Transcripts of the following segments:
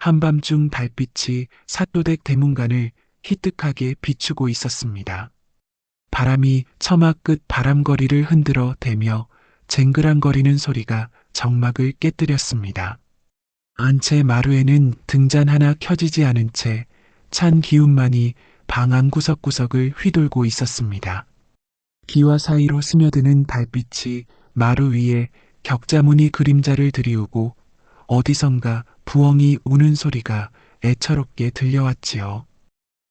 한밤중 달빛이 사또댁 대문간을 희뜩하게 비추고 있었습니다. 바람이 처마 끝 바람거리를 흔들어 대며 쟁그랑거리는 소리가 정막을 깨뜨렸습니다. 안채 마루에는 등잔 하나 켜지지 않은 채 찬 기운만이 방 안 구석구석을 휘돌고 있었습니다. 기와 사이로 스며드는 달빛이 마루 위에 격자무늬 그림자를 들이우고 어디선가 부엉이 우는 소리가 애처롭게 들려왔지요.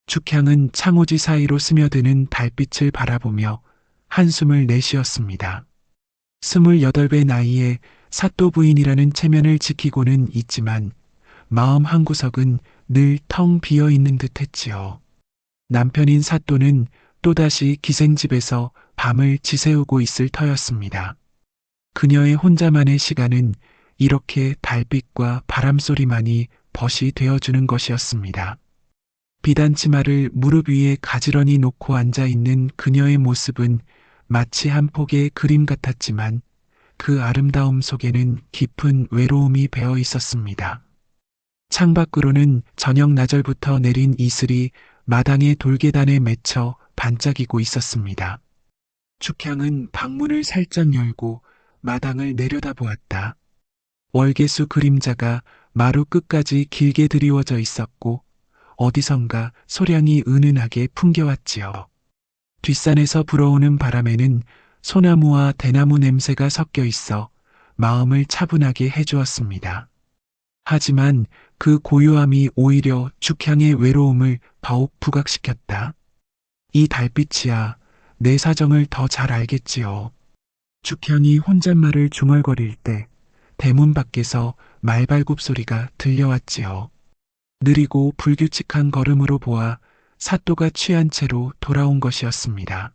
축향은 창호지 사이로 스며드는 달빛을 바라보며 한숨을 내쉬었습니다. 28배 나이에 사또 부인이라는 체면을 지키고는 있지만 마음 한구석은 늘 텅 비어 있는 듯 했지요. 남편인 사또는 또다시 기생집에서 밤을 지새우고 있을 터였습니다. 그녀의 혼자만의 시간은 이렇게 달빛과 바람소리만이 벗이 되어주는 것이었습니다. 비단치마를 무릎 위에 가지런히 놓고 앉아있는 그녀의 모습은 마치 한 폭의 그림 같았지만 그 아름다움 속에는 깊은 외로움이 배어 있었습니다. 창밖으로는 저녁 나절부터 내린 이슬이 마당의 돌계단에 맺혀 반짝이고 있었습니다. 축향은 방문을 살짝 열고 마당을 내려다보았다. 월계수 그림자가 마루 끝까지 길게 드리워져 있었고 어디선가 소량이 은은하게 풍겨왔지요. 뒷산에서 불어오는 바람에는 소나무와 대나무 냄새가 섞여 있어 마음을 차분하게 해주었습니다. 하지만 그 고요함이 오히려 축향의 외로움을 더욱 부각시켰다. 이 달빛이야 내 사정을 더 잘 알겠지요. 축향이 혼잣말을 중얼거릴 때 대문 밖에서 말발굽 소리가 들려왔지요. 느리고 불규칙한 걸음으로 보아 사또가 취한 채로 돌아온 것이었습니다.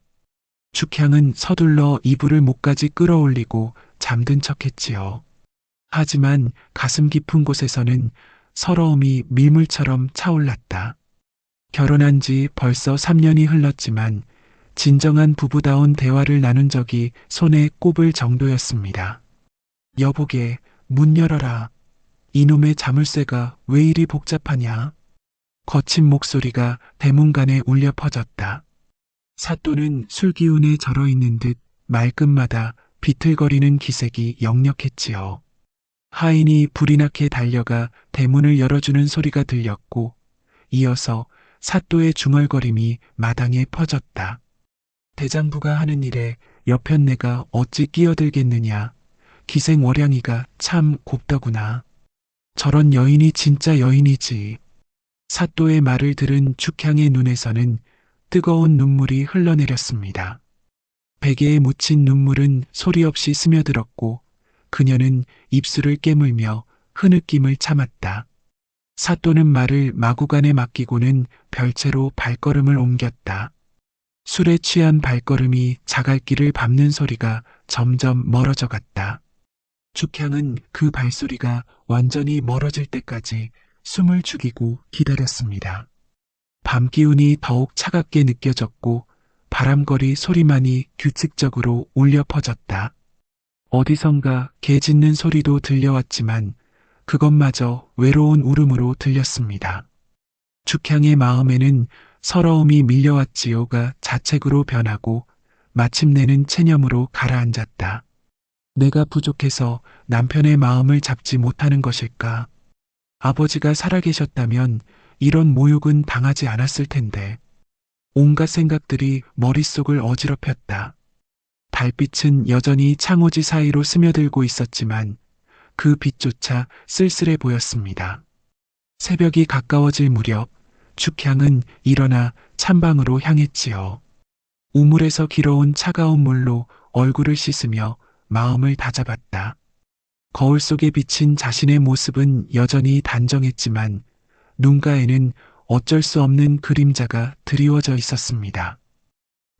축향은 서둘러 이불을 목까지 끌어올리고 잠든 척했지요. 하지만 가슴 깊은 곳에서는 서러움이 밀물처럼 차올랐다. 결혼한 지 벌써 3년이 흘렀지만 진정한 부부다운 대화를 나눈 적이 손에 꼽을 정도였습니다. 여보게, 문 열어라. 이놈의 자물쇠가 왜 이리 복잡하냐? 거친 목소리가 대문간에 울려 퍼졌다. 사또는 술기운에 절어 있는 듯 말끝마다 비틀거리는 기색이 역력했지요. 하인이 불이 나게 달려가 대문을 열어주는 소리가 들렸고 이어서 사또의 중얼거림이 마당에 퍼졌다. 대장부가 하는 일에 여편 내가 어찌 끼어들겠느냐. 기생월양이가 참 곱더구나. 저런 여인이 진짜 여인이지. 사또의 말을 들은 축향의 눈에서는 뜨거운 눈물이 흘러내렸습니다. 베개에 묻힌 눈물은 소리 없이 스며들었고 그녀는 입술을 깨물며 흐느낌을 참았다. 사또는 말을 마구간에 맡기고는 별채로 발걸음을 옮겼다. 술에 취한 발걸음이 자갈길을 밟는 소리가 점점 멀어져 갔다. 축향은 그 발소리가 완전히 멀어질 때까지 숨을 죽이고 기다렸습니다. 밤 기운이 더욱 차갑게 느껴졌고 바람거리 소리만이 규칙적으로 울려 퍼졌다. 어디선가 개 짖는 소리도 들려왔지만 그것마저 외로운 울음으로 들렸습니다. 축향의 마음에는 서러움이 밀려왔지요가 자책으로 변하고 마침내는 체념으로 가라앉았다. 내가 부족해서 남편의 마음을 잡지 못하는 것일까? 아버지가 살아계셨다면 이런 모욕은 당하지 않았을 텐데. 온갖 생각들이 머릿속을 어지럽혔다. 달빛은 여전히 창호지 사이로 스며들고 있었지만 그 빛조차 쓸쓸해 보였습니다. 새벽이 가까워질 무렵 축향은 일어나 찬방으로 향했지요. 우물에서 길어온 차가운 물로 얼굴을 씻으며 마음을 다잡았다. 거울 속에 비친 자신의 모습은 여전히 단정했지만 눈가에는 어쩔 수 없는 그림자가 드리워져 있었습니다.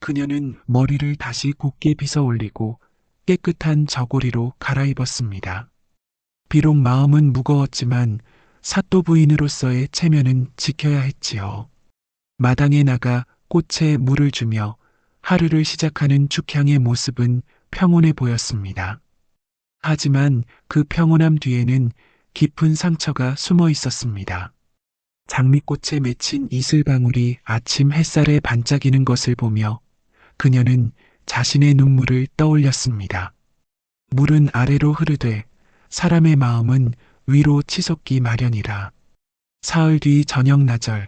그녀는 머리를 다시 곱게 빗어 올리고 깨끗한 저고리로 갈아입었습니다. 비록 마음은 무거웠지만 사또 부인으로서의 체면은 지켜야 했지요. 마당에 나가 꽃에 물을 주며 하루를 시작하는 축향의 모습은 평온해 보였습니다. 하지만 그 평온함 뒤에는 깊은 상처가 숨어 있었습니다. 장미꽃에 맺힌 이슬방울이 아침 햇살에 반짝이는 것을 보며 그녀는 자신의 눈물을 떠올렸습니다. 물은 아래로 흐르되 사람의 마음은 위로 치솟기 마련이라. 사흘 뒤 저녁 나절,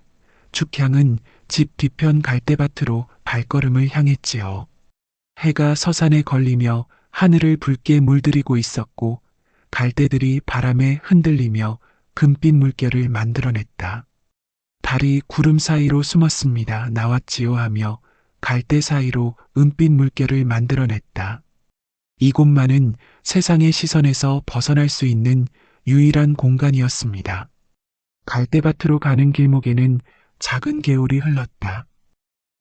죽향은 집 뒤편 갈대밭으로 발걸음을 향했지요. 해가 서산에 걸리며 하늘을 붉게 물들이고 있었고 갈대들이 바람에 흔들리며 금빛 물결을 만들어냈다. 달이 구름 사이로 숨었습니다. 나왔지요 하며 갈대 사이로 은빛 물결을 만들어냈다. 이곳만은 세상의 시선에서 벗어날 수 있는 유일한 공간이었습니다. 갈대밭으로 가는 길목에는 작은 개울이 흘렀다.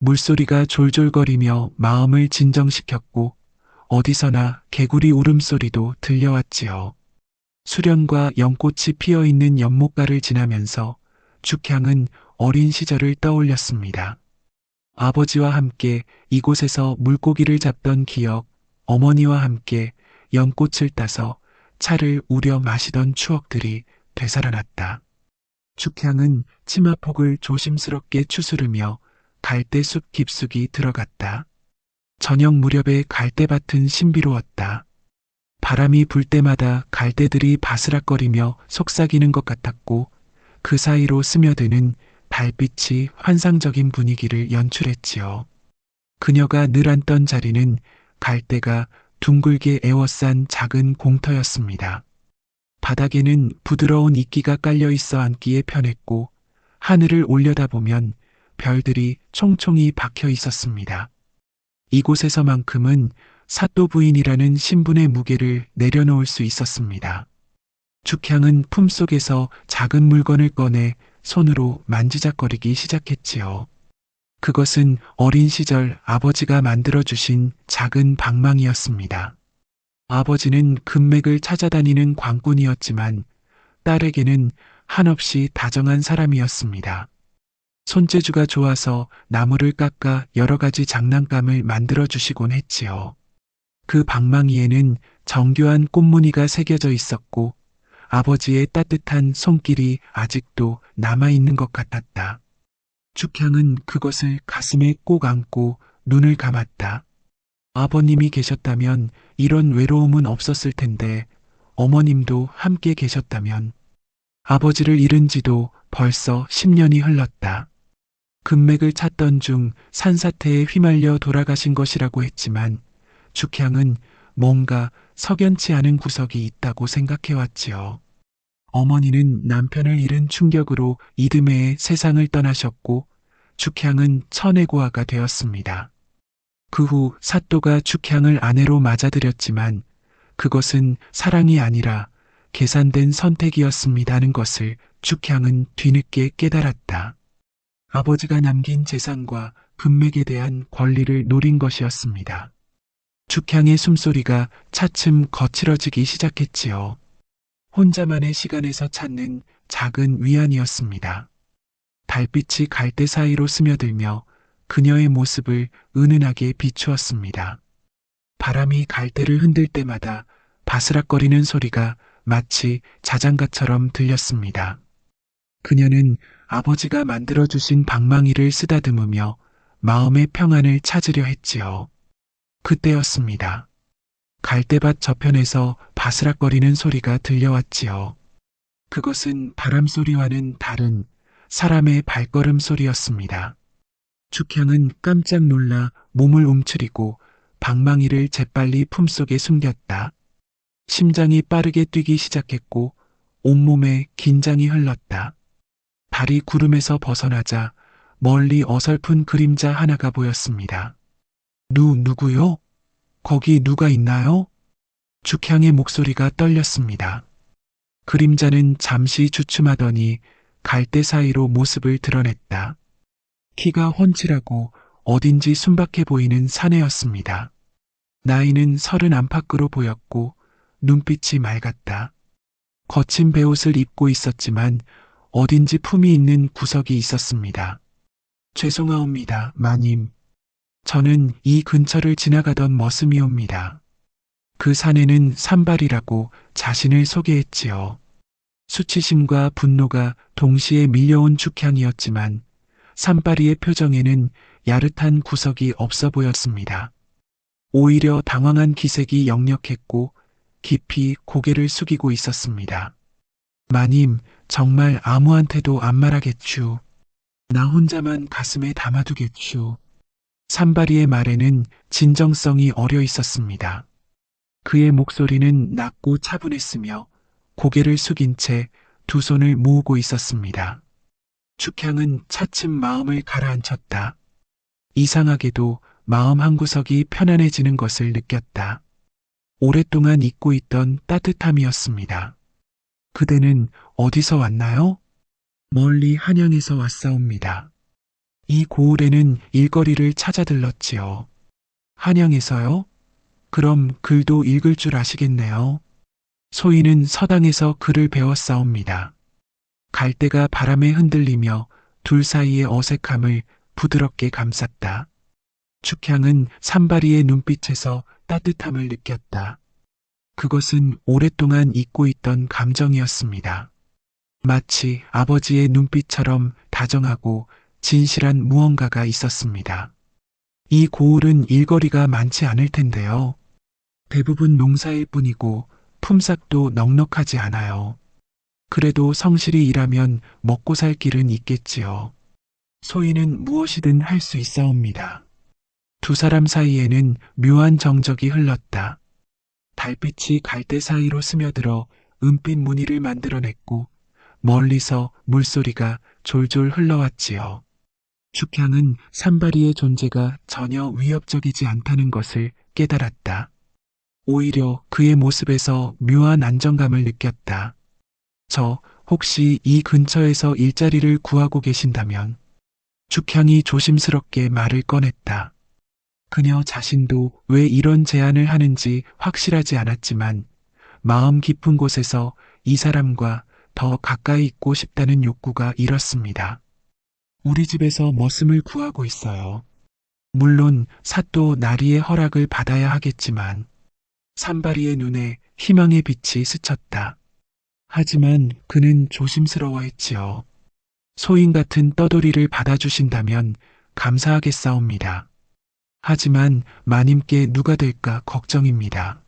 물소리가 졸졸거리며 마음을 진정시켰고 어디서나 개구리 울음소리도 들려왔지요. 수련과 연꽃이 피어있는 연못가를 지나면서 죽향은 어린 시절을 떠올렸습니다. 아버지와 함께 이곳에서 물고기를 잡던 기억, 어머니와 함께 연꽃을 따서 차를 우려 마시던 추억들이 되살아났다. 죽향은 치마폭을 조심스럽게 추스르며 갈대숲 깊숙이 들어갔다. 저녁 무렵의 갈대밭은 신비로웠다. 바람이 불 때마다 갈대들이 바스락거리며 속삭이는 것 같았고 그 사이로 스며드는 달빛이 환상적인 분위기를 연출했지요. 그녀가 늘 앉던 자리는 갈대가 둥글게 에워싼 작은 공터였습니다. 바닥에는 부드러운 이끼가 깔려 있어 앉기에 편했고 하늘을 올려다보면 별들이 총총히 박혀 있었습니다. 이곳에서만큼은 사또 부인이라는 신분의 무게를 내려놓을 수 있었습니다. 죽향은 품속에서 작은 물건을 꺼내 손으로 만지작거리기 시작했지요. 그것은 어린 시절 아버지가 만들어주신 작은 방망이였습니다. 아버지는 금맥을 찾아다니는 광꾼이었지만 딸에게는 한없이 다정한 사람이었습니다. 손재주가 좋아서 나무를 깎아 여러 가지 장난감을 만들어주시곤 했지요. 그 방망이에는 정교한 꽃무늬가 새겨져 있었고 아버지의 따뜻한 손길이 아직도 남아있는 것 같았다. 죽향은 그것을 가슴에 꼭 안고 눈을 감았다. 아버님이 계셨다면 이런 외로움은 없었을 텐데 어머님도 함께 계셨다면. 아버지를 잃은 지도 벌써 10년이 흘렀다. 금맥을 찾던 중 산사태에 휘말려 돌아가신 것이라고 했지만 죽향은 뭔가 석연치 않은 구석이 있다고 생각해왔지요. 어머니는 남편을 잃은 충격으로 이듬해에 세상을 떠나셨고 죽향은 천외고아가 되었습니다. 그 후 사또가 죽향을 아내로 맞아들였지만 그것은 사랑이 아니라 계산된 선택이었습니다는 것을 죽향은 뒤늦게 깨달았다. 아버지가 남긴 재산과 금맥에 대한 권리를 노린 것이었습니다. 죽향의 숨소리가 차츰 거칠어지기 시작했지요. 혼자만의 시간에서 찾는 작은 위안이었습니다. 달빛이 갈대 사이로 스며들며 그녀의 모습을 은은하게 비추었습니다. 바람이 갈대를 흔들 때마다 바스락거리는 소리가 마치 자장가처럼 들렸습니다. 그녀는 아버지가 만들어주신 방망이를 쓰다듬으며 마음의 평안을 찾으려 했지요. 그때였습니다. 갈대밭 저편에서 바스락거리는 소리가 들려왔지요. 그것은 바람소리와는 다른 사람의 발걸음 소리였습니다. 죽향은 깜짝 놀라 몸을 움츠리고 방망이를 재빨리 품속에 숨겼다. 심장이 빠르게 뛰기 시작했고 온몸에 긴장이 흘렀다. 달이 구름에서 벗어나자 멀리 어설픈 그림자 하나가 보였습니다. 누구요? 거기 누가 있나요? 죽향의 목소리가 떨렸습니다. 그림자는 잠시 주춤하더니 갈대 사이로 모습을 드러냈다. 키가 훤칠하고 어딘지 순박해 보이는 사내였습니다. 나이는 30 안팎으로 보였고 눈빛이 맑았다. 거친 베옷을 입고 있었지만 어딘지 품이 있는 구석이 있었습니다. 죄송하옵니다, 마님. 저는 이 근처를 지나가던 머슴이옵니다. 그 사내는 산발이라고 자신을 소개했지요. 수치심과 분노가 동시에 밀려온 축향이었지만 산바리의 표정에는 야릇한 구석이 없어 보였습니다. 오히려 당황한 기색이 역력했고 깊이 고개를 숙이고 있었습니다. 마님, 정말 아무한테도 안 말하겠슈. 나 혼자만 가슴에 담아두겠슈. 산바리의 말에는 진정성이 어려 있었습니다. 그의 목소리는 낮고 차분했으며 고개를 숙인 채 두 손을 모으고 있었습니다. 축향은 차츰 마음을 가라앉혔다. 이상하게도 마음 한구석이 편안해지는 것을 느꼈다. 오랫동안 잊고 있던 따뜻함이었습니다. 그대는 어디서 왔나요? 멀리 한양에서 왔사옵니다. 이 고을에는 일거리를 찾아 들렀지요. 한양에서요? 그럼 글도 읽을 줄 아시겠네요. 소인은 서당에서 글을 배웠사옵니다. 갈대가 바람에 흔들리며 둘 사이의 어색함을 부드럽게 감쌌다. 축향은 산바리의 눈빛에서 따뜻함을 느꼈다. 그것은 오랫동안 잊고 있던 감정이었습니다. 마치 아버지의 눈빛처럼 다정하고 진실한 무언가가 있었습니다. 이 고을은 일거리가 많지 않을 텐데요. 대부분 농사일 뿐이고 품삯도 넉넉하지 않아요. 그래도 성실히 일하면 먹고 살 길은 있겠지요. 소인은 무엇이든 할 수 있사옵니다. 두 사람 사이에는 묘한 정적이 흘렀다. 달빛이 갈대 사이로 스며들어 은빛 무늬를 만들어냈고 멀리서 물소리가 졸졸 흘러왔지요. 축향은 산바리의 존재가 전혀 위협적이지 않다는 것을 깨달았다. 오히려 그의 모습에서 묘한 안정감을 느꼈다. 저 혹시 이 근처에서 일자리를 구하고 계신다면? 축향이 조심스럽게 말을 꺼냈다. 그녀 자신도 왜 이런 제안을 하는지 확실하지 않았지만 마음 깊은 곳에서 이 사람과 더 가까이 있고 싶다는 욕구가 일었습니다. 우리 집에서 머슴을 구하고 있어요. 물론 사또 나리의 허락을 받아야 하겠지만 산바리의 눈에 희망의 빛이 스쳤다. 하지만 그는 조심스러워했지요. 소인 같은 떠돌이를 받아주신다면 감사하겠사옵니다. 하지만 마님께 누가 될까 걱정입니다.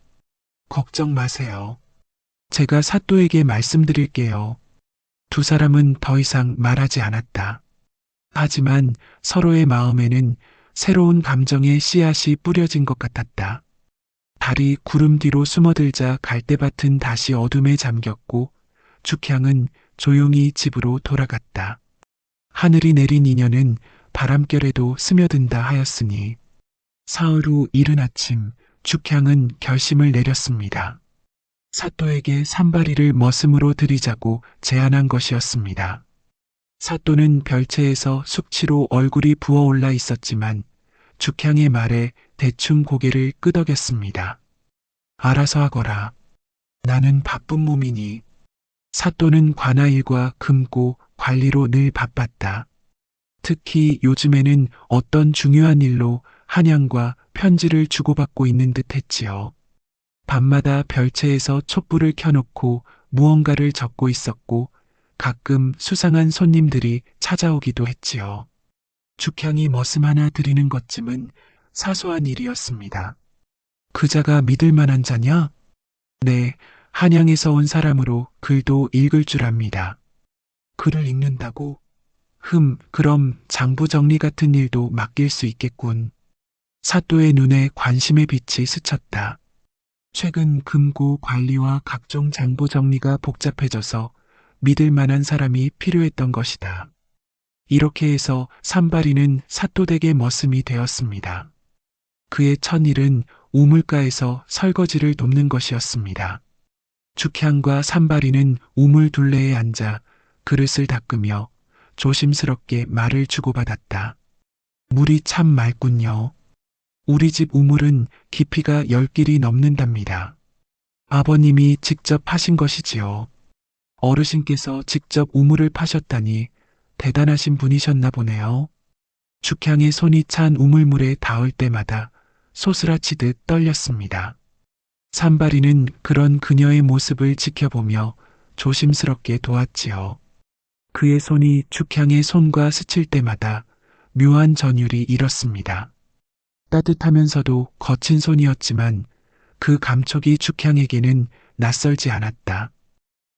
걱정 마세요. 제가 사또에게 말씀드릴게요. 두 사람은 더 이상 말하지 않았다. 하지만 서로의 마음에는 새로운 감정의 씨앗이 뿌려진 것 같았다. 달이 구름 뒤로 숨어들자 갈대밭은 다시 어둠에 잠겼고 축향은 조용히 집으로 돌아갔다. 하늘이 내린 인연은 바람결에도 스며든다 하였으니 사흘 후 이른 아침 축향은 결심을 내렸습니다. 사또에게 산바리를 머슴으로 들이자고 제안한 것이었습니다. 사또는 별채에서 숙취로 얼굴이 부어올라 있었지만 축향의 말에 대충 고개를 끄덕였습니다. 알아서 하거라. 나는 바쁜 몸이니. 사또는 관아일과 금고 관리로 늘 바빴다. 특히 요즘에는 어떤 중요한 일로 한양과 편지를 주고받고 있는 듯 했지요. 밤마다 별채에서 촛불을 켜놓고 무언가를 적고 있었고 가끔 수상한 손님들이 찾아오기도 했지요. 축향이 머슴 하나 드리는 것쯤은 사소한 일이었습니다. 그자가 믿을 만한 자냐? 네, 한양에서 온 사람으로 글도 읽을 줄 압니다. 글을 읽는다고? 그럼 장부 정리 같은 일도 맡길 수 있겠군. 사또의 눈에 관심의 빛이 스쳤다. 최근 금고 관리와 각종 장부 정리가 복잡해져서 믿을 만한 사람이 필요했던 것이다. 이렇게 해서 산바리는 사또댁의 머슴이 되었습니다. 그의 첫 일은 우물가에서 설거지를 돕는 것이었습니다. 축향과 산바리는 우물 둘레에 앉아 그릇을 닦으며 조심스럽게 말을 주고받았다. 물이 참 맑군요. 우리 집 우물은 깊이가 10길이 넘는답니다. 아버님이 직접 하신 것이지요. 어르신께서 직접 우물을 파셨다니 대단하신 분이셨나 보네요. 축향의 손이 찬 우물물에 닿을 때마다 소스라치듯 떨렸습니다. 산바리는 그런 그녀의 모습을 지켜보며 조심스럽게 도왔지요. 그의 손이 축향의 손과 스칠 때마다 묘한 전율이 일었습니다. 따뜻하면서도 거친 손이었지만 그 감촉이 축향에게는 낯설지 않았다.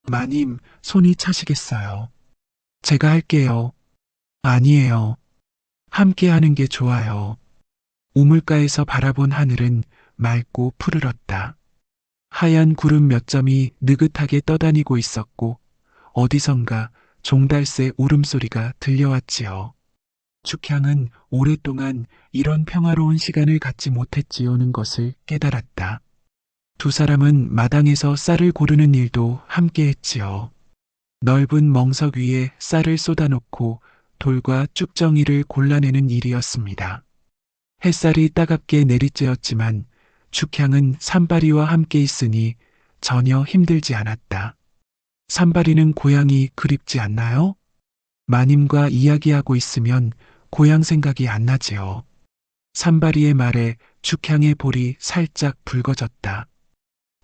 마님, 손이 차시겠어요. 제가 할게요. 아니에요. 함께 하는 게 좋아요. 우물가에서 바라본 하늘은 맑고 푸르렀다. 하얀 구름 몇 점이 느긋하게 떠다니고 있었고 어디선가 종달새 울음소리가 들려왔지요. 축향은 오랫동안 이런 평화로운 시간을 갖지 못했지요는 것을 깨달았다. 두 사람은 마당에서 쌀을 고르는 일도 함께 했지요. 넓은 멍석 위에 쌀을 쏟아놓고 돌과 쭉정이를 골라내는 일이었습니다. 햇살이 따갑게 내리쬐었지만 축향은 산발이와 함께 있으니 전혀 힘들지 않았다. 산발이는 고향이 그립지 않나요? 마님과 이야기하고 있으면 고향 생각이 안 나지요. 산발이의 말에 축향의 볼이 살짝 붉어졌다.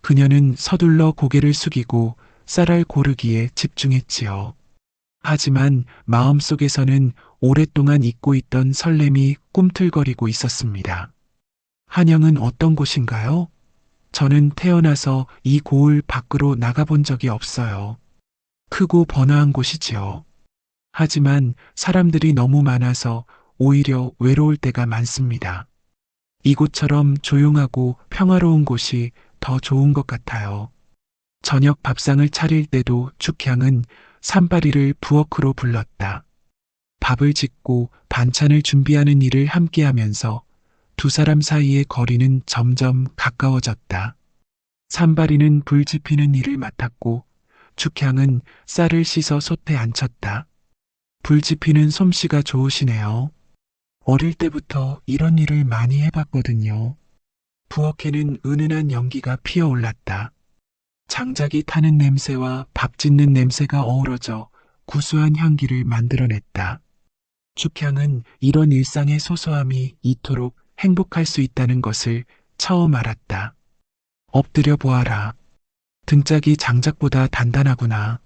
그녀는 서둘러 고개를 숙이고 쌀알 고르기에 집중했지요. 하지만 마음속에서는 오랫동안 잊고 있던 설렘이 꿈틀거리고 있었습니다. 한영은 어떤 곳인가요? 저는 태어나서 이 고을 밖으로 나가본 적이 없어요. 크고 번화한 곳이지요. 하지만 사람들이 너무 많아서 오히려 외로울 때가 많습니다. 이곳처럼 조용하고 평화로운 곳이 더 좋은 것 같아요. 저녁 밥상을 차릴 때도 축향은 산발이를 부엌으로 불렀다. 밥을 짓고 반찬을 준비하는 일을 함께 하면서 두 사람 사이의 거리는 점점 가까워졌다. 산발이는 불 지피는 일을 맡았고 축향은 쌀을 씻어 솥에 앉혔다. 불 지피는 솜씨가 좋으시네요. 어릴 때부터 이런 일을 많이 해봤거든요. 부엌에는 은은한 연기가 피어올랐다. 장작이 타는 냄새와 밥 짓는 냄새가 어우러져 구수한 향기를 만들어냈다. 축향은 이런 일상의 소소함이 이토록 행복할 수 있다는 것을 처음 알았다. 엎드려 보아라. 등짝이 장작보다 단단하구나.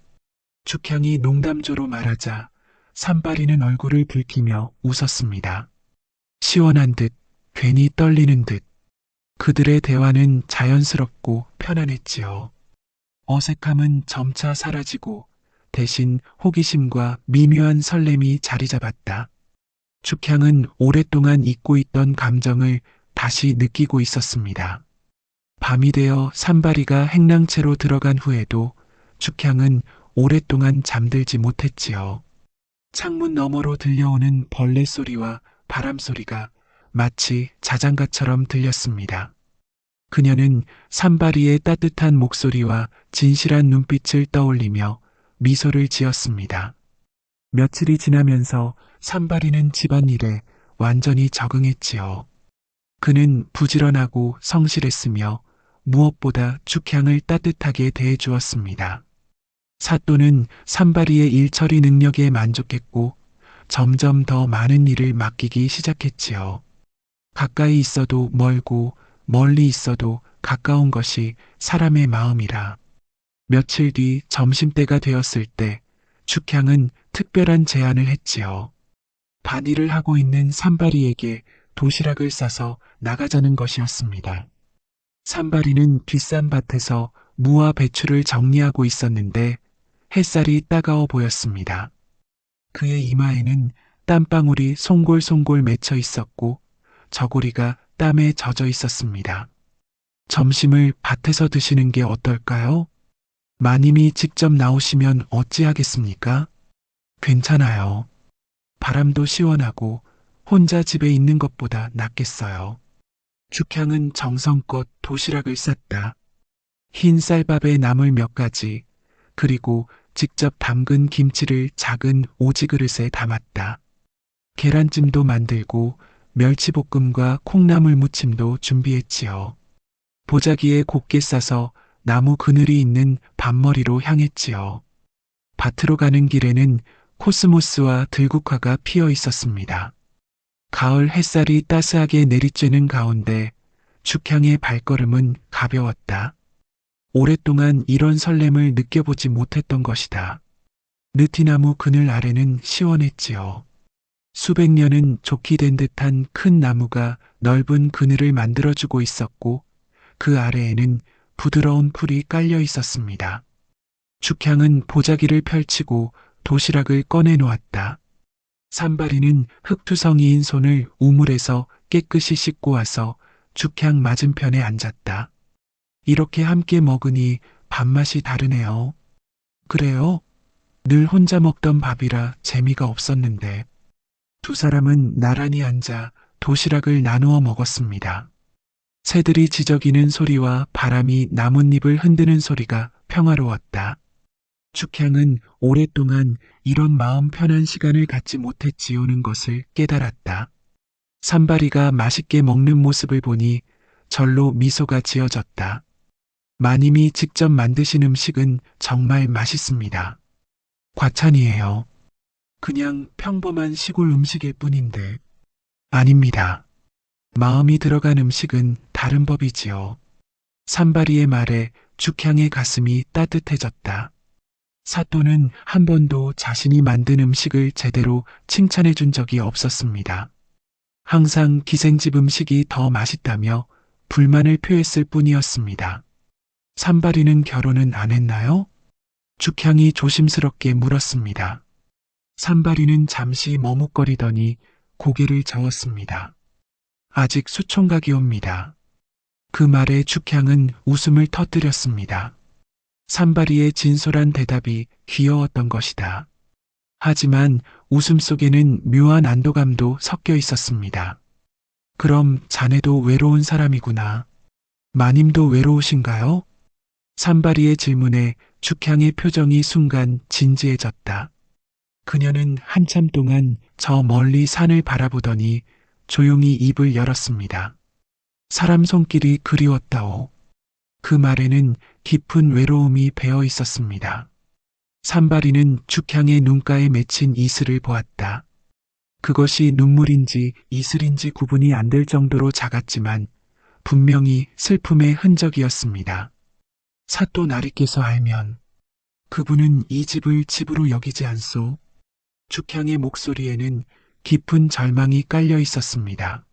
축향이 농담조로 말하자 산발이는 얼굴을 붉히며 웃었습니다. 시원한 듯, 괜히 떨리는 듯. 그들의 대화는 자연스럽고 편안했지요. 어색함은 점차 사라지고 대신 호기심과 미묘한 설렘이 자리 잡았다. 축향은 오랫동안 잊고 있던 감정을 다시 느끼고 있었습니다. 밤이 되어 산발이가 행랑채로 들어간 후에도 축향은 오랫동안 잠들지 못했지요. 창문 너머로 들려오는 벌레 소리와 바람 소리가 마치 자장가처럼 들렸습니다. 그녀는 산발이의 따뜻한 목소리와 진실한 눈빛을 떠올리며 미소를 지었습니다. 며칠이 지나면서 산발이는 집안일에 완전히 적응했지요. 그는 부지런하고 성실했으며 무엇보다 축향을 따뜻하게 대해주었습니다. 사또는 산발이의 일처리 능력에 만족했고 점점 더 많은 일을 맡기기 시작했지요. 가까이 있어도 멀고 멀리 있어도 가까운 것이 사람의 마음이라. 며칠 뒤 점심때가 되었을 때 축향은 특별한 제안을 했지요. 밭일을 하고 있는 산발이에게 도시락을 싸서 나가자는 것이었습니다. 산발이는 뒷산 밭에서 무와 배추를 정리하고 있었는데 햇살이 따가워 보였습니다. 그의 이마에는 땀방울이 송골송골 맺혀 있었고 저고리가 땀에 젖어 있었습니다. 점심을 밭에서 드시는 게 어떨까요? 마님이 직접 나오시면 어찌하겠습니까? 괜찮아요. 바람도 시원하고 혼자 집에 있는 것보다 낫겠어요. 축향은 정성껏 도시락을 쌌다. 흰 쌀밥에 나물 몇 가지, 그리고 직접 담근 김치를 작은 오지 그릇에 담았다. 계란찜도 만들고 멸치볶음과 콩나물 무침도 준비했지요. 보자기에 곱게 싸서 나무 그늘이 있는 밭머리로 향했지요. 밭으로 가는 길에는 코스모스와 들국화가 피어 있었습니다. 가을 햇살이 따스하게 내리쬐는 가운데 축향의 발걸음은 가벼웠다. 오랫동안 이런 설렘을 느껴보지 못했던 것이다. 느티나무 그늘 아래는 시원했지요. 수백 년은 좋게 된 듯한 큰 나무가 넓은 그늘을 만들어주고 있었고 그 아래에는 부드러운 풀이 깔려 있었습니다. 죽향은 보자기를 펼치고 도시락을 꺼내 놓았다. 산발이는 흙투성이인 손을 우물에서 깨끗이 씻고 와서 죽향 맞은편에 앉았다. 이렇게 함께 먹으니 밥맛이 다르네요. 그래요? 늘 혼자 먹던 밥이라 재미가 없었는데. 두 사람은 나란히 앉아 도시락을 나누어 먹었습니다. 새들이 지저귀는 소리와 바람이 나뭇잎을 흔드는 소리가 평화로웠다. 죽향은 오랫동안 이런 마음 편한 시간을 갖지 못했지요는 것을 깨달았다. 산발이가 맛있게 먹는 모습을 보니 절로 미소가 지어졌다. 마님이 직접 만드신 음식은 정말 맛있습니다. 과찬이에요. 그냥 평범한 시골 음식일 뿐인데. 아닙니다. 마음이 들어간 음식은 다른 법이지요. 산발이의 말에 죽향의 가슴이 따뜻해졌다. 사또는 한 번도 자신이 만든 음식을 제대로 칭찬해 준 적이 없었습니다. 항상 기생집 음식이 더 맛있다며 불만을 표했을 뿐이었습니다. 산발이는 결혼은 안 했나요? 죽향이 조심스럽게 물었습니다. 산발이는 잠시 머뭇거리더니 고개를 저었습니다. 아직 수총각이옵니다. 그 말에 죽향은 웃음을 터뜨렸습니다. 산발이의 진솔한 대답이 귀여웠던 것이다. 하지만 웃음 속에는 묘한 안도감도 섞여 있었습니다. 그럼 자네도 외로운 사람이구나. 마님도 외로우신가요? 산발이의 질문에 죽향의 표정이 순간 진지해졌다. 그녀는 한참 동안 저 멀리 산을 바라보더니 조용히 입을 열었습니다. 사람 손길이 그리웠다오. 그 말에는 깊은 외로움이 배어 있었습니다. 산발이는 죽향의 눈가에 맺힌 이슬을 보았다. 그것이 눈물인지 이슬인지 구분이 안 될 정도로 작았지만 분명히 슬픔의 흔적이었습니다. 사또 나리께서 알면 그분은 이 집을 집으로 여기지 않소. 죽향의 목소리에는 깊은 절망이 깔려 있었습니다.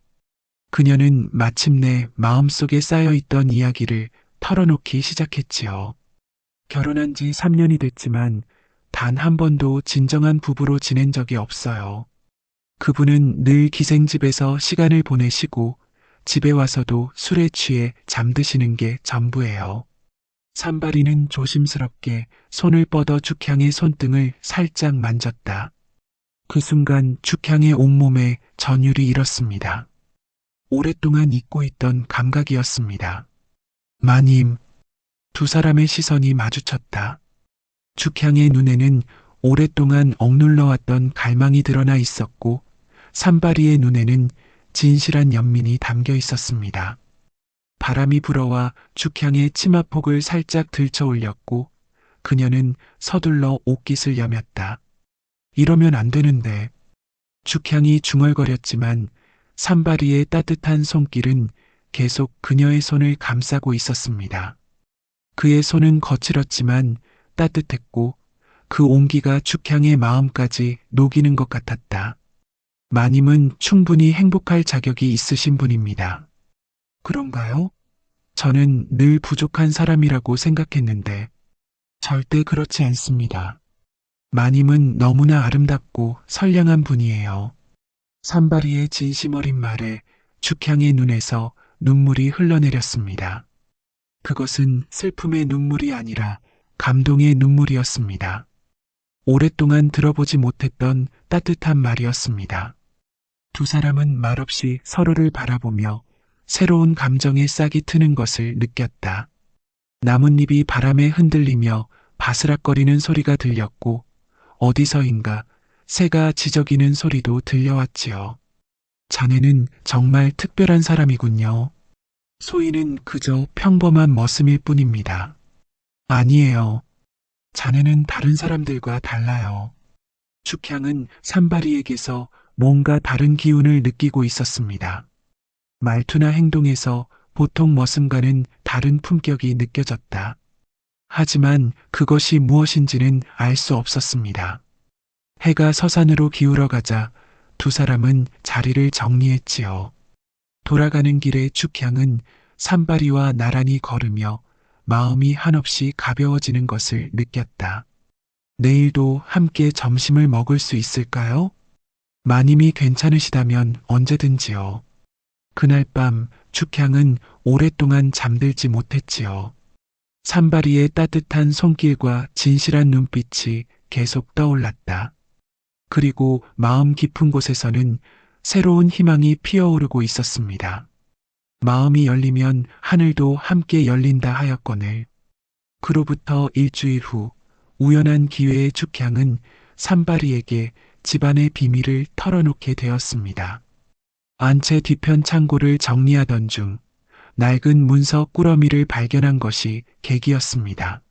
그녀는 마침내 마음속에 쌓여있던 이야기를 털어놓기 시작했지요. 결혼한 지 3년이 됐지만 단 한 번도 진정한 부부로 지낸 적이 없어요. 그분은 늘 기생집에서 시간을 보내시고 집에 와서도 술에 취해 잠드시는 게 전부예요. 산발이는 조심스럽게 손을 뻗어 죽향의 손등을 살짝 만졌다. 그 순간 죽향의 온몸에 전율이 일었습니다. 오랫동안 잊고 있던 감각이었습니다. 마님, 두 사람의 시선이 마주쳤다. 죽향의 눈에는 오랫동안 억눌러왔던 갈망이 드러나 있었고 산발이의 눈에는 진실한 연민이 담겨 있었습니다. 바람이 불어와 죽향의 치마폭을 살짝 들쳐 올렸고 그녀는 서둘러 옷깃을 여몄다. 이러면 안 되는데. 죽향이 중얼거렸지만 산발이의 따뜻한 손길은 계속 그녀의 손을 감싸고 있었습니다. 그의 손은 거칠었지만 따뜻했고 그 온기가 죽향의 마음까지 녹이는 것 같았다. 마님은 충분히 행복할 자격이 있으신 분입니다. 그런가요? 저는 늘 부족한 사람이라고 생각했는데 절대 그렇지 않습니다. 마님은 너무나 아름답고 선량한 분이에요. 산발이의 진심 어린 말에 죽향의 눈에서 눈물이 흘러내렸습니다. 그것은 슬픔의 눈물이 아니라 감동의 눈물이었습니다. 오랫동안 들어보지 못했던 따뜻한 말이었습니다. 두 사람은 말없이 서로를 바라보며 새로운 감정의 싹이 트는 것을 느꼈다. 나뭇잎이 바람에 흔들리며 바스락거리는 소리가 들렸고 어디서인가 새가 지저귀는 소리도 들려왔지요. 자네는 정말 특별한 사람이군요. 소희는 그저 평범한 머슴일 뿐입니다. 아니에요. 자네는 다른 사람들과 달라요. 죽향은 산발이에게서 뭔가 다른 기운을 느끼고 있었습니다. 말투나 행동에서 보통 머슴과는 다른 품격이 느껴졌다. 하지만 그것이 무엇인지는 알 수 없었습니다. 해가 서산으로 기울어가자 두 사람은 자리를 정리했지요. 돌아가는 길에 축향은 산바리와 나란히 걸으며 마음이 한없이 가벼워지는 것을 느꼈다. 내일도 함께 점심을 먹을 수 있을까요? 마님이 괜찮으시다면 언제든지요. 그날 밤 축향은 오랫동안 잠들지 못했지요. 산바리의 따뜻한 손길과 진실한 눈빛이 계속 떠올랐다. 그리고 마음 깊은 곳에서는 새로운 희망이 피어오르고 있었습니다. 마음이 열리면 하늘도 함께 열린다 하였거늘. 그로부터 일주일 후 우연한 기회에 축향은 산바리에게 집안의 비밀을 털어놓게 되었습니다. 안채 뒤편 창고를 정리하던 중 낡은 문서 꾸러미를 발견한 것이 계기였습니다.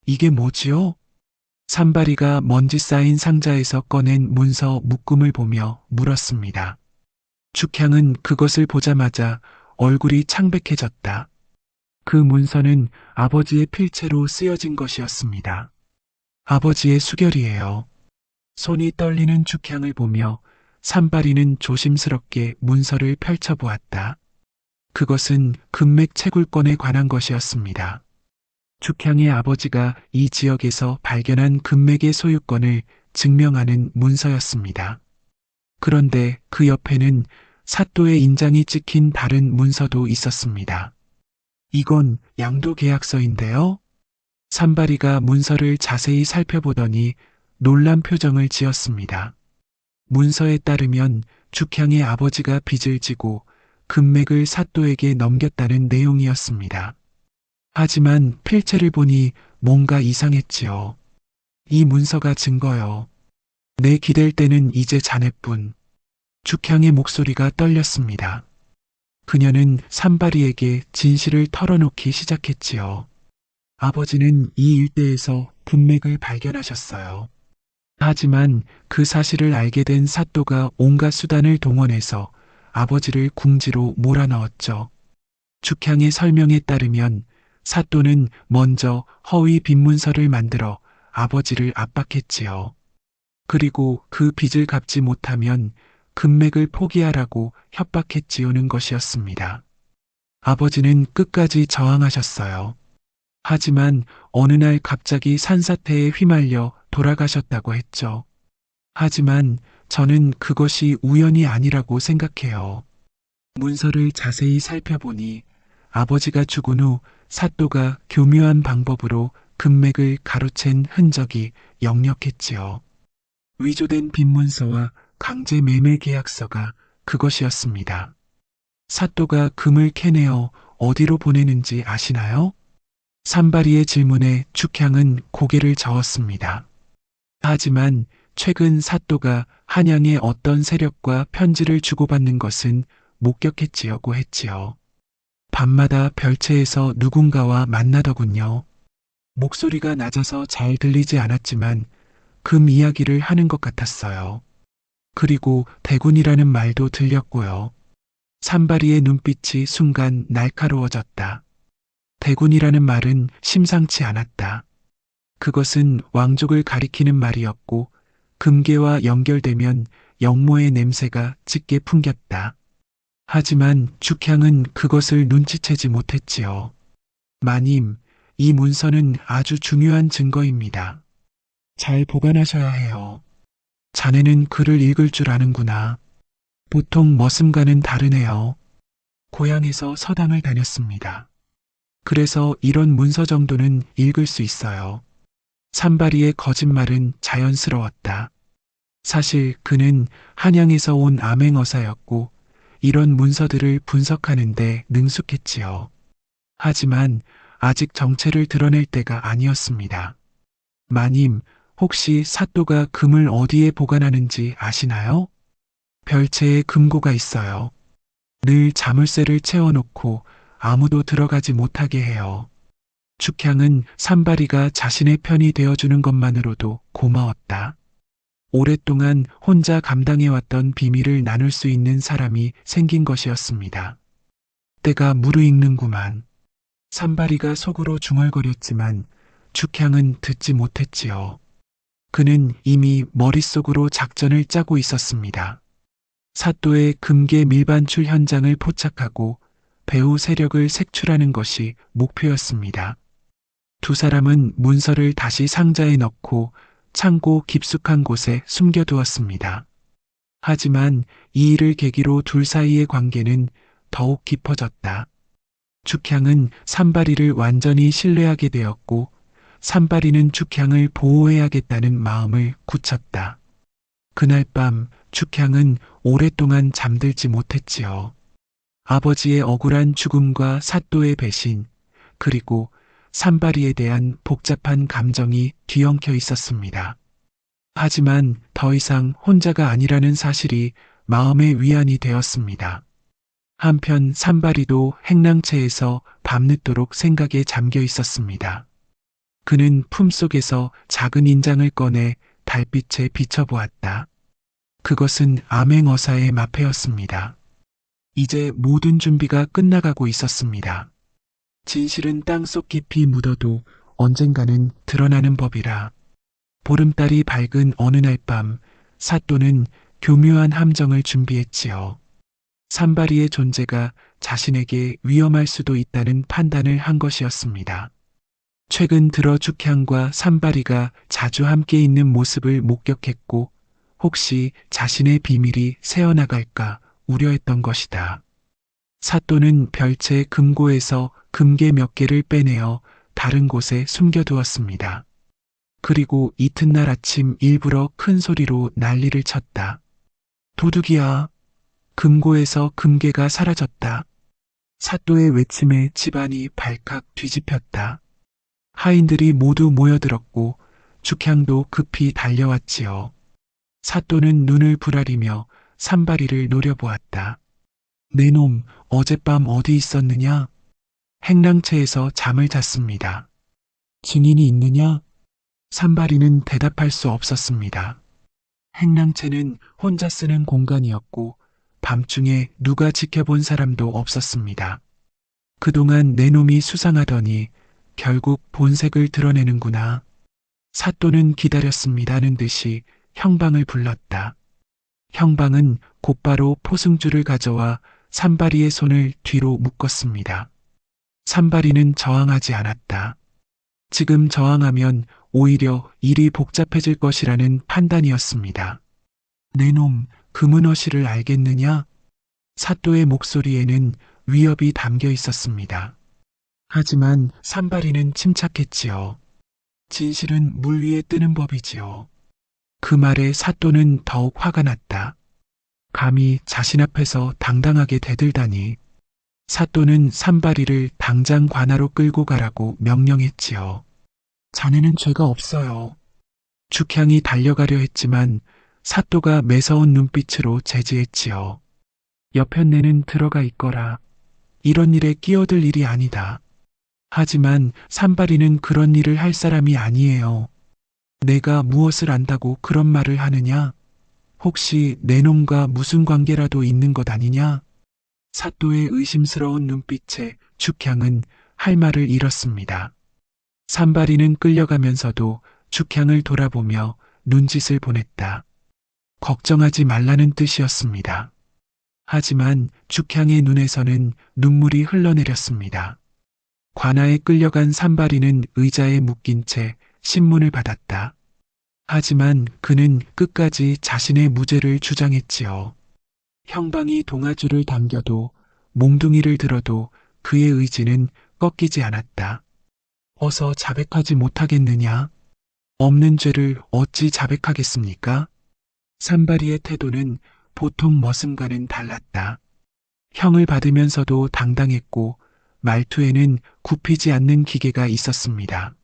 이게 뭐지요? 산바리가 먼지 쌓인 상자에서 꺼낸 문서 묶음을 보며 물었습니다. 축향은 그것을 보자마자 얼굴이 창백해졌다. 그 문서는 아버지의 필체로 쓰여진 것이었습니다. 아버지의 수결이에요. 손이 떨리는 축향을 보며 산바리는 조심스럽게 문서를 펼쳐보았다. 그것은 금맥 채굴권에 관한 것이었습니다. 축향의 아버지가 이 지역에서 발견한 금맥의 소유권을 증명하는 문서였습니다. 그런데 그 옆에는 사또의 인장이 찍힌 다른 문서도 있었습니다. 이건 양도 계약서인데요. 산바리가 문서를 자세히 살펴보더니 놀란 표정을 지었습니다. 문서에 따르면 축향의 아버지가 빚을 지고 금맥을 사또에게 넘겼다는 내용이었습니다. 하지만 필체를 보니 뭔가 이상했지요. 이 문서가 증거요. 내 기댈 때는 이제 자네뿐. 축향의 목소리가 떨렸습니다. 그녀는 산바리에게 진실을 털어놓기 시작했지요. 아버지는 이 일대에서 금맥을 발견하셨어요. 하지만 그 사실을 알게 된 사또가 온갖 수단을 동원해서 아버지를 궁지로 몰아넣었죠. 축향의 설명에 따르면 사또는 먼저 허위 빈문서를 만들어 아버지를 압박했지요. 그리고 그 빚을 갚지 못하면 금맥을 포기하라고 협박했지요는 것이었습니다. 아버지는 끝까지 저항하셨어요. 하지만 어느 날 갑자기 산사태에 휘말려 돌아가셨다고 했죠. 하지만 저는 그것이 우연이 아니라고 생각해요. 문서를 자세히 살펴보니 아버지가 죽은 후 사또가 교묘한 방법으로 금맥을 가로챈 흔적이 역력했지요. 위조된 빈문서와 강제 매매 계약서가 그것이었습니다. 사또가 금을 캐내어 어디로 보내는지 아시나요? 산바리의 질문에 축향은 고개를 저었습니다. 하지만 최근 사또가 한양의 어떤 세력과 편지를 주고받는 것은 목격했지요고 했지요. 밤마다 별채에서 누군가와 만나더군요. 목소리가 낮아서 잘 들리지 않았지만 금 이야기를 하는 것 같았어요. 그리고 대군이라는 말도 들렸고요. 산바리의 눈빛이 순간 날카로워졌다. 대군이라는 말은 심상치 않았다. 그것은 왕족을 가리키는 말이었고 금계와 연결되면 영모의 냄새가 짙게 풍겼다. 하지만 축향은 그것을 눈치채지 못했지요. 마님, 이 문서는 아주 중요한 증거입니다. 잘 보관하셔야 해요. 자네는 글을 읽을 줄 아는구나. 보통 머슴과는 다르네요. 고향에서 서당을 다녔습니다. 그래서 이런 문서 정도는 읽을 수 있어요. 산바리의 거짓말은 자연스러웠다. 사실 그는 한양에서 온 암행어사였고 이런 문서들을 분석하는데 능숙했지요. 하지만 아직 정체를 드러낼 때가 아니었습니다. 마님, 혹시 사또가 금을 어디에 보관하는지 아시나요? 별채에 금고가 있어요. 늘 자물쇠를 채워놓고 아무도 들어가지 못하게 해요. 축향은 산바리가 자신의 편이 되어주는 것만으로도 고마웠다. 오랫동안 혼자 감당해왔던 비밀을 나눌 수 있는 사람이 생긴 것이었습니다. 때가 무르익는구만. 산바리가 속으로 중얼거렸지만 축향은 듣지 못했지요. 그는 이미 머릿속으로 작전을 짜고 있었습니다. 사또의 금괴 밀반출 현장을 포착하고 배후 세력을 색출하는 것이 목표였습니다. 두 사람은 문서를 다시 상자에 넣고 창고 깊숙한 곳에 숨겨두었습니다. 하지만 이 일을 계기로 둘 사이의 관계는 더욱 깊어졌다. 축향은 산발이를 완전히 신뢰하게 되었고 산발이는 축향을 보호해야겠다는 마음을 굳혔다. 그날 밤 축향은 오랫동안 잠들지 못했지요. 아버지의 억울한 죽음과 사또의 배신, 그리고 산발이에 대한 복잡한 감정이 뒤엉켜 있었습니다. 하지만 더 이상 혼자가 아니라는 사실이 마음의 위안이 되었습니다. 한편 산발이도 행랑채에서 밤늦도록 생각에 잠겨 있었습니다. 그는 품속에서 작은 인장을 꺼내 달빛에 비춰보았다. 그것은 암행어사의 마패였습니다. 이제 모든 준비가 끝나가고 있었습니다. 진실은 땅속 깊이 묻어도 언젠가는 드러나는 법이라. 보름달이 밝은 어느 날 밤 사또는 교묘한 함정을 준비했지요. 산발이의 존재가 자신에게 위험할 수도 있다는 판단을 한 것이었습니다. 최근 들어 축향과 산발이가 자주 함께 있는 모습을 목격했고 혹시 자신의 비밀이 새어나갈까 우려했던 것이다. 사또는 별채 금고에서 금괴 몇 개를 빼내어 다른 곳에 숨겨두었습니다. 그리고 이튿날 아침 일부러 큰 소리로 난리를 쳤다. 도둑이야. 금고에서 금괴가 사라졌다. 사또의 외침에 집안이 발칵 뒤집혔다. 하인들이 모두 모여들었고 축향도 급히 달려왔지요. 사또는 눈을 부라리며 산발이를 노려보았다. 내 놈, 어젯밤 어디 있었느냐? 행랑채에서 잠을 잤습니다. 증인이 있느냐? 산발이는 대답할 수 없었습니다. 행랑채는 혼자 쓰는 공간이었고 밤중에 누가 지켜본 사람도 없었습니다. 그동안 내 놈이 수상하더니 결국 본색을 드러내는구나. 사또는 기다렸습니다는 듯이 형방을 불렀다. 형방은 곧바로 포승줄을 가져와 산발이의 손을 뒤로 묶었습니다. 산발이는 저항하지 않았다. 지금 저항하면 오히려 일이 복잡해질 것이라는 판단이었습니다. 내 놈, 금은어씨를 알겠느냐? 사또의 목소리에는 위협이 담겨 있었습니다. 하지만 산발이는 침착했지요. 진실은 물 위에 뜨는 법이지요. 그 말에 사또는 더욱 화가 났다. 감히 자신 앞에서 당당하게 대들다니. 사또는 산발이를 당장 관하로 끌고 가라고 명령했지요. 자네는 죄가 없어요. 축향이 달려가려 했지만 사또가 매서운 눈빛으로 제지했지요. 여편네는 들어가 있거라. 이런 일에 끼어들 일이 아니다. 하지만 산발이는 그런 일을 할 사람이 아니에요. 내가 무엇을 안다고 그런 말을 하느냐? 혹시 내 놈과 무슨 관계라도 있는 것 아니냐? 사또의 의심스러운 눈빛에 축향은 할 말을 잃었습니다. 산발이는 끌려가면서도 축향을 돌아보며 눈짓을 보냈다. 걱정하지 말라는 뜻이었습니다. 하지만 축향의 눈에서는 눈물이 흘러내렸습니다. 관아에 끌려간 산발이는 의자에 묶인 채 신문을 받았다. 하지만 그는 끝까지 자신의 무죄를 주장했지요. 형방이 동아줄을 당겨도 몽둥이를 들어도 그의 의지는 꺾이지 않았다. 어서 자백하지 못하겠느냐? 없는 죄를 어찌 자백하겠습니까? 산발이의 태도는 보통 머슴과는 달랐다. 형을 받으면서도 당당했고 말투에는 굽히지 않는 기계가 있었습니다.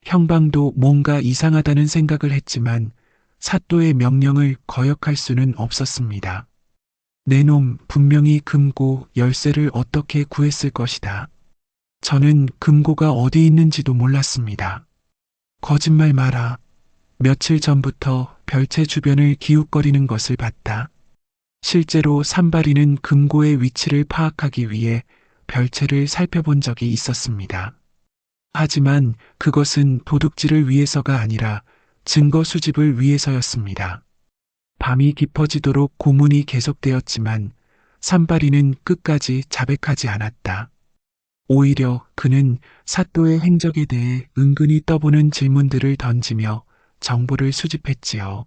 형방도 뭔가 이상하다는 생각을 했지만 사또의 명령을 거역할 수는 없었습니다. 내 놈 분명히 금고 열쇠를 어떻게 구했을 것이다. 저는 금고가 어디 있는지도 몰랐습니다. 거짓말 마라. 며칠 전부터 별채 주변을 기웃거리는 것을 봤다. 실제로 산발이는 금고의 위치를 파악하기 위해 별채를 살펴본 적이 있었습니다. 하지만 그것은 도둑질을 위해서가 아니라 증거 수집을 위해서였습니다. 밤이 깊어지도록 고문이 계속되었지만 산발이는 끝까지 자백하지 않았다. 오히려 그는 사또의 행적에 대해 은근히 떠보는 질문들을 던지며 정보를 수집했지요.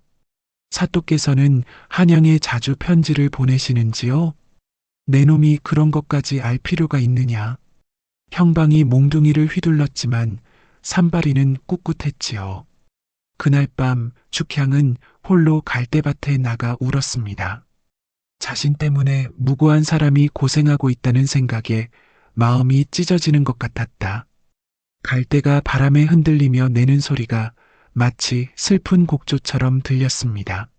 사또께서는 한양에 자주 편지를 보내시는지요? 내 놈이 그런 것까지 알 필요가 있느냐? 형방이 몽둥이를 휘둘렀지만 산발이는 꿋꿋했지요. 그날 밤 죽향은 홀로 갈대밭에 나가 울었습니다. 자신 때문에 무고한 사람이 고생하고 있다는 생각에 마음이 찢어지는 것 같았다. 갈대가 바람에 흔들리며 내는 소리가 마치 슬픈 곡조처럼 들렸습니다.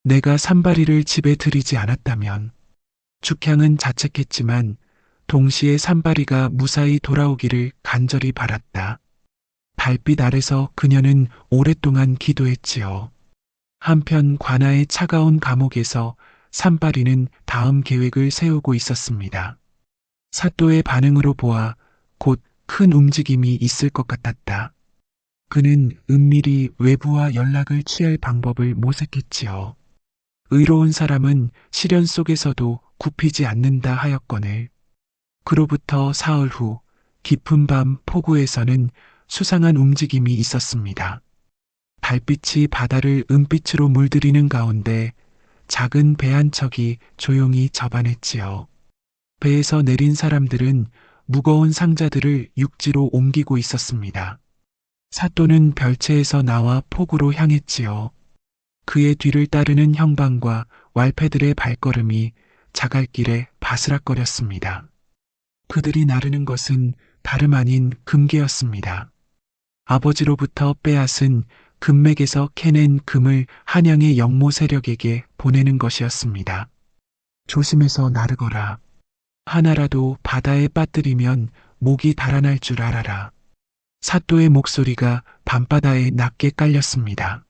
내가 산발이를 집에 들이지 않았다면. 죽향은 자책했지만 동시에 산발이가 무사히 돌아오기를 간절히 바랐다. 달빛 아래서 그녀는 오랫동안 기도했지요. 한편 관아의 차가운 감옥에서 산발이는 다음 계획을 세우고 있었습니다. 사또의 반응으로 보아 곧 큰 움직임이 있을 것 같았다. 그는 은밀히 외부와 연락을 취할 방법을 모색했지요. 의로운 사람은 시련 속에서도 굽히지 않는다 하였거늘. 그로부터 사흘 후 깊은 밤 포구에서는 수상한 움직임이 있었습니다. 달빛이 바다를 은빛으로 물들이는 가운데 작은 배 한 척이 조용히 접안했지요. 배에서 내린 사람들은 무거운 상자들을 육지로 옮기고 있었습니다. 사또는 별채에서 나와 포구로 향했지요. 그의 뒤를 따르는 형방과 왈패들의 발걸음이 자갈길에 바스락거렸습니다. 그들이 나르는 것은 다름 아닌 금괴였습니다. 아버지로부터 빼앗은 금맥에서 캐낸 금을 한양의 영모 세력에게 보내는 것이었습니다. 조심해서 나르거라. 하나라도 바다에 빠뜨리면 목이 달아날 줄 알아라. 사또의 목소리가 밤바다에 낮게 깔렸습니다.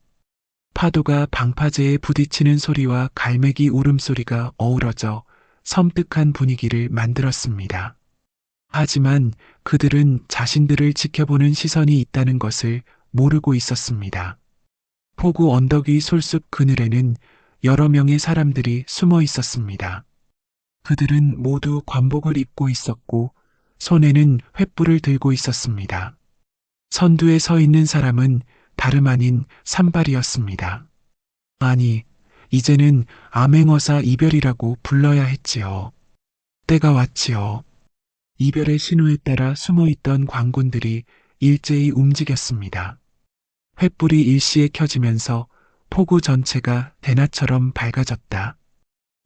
파도가 방파제에 부딪히는 소리와 갈매기 울음소리가 어우러져 섬뜩한 분위기를 만들었습니다. 하지만 그들은 자신들을 지켜보는 시선이 있다는 것을 모르고 있었습니다. 포구 언덕 위 솔숲 그늘에는 여러 명의 사람들이 숨어 있었습니다. 그들은 모두 관복을 입고 있었고 손에는 횃불을 들고 있었습니다. 선두에 서 있는 사람은 다름 아닌 산발이었습니다. 아니, 이제는 암행어사 이별이라고 불러야 했지요. 때가 왔지요. 이별의 신호에 따라 숨어있던 광군들이 일제히 움직였습니다. 횃불이 일시에 켜지면서 포구 전체가 대낮처럼 밝아졌다.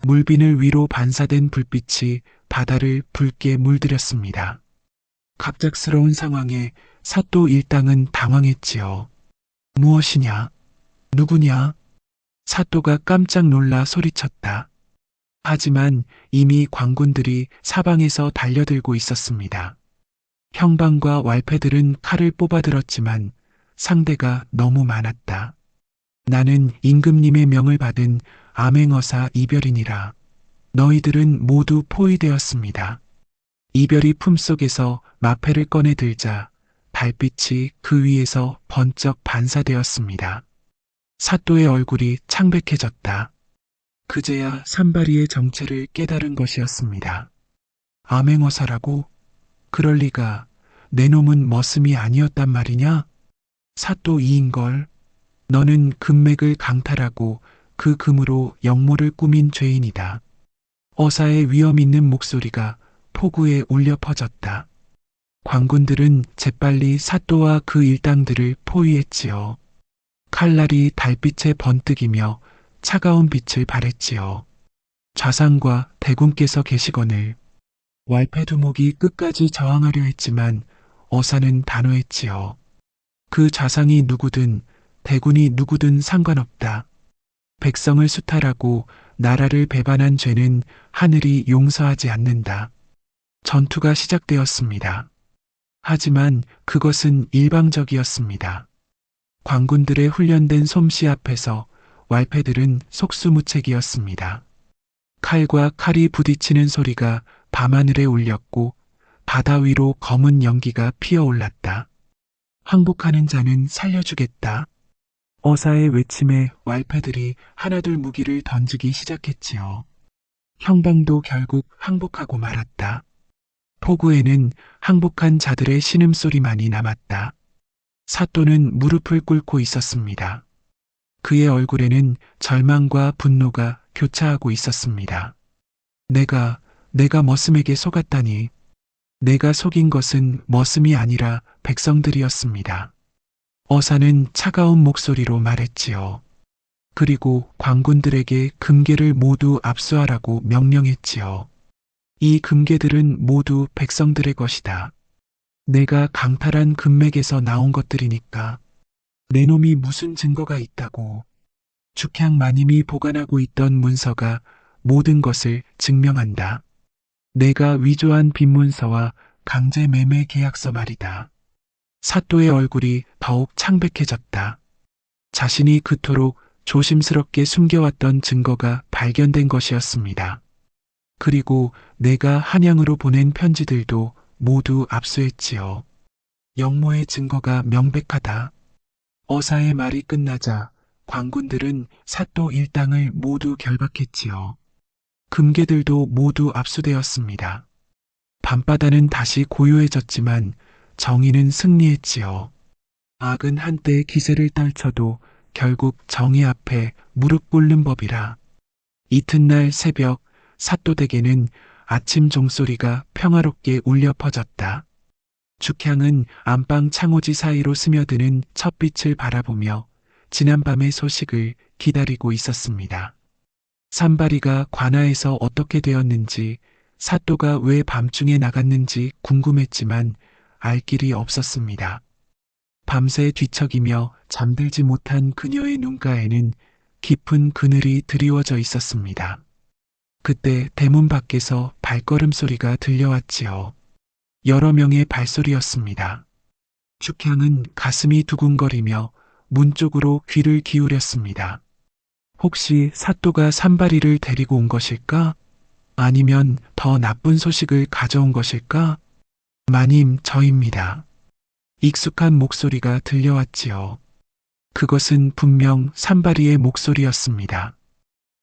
물비늘 위로 반사된 불빛이 바다를 붉게 물들였습니다. 갑작스러운 상황에 사또 일당은 당황했지요. 무엇이냐? 누구냐? 사또가 깜짝 놀라 소리쳤다. 하지만 이미 광군들이 사방에서 달려들고 있었습니다. 형방과 왈패들은 칼을 뽑아들었지만 상대가 너무 많았다. 나는 임금님의 명을 받은 암행어사 이별이니라. 너희들은 모두 포위되었습니다. 이별이 품속에서 마패를 꺼내 들자 달빛이 그 위에서 번쩍 반사되었습니다. 사또의 얼굴이 창백해졌다. 그제야 산발이의 정체를 깨달은 것이었습니다. 암행어사라고? 그럴 리가. 내 놈은 머슴이 아니었단 말이냐? 사또 이인걸. 너는 금맥을 강탈하고 그 금으로 영모를 꾸민 죄인이다. 어사의 위험 있는 목소리가 포구에 울려 퍼졌다. 광군들은 재빨리 사또와 그 일당들을 포위했지요. 칼날이 달빛에 번뜩이며 차가운 빛을 발했지요. 좌상과 대군께서 계시거늘. 왈패두목이 끝까지 저항하려 했지만 어사는 단호했지요. 그 좌상이 누구든 대군이 누구든 상관없다. 백성을 수탈하고 나라를 배반한 죄는 하늘이 용서하지 않는다. 전투가 시작되었습니다. 하지만 그것은 일방적이었습니다. 광군들의 훈련된 솜씨 앞에서 왈패들은 속수무책이었습니다. 칼과 칼이 부딪히는 소리가 밤하늘에 울렸고 바다 위로 검은 연기가 피어올랐다. 항복하는 자는 살려주겠다. 어사의 외침에 왈패들이 하나둘 무기를 던지기 시작했지요. 형방도 결국 항복하고 말았다. 포구에는 항복한 자들의 신음소리만이 남았다. 사또는 무릎을 꿇고 있었습니다. 그의 얼굴에는 절망과 분노가 교차하고 있었습니다. 내가 머슴에게 속았다니. 내가 속인 것은 머슴이 아니라 백성들이었습니다. 어사는 차가운 목소리로 말했지요. 그리고 광군들에게 금괴를 모두 압수하라고 명령했지요. 이 금괴들은 모두 백성들의 것이다. 내가 강탈한 금맥에서 나온 것들이니까. 내 놈이 무슨 증거가 있다고. 축향 마님이 보관하고 있던 문서가 모든 것을 증명한다. 내가 위조한 빈문서와 강제 매매 계약서 말이다. 사또의 얼굴이 더욱 창백해졌다. 자신이 그토록 조심스럽게 숨겨왔던 증거가 발견된 것이었습니다. 그리고 내가 한양으로 보낸 편지들도 모두 압수했지요. 영모의 증거가 명백하다. 어사의 말이 끝나자 광군들은 사또 일당을 모두 결박했지요. 금괴들도 모두 압수되었습니다. 밤바다는 다시 고요해졌지만 정의는 승리했지요. 악은 한때 기세를 떨쳐도 결국 정의 앞에 무릎 꿇는 법이라. 이튿날 새벽 사또댁에는 아침 종소리가 평화롭게 울려 퍼졌다. 축향은 안방 창호지 사이로 스며드는 첫빛을 바라보며 지난밤의 소식을 기다리고 있었습니다. 산발이가 관아에서 어떻게 되었는지, 사또가 왜 밤중에 나갔는지 궁금했지만 알 길이 없었습니다. 밤새 뒤척이며 잠들지 못한 그녀의 눈가에는 깊은 그늘이 드리워져 있었습니다. 그때 대문 밖에서 발걸음 소리가 들려왔지요. 여러 명의 발소리였습니다. 축향은 가슴이 두근거리며 문 쪽으로 귀를 기울였습니다. 혹시 사또가 산발이를 데리고 온 것일까? 아니면 더 나쁜 소식을 가져온 것일까? 마님, 저입니다. 익숙한 목소리가 들려왔지요. 그것은 분명 산발이의 목소리였습니다.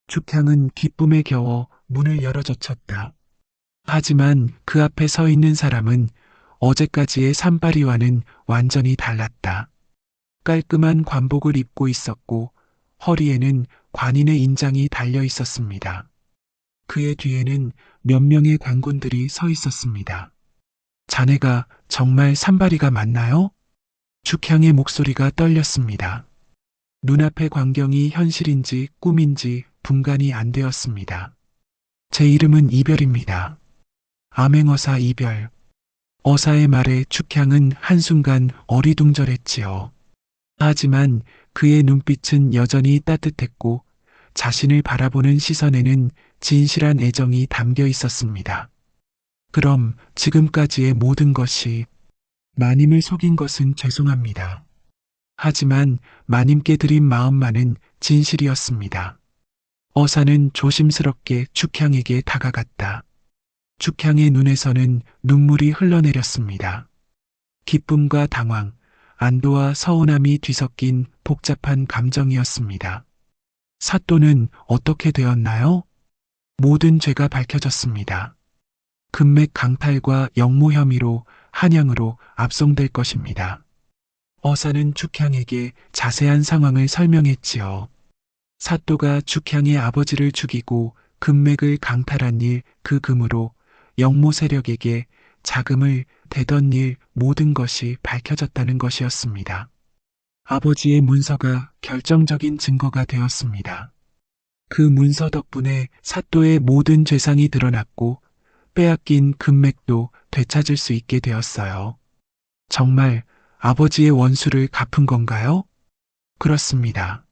축향은 기쁨에 겨워 문을 열어젖혔다. 하지만 그 앞에 서 있는 사람은 어제까지의 산발이와는 완전히 달랐다. 깔끔한 관복을 입고 있었고 허리에는 관인의 인장이 달려 있었습니다. 그의 뒤에는 몇 명의 관군들이 서 있었습니다. 자네가 정말 산발이가 맞나요? 축향의 목소리가 떨렸습니다. 눈앞의 광경이 현실인지 꿈인지 분간이 안 되었습니다. 제 이름은 이별입니다. 암행어사 이별. 어사의 말에 축향은 한순간 어리둥절했지요. 하지만 그의 눈빛은 여전히 따뜻했고 자신을 바라보는 시선에는 진실한 애정이 담겨 있었습니다. 그럼 지금까지의 모든 것이 마님을 속인 것은 죄송합니다. 하지만 마님께 드린 마음만은 진실이었습니다. 어사는 조심스럽게 축향에게 다가갔다. 축향의 눈에서는 눈물이 흘러내렸습니다. 기쁨과 당황, 안도와 서운함이 뒤섞인 복잡한 감정이었습니다. 사또는 어떻게 되었나요? 모든 죄가 밝혀졌습니다. 금맥 강탈과 영모 혐의로 한양으로 압송될 것입니다. 어사는 축향에게 자세한 상황을 설명했지요. 사또가 축향의 아버지를 죽이고 금맥을 강탈한 일, 그 금으로 영모 세력에게 자금을 대던 일, 모든 것이 밝혀졌다는 것이었습니다. 아버지의 문서가 결정적인 증거가 되었습니다. 그 문서 덕분에 사또의 모든 죄상이 드러났고 빼앗긴 금맥도 되찾을 수 있게 되었어요. 정말 아버지의 원수를 갚은 건가요? 그렇습니다.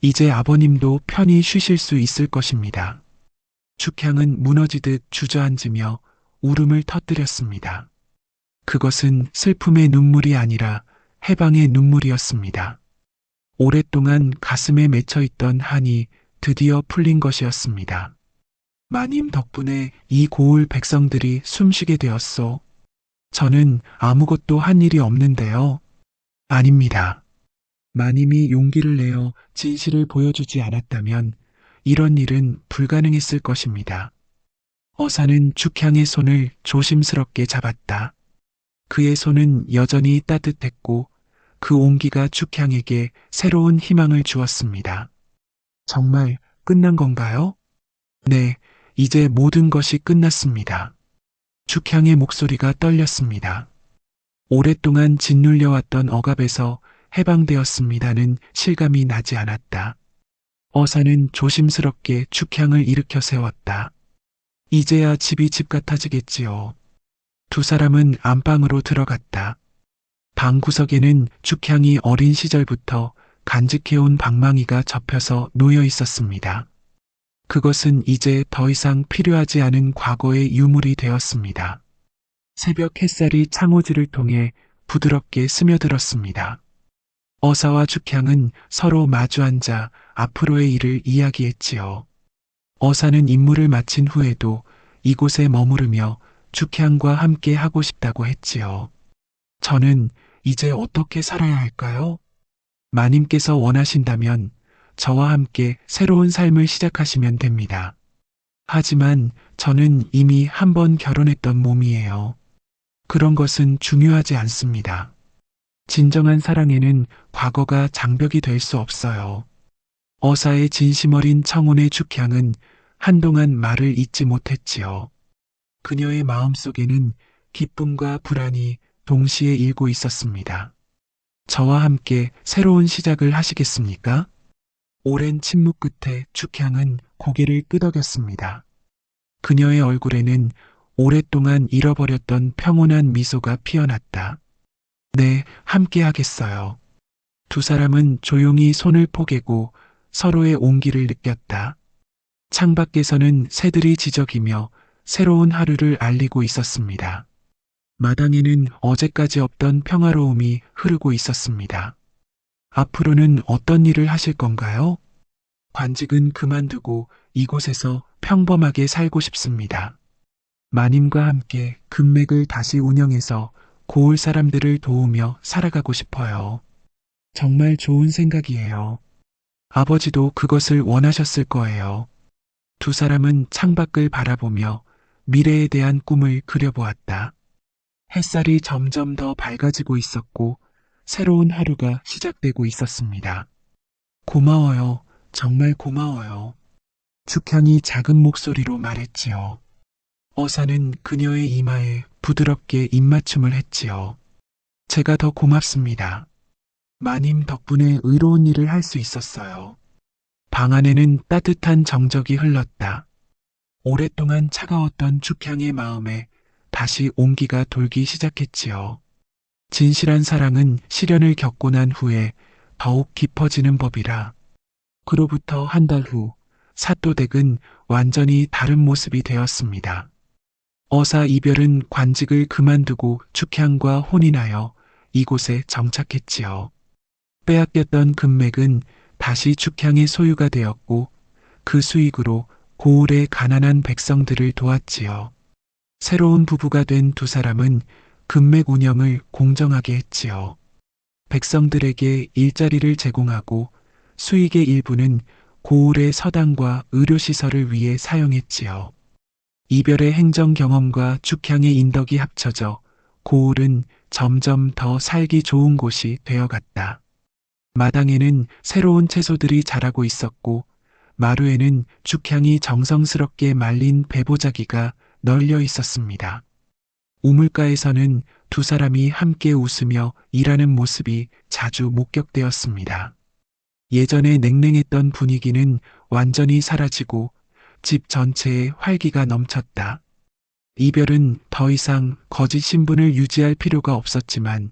이제 아버님도 편히 쉬실 수 있을 것입니다. 축향은 무너지듯 주저앉으며 울음을 터뜨렸습니다. 그것은 슬픔의 눈물이 아니라 해방의 눈물이었습니다. 오랫동안 가슴에 맺혀있던 한이 드디어 풀린 것이었습니다. 마님 덕분에 이 고을 백성들이 숨쉬게 되었소. 저는 아무것도 한 일이 없는데요. 아닙니다. 마님이 용기를 내어 진실을 보여주지 않았다면 이런 일은 불가능했을 것입니다. 어사는 죽향의 손을 조심스럽게 잡았다. 그의 손은 여전히 따뜻했고 그 온기가 죽향에게 새로운 희망을 주었습니다. 정말 끝난 건가요? 네, 이제 모든 것이 끝났습니다. 죽향의 목소리가 떨렸습니다. 오랫동안 짓눌려왔던 억압에서 해방되었습니다는 실감이 나지 않았다. 어사는 조심스럽게 죽향을 일으켜 세웠다. 이제야 집이 집 같아지겠지요. 두 사람은 안방으로 들어갔다. 방 구석에는 죽향이 어린 시절부터 간직해온 방망이가 접혀서 놓여 있었습니다. 그것은 이제 더 이상 필요하지 않은 과거의 유물이 되었습니다. 새벽 햇살이 창호지를 통해 부드럽게 스며들었습니다. 어사와 죽향은 서로 마주 앉아 앞으로의 일을 이야기했지요. 어사는 임무를 마친 후에도 이곳에 머무르며 죽향과 함께 하고 싶다고 했지요. 저는 이제 어떻게 살아야 할까요? 마님께서 원하신다면 저와 함께 새로운 삶을 시작하시면 됩니다. 하지만 저는 이미 한 번 결혼했던 몸이에요. 그런 것은 중요하지 않습니다. 진정한 사랑에는 과거가 장벽이 될 수 없어요. 어사의 진심 어린 청혼의 죽향은 한동안 말을 잇지 못했지요. 그녀의 마음속에는 기쁨과 불안이 동시에 일고 있었습니다. 저와 함께 새로운 시작을 하시겠습니까? 오랜 침묵 끝에 죽향은 고개를 끄덕였습니다. 그녀의 얼굴에는 오랫동안 잃어버렸던 평온한 미소가 피어났다. 네, 함께 하겠어요. 두 사람은 조용히 손을 포개고 서로의 온기를 느꼈다. 창밖에서는 새들이 지저귀며 새로운 하루를 알리고 있었습니다. 마당에는 어제까지 없던 평화로움이 흐르고 있었습니다. 앞으로는 어떤 일을 하실 건가요? 관직은 그만두고 이곳에서 평범하게 살고 싶습니다. 마님과 함께 금맥을 다시 운영해서 고을 사람들을 도우며 살아가고 싶어요. 정말 좋은 생각이에요. 아버지도 그것을 원하셨을 거예요. 두 사람은 창밖을 바라보며 미래에 대한 꿈을 그려보았다. 햇살이 점점 더 밝아지고 있었고 새로운 하루가 시작되고 있었습니다. 고마워요. 정말 고마워요. 죽향이 작은 목소리로 말했지요. 어사는 그녀의 이마에 부드럽게 입맞춤을 했지요. 제가 더 고맙습니다. 마님 덕분에 의로운 일을 할 수 있었어요. 방 안에는 따뜻한 정적이 흘렀다. 오랫동안 차가웠던 죽향의 마음에 다시 온기가 돌기 시작했지요. 진실한 사랑은 시련을 겪고 난 후에 더욱 깊어지는 법이라. 그로부터 한 달 후, 사또댁은 완전히 다른 모습이 되었습니다. 어사 이별은 관직을 그만두고 죽향과 혼인하여 이곳에 정착했지요. 빼앗겼던 금맥은 다시 죽향의 소유가 되었고 그 수익으로 고을의 가난한 백성들을 도왔지요. 새로운 부부가 된 두 사람은 금맥 운영을 공정하게 했지요. 백성들에게 일자리를 제공하고 수익의 일부는 고을의 서당과 의료시설을 위해 사용했지요. 이별의 행정 경험과 죽향의 인덕이 합쳐져 고을은 점점 더 살기 좋은 곳이 되어갔다. 마당에는 새로운 채소들이 자라고 있었고 마루에는 죽향이 정성스럽게 말린 배보자기가 널려 있었습니다. 우물가에서는 두 사람이 함께 웃으며 일하는 모습이 자주 목격되었습니다. 예전에 냉랭했던 분위기는 완전히 사라지고 집 전체에 활기가 넘쳤다. 이별은 더 이상 거짓 신분을 유지할 필요가 없었지만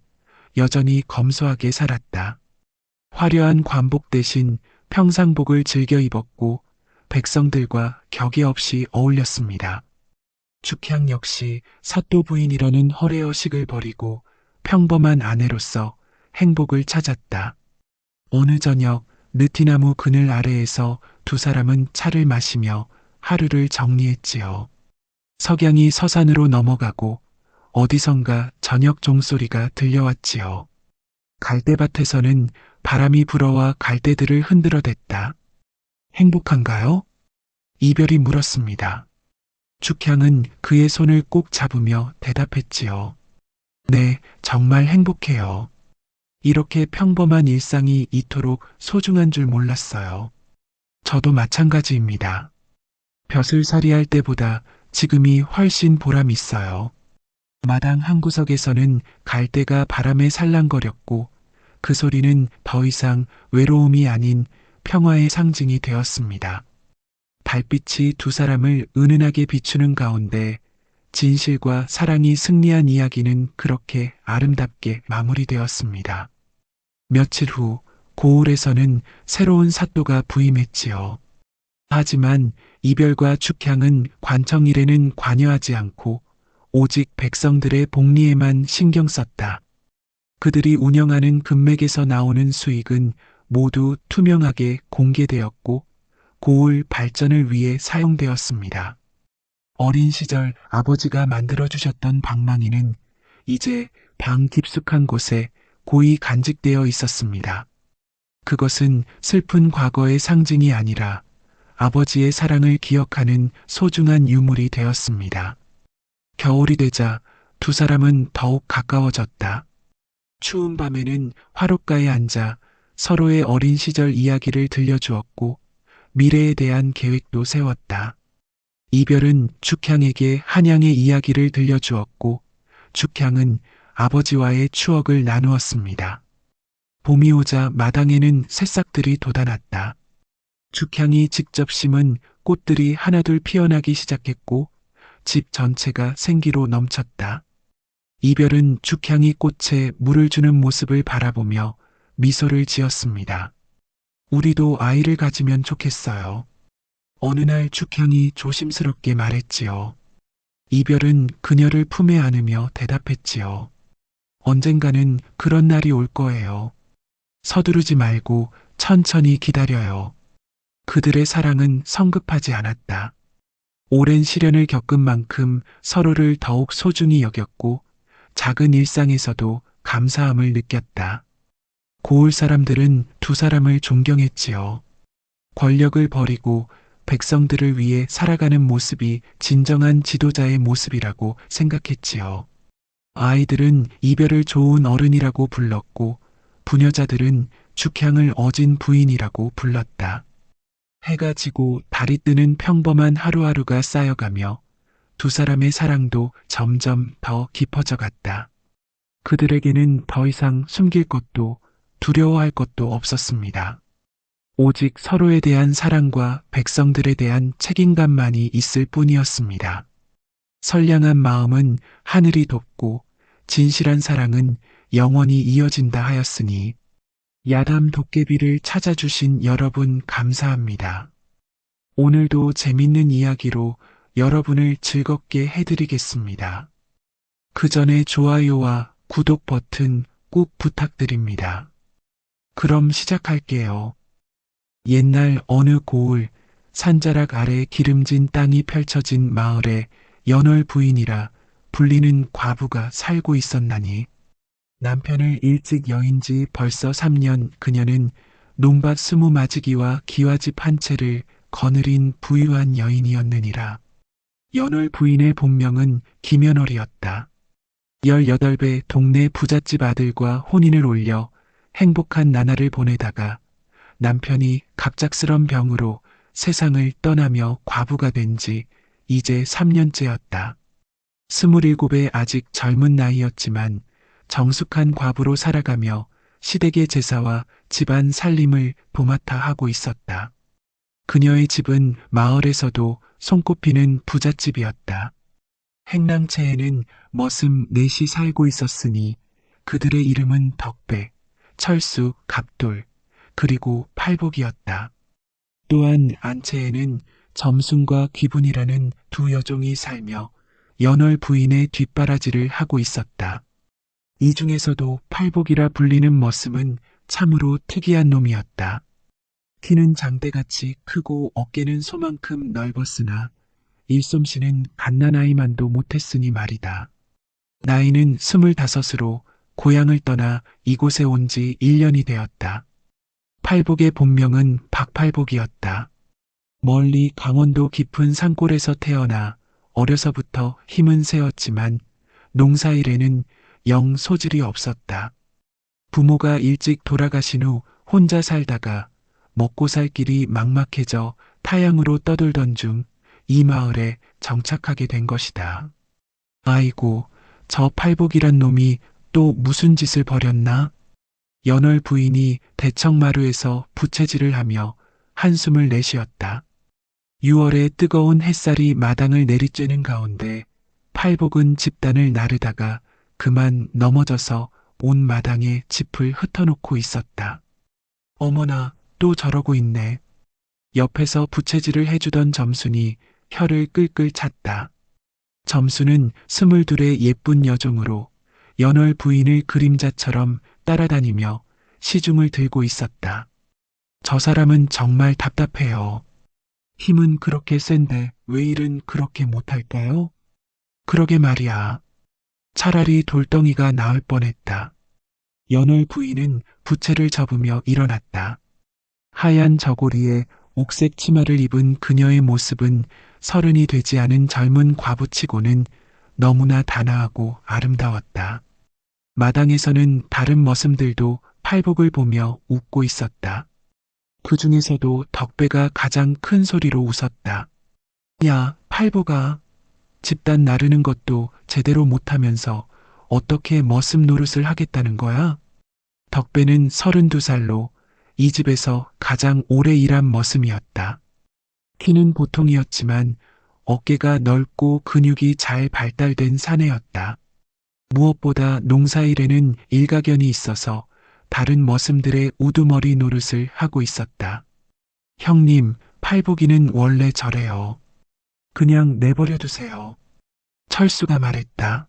여전히 검소하게 살았다. 화려한 관복 대신 평상복을 즐겨 입었고 백성들과 격이 없이 어울렸습니다. 죽향 역시 사또 부인이라는 허례허식을 버리고 평범한 아내로서 행복을 찾았다. 어느 저녁 느티나무 그늘 아래에서 두 사람은 차를 마시며 하루를 정리했지요. 석양이 서산으로 넘어가고 어디선가 저녁 종소리가 들려왔지요. 갈대밭에서는 바람이 불어와 갈대들을 흔들어댔다. 행복한가요? 이별이 물었습니다. 죽향은 그의 손을 꼭 잡으며 대답했지요. 네, 정말 행복해요. 이렇게 평범한 일상이 이토록 소중한 줄 몰랐어요. 저도 마찬가지입니다. 벼슬살이 할 때보다 지금이 훨씬 보람 있어요. 마당 한 구석에서는 갈대가 바람에 살랑거렸고 그 소리는 더 이상 외로움이 아닌 평화의 상징이 되었습니다. 달빛이 두 사람을 은은하게 비추는 가운데 진실과 사랑이 승리한 이야기는 그렇게 아름답게 마무리되었습니다. 며칠 후 고을에서는 새로운 사또가 부임했지요. 하지만 이별과 축향은 관청 일에는 관여하지 않고 오직 백성들의 복리에만 신경 썼다. 그들이 운영하는 금맥에서 나오는 수익은 모두 투명하게 공개되었고 고을 발전을 위해 사용되었습니다. 어린 시절 아버지가 만들어주셨던 방망이는 이제 방 깊숙한 곳에 고이 간직되어 있었습니다. 그것은 슬픈 과거의 상징이 아니라 아버지의 사랑을 기억하는 소중한 유물이 되었습니다. 겨울이 되자 두 사람은 더욱 가까워졌다. 추운 밤에는 화롯가에 앉아 서로의 어린 시절 이야기를 들려주었고 미래에 대한 계획도 세웠다. 이별은 죽향에게 한양의 이야기를 들려주었고 죽향은 아버지와의 추억을 나누었습니다. 봄이 오자 마당에는 새싹들이 돋아났다. 죽향이 직접 심은 꽃들이 하나둘 피어나기 시작했고 집 전체가 생기로 넘쳤다. 이별은 죽향이 꽃에 물을 주는 모습을 바라보며 미소를 지었습니다. 우리도 아이를 가지면 좋겠어요. 어느 날 죽향이 조심스럽게 말했지요. 이별은 그녀를 품에 안으며 대답했지요. 언젠가는 그런 날이 올 거예요. 서두르지 말고 천천히 기다려요. 그들의 사랑은 성급하지 않았다. 오랜 시련을 겪은 만큼 서로를 더욱 소중히 여겼고 작은 일상에서도 감사함을 느꼈다. 고을 사람들은 두 사람을 존경했지요. 권력을 버리고 백성들을 위해 살아가는 모습이 진정한 지도자의 모습이라고 생각했지요. 아이들은 이별을 좋은 어른이라고 불렀고 부녀자들은 죽향을 어진 부인이라고 불렀다. 해가 지고 달이 뜨는 평범한 하루하루가 쌓여가며 두 사람의 사랑도 점점 더 깊어져 갔다. 그들에게는 더 이상 숨길 것도 두려워할 것도 없었습니다. 오직 서로에 대한 사랑과 백성들에 대한 책임감만이 있을 뿐이었습니다. 선량한 마음은 하늘이 돕고 진실한 사랑은 영원히 이어진다 하였으니 야담 도깨비를 찾아주신 여러분 감사합니다. 오늘도 재밌는 이야기로 여러분을 즐겁게 해드리겠습니다. 그 전에 좋아요와 구독 버튼 꼭 부탁드립니다. 그럼 시작할게요. 옛날 어느 고을 산자락 아래 기름진 땅이 펼쳐진 마을에 연월 부인이라 불리는 과부가 살고 있었나니 남편을 일찍 여인 지 벌써 3년 그녀는 논밭 20마지기와 기와집 한 채를 거느린 부유한 여인이었느니라. 연월 부인의 본명은 김연월이었다. 18배 동네 부잣집 아들과 혼인을 올려 행복한 나날을 보내다가 남편이 갑작스런 병으로 세상을 떠나며 과부가 된 지 이제 3년째였다. 27의 아직 젊은 나이였지만 정숙한 과부로 살아가며 시댁의 제사와 집안 살림을 도맡아 하고 있었다. 그녀의 집은 마을에서도 손꼽히는 부잣집이었다. 행랑채에는 머슴 넷이 살고 있었으니 그들의 이름은 덕배, 철수, 갑돌, 그리고 팔복이었다. 또한 안채에는 점순과 귀분이라는 두 여종이 살며 연월 부인의 뒷바라지를 하고 있었다. 이 중에서도 팔복이라 불리는 머슴은 참으로 특이한 놈이었다. 키는 장대같이 크고 어깨는 소만큼 넓었으나 일솜씨는 갓난아이만도 못했으니 말이다. 나이는 25으로 고향을 떠나 이곳에 온 지 1년이 되었다. 팔복의 본명은 박팔복이었다. 멀리 강원도 깊은 산골에서 태어나 어려서부터 힘은 세었지만 농사일에는 영 소질이 없었다. 부모가 일찍 돌아가신 후 혼자 살다가 먹고 살 길이 막막해져 타향으로 떠돌던 중 이 마을에 정착하게 된 것이다. 아이고, 저 팔복이란 놈이 또 무슨 짓을 벌였나? 연월 부인이 대청마루에서 부채질을 하며 한숨을 내쉬었다. 6월의 뜨거운 햇살이 마당을 내리쬐는 가운데 팔복은 집단을 나르다가 그만 넘어져서 온 마당에 짚을 흩어놓고 있었다. 어머나, 또 저러고 있네. 옆에서 부채질을 해주던 점순이 혀를 끌끌 찼다. 점순은 22의 예쁜 여종으로 연월 부인을 그림자처럼 따라다니며 시중을 들고 있었다. 저 사람은 정말 답답해요. 힘은 그렇게 센데 왜 일은 그렇게 못할까요? 그러게 말이야. 차라리 돌덩이가 나을 뻔했다. 연월 부인은 부채를 접으며 일어났다. 하얀 저고리에 옥색 치마를 입은 그녀의 모습은 30이 되지 않은 젊은 과부치고는 너무나 단아하고 아름다웠다. 마당에서는 다른 머슴들도 팔복을 보며 웃고 있었다. 그 중에서도 덕배가 가장 큰 소리로 웃었다. 야, 팔복아. 집단 나르는 것도 제대로 못하면서 어떻게 머슴 노릇을 하겠다는 거야? 덕배는 32살로 이 집에서 가장 오래 일한 머슴이었다. 키는 보통이었지만 어깨가 넓고 근육이 잘 발달된 사내였다. 무엇보다 농사일에는 일가견이 있어서 다른 머슴들의 우두머리 노릇을 하고 있었다. 형님, 팔복이는 원래 저래요. 그냥 내버려 두세요. 철수가 말했다.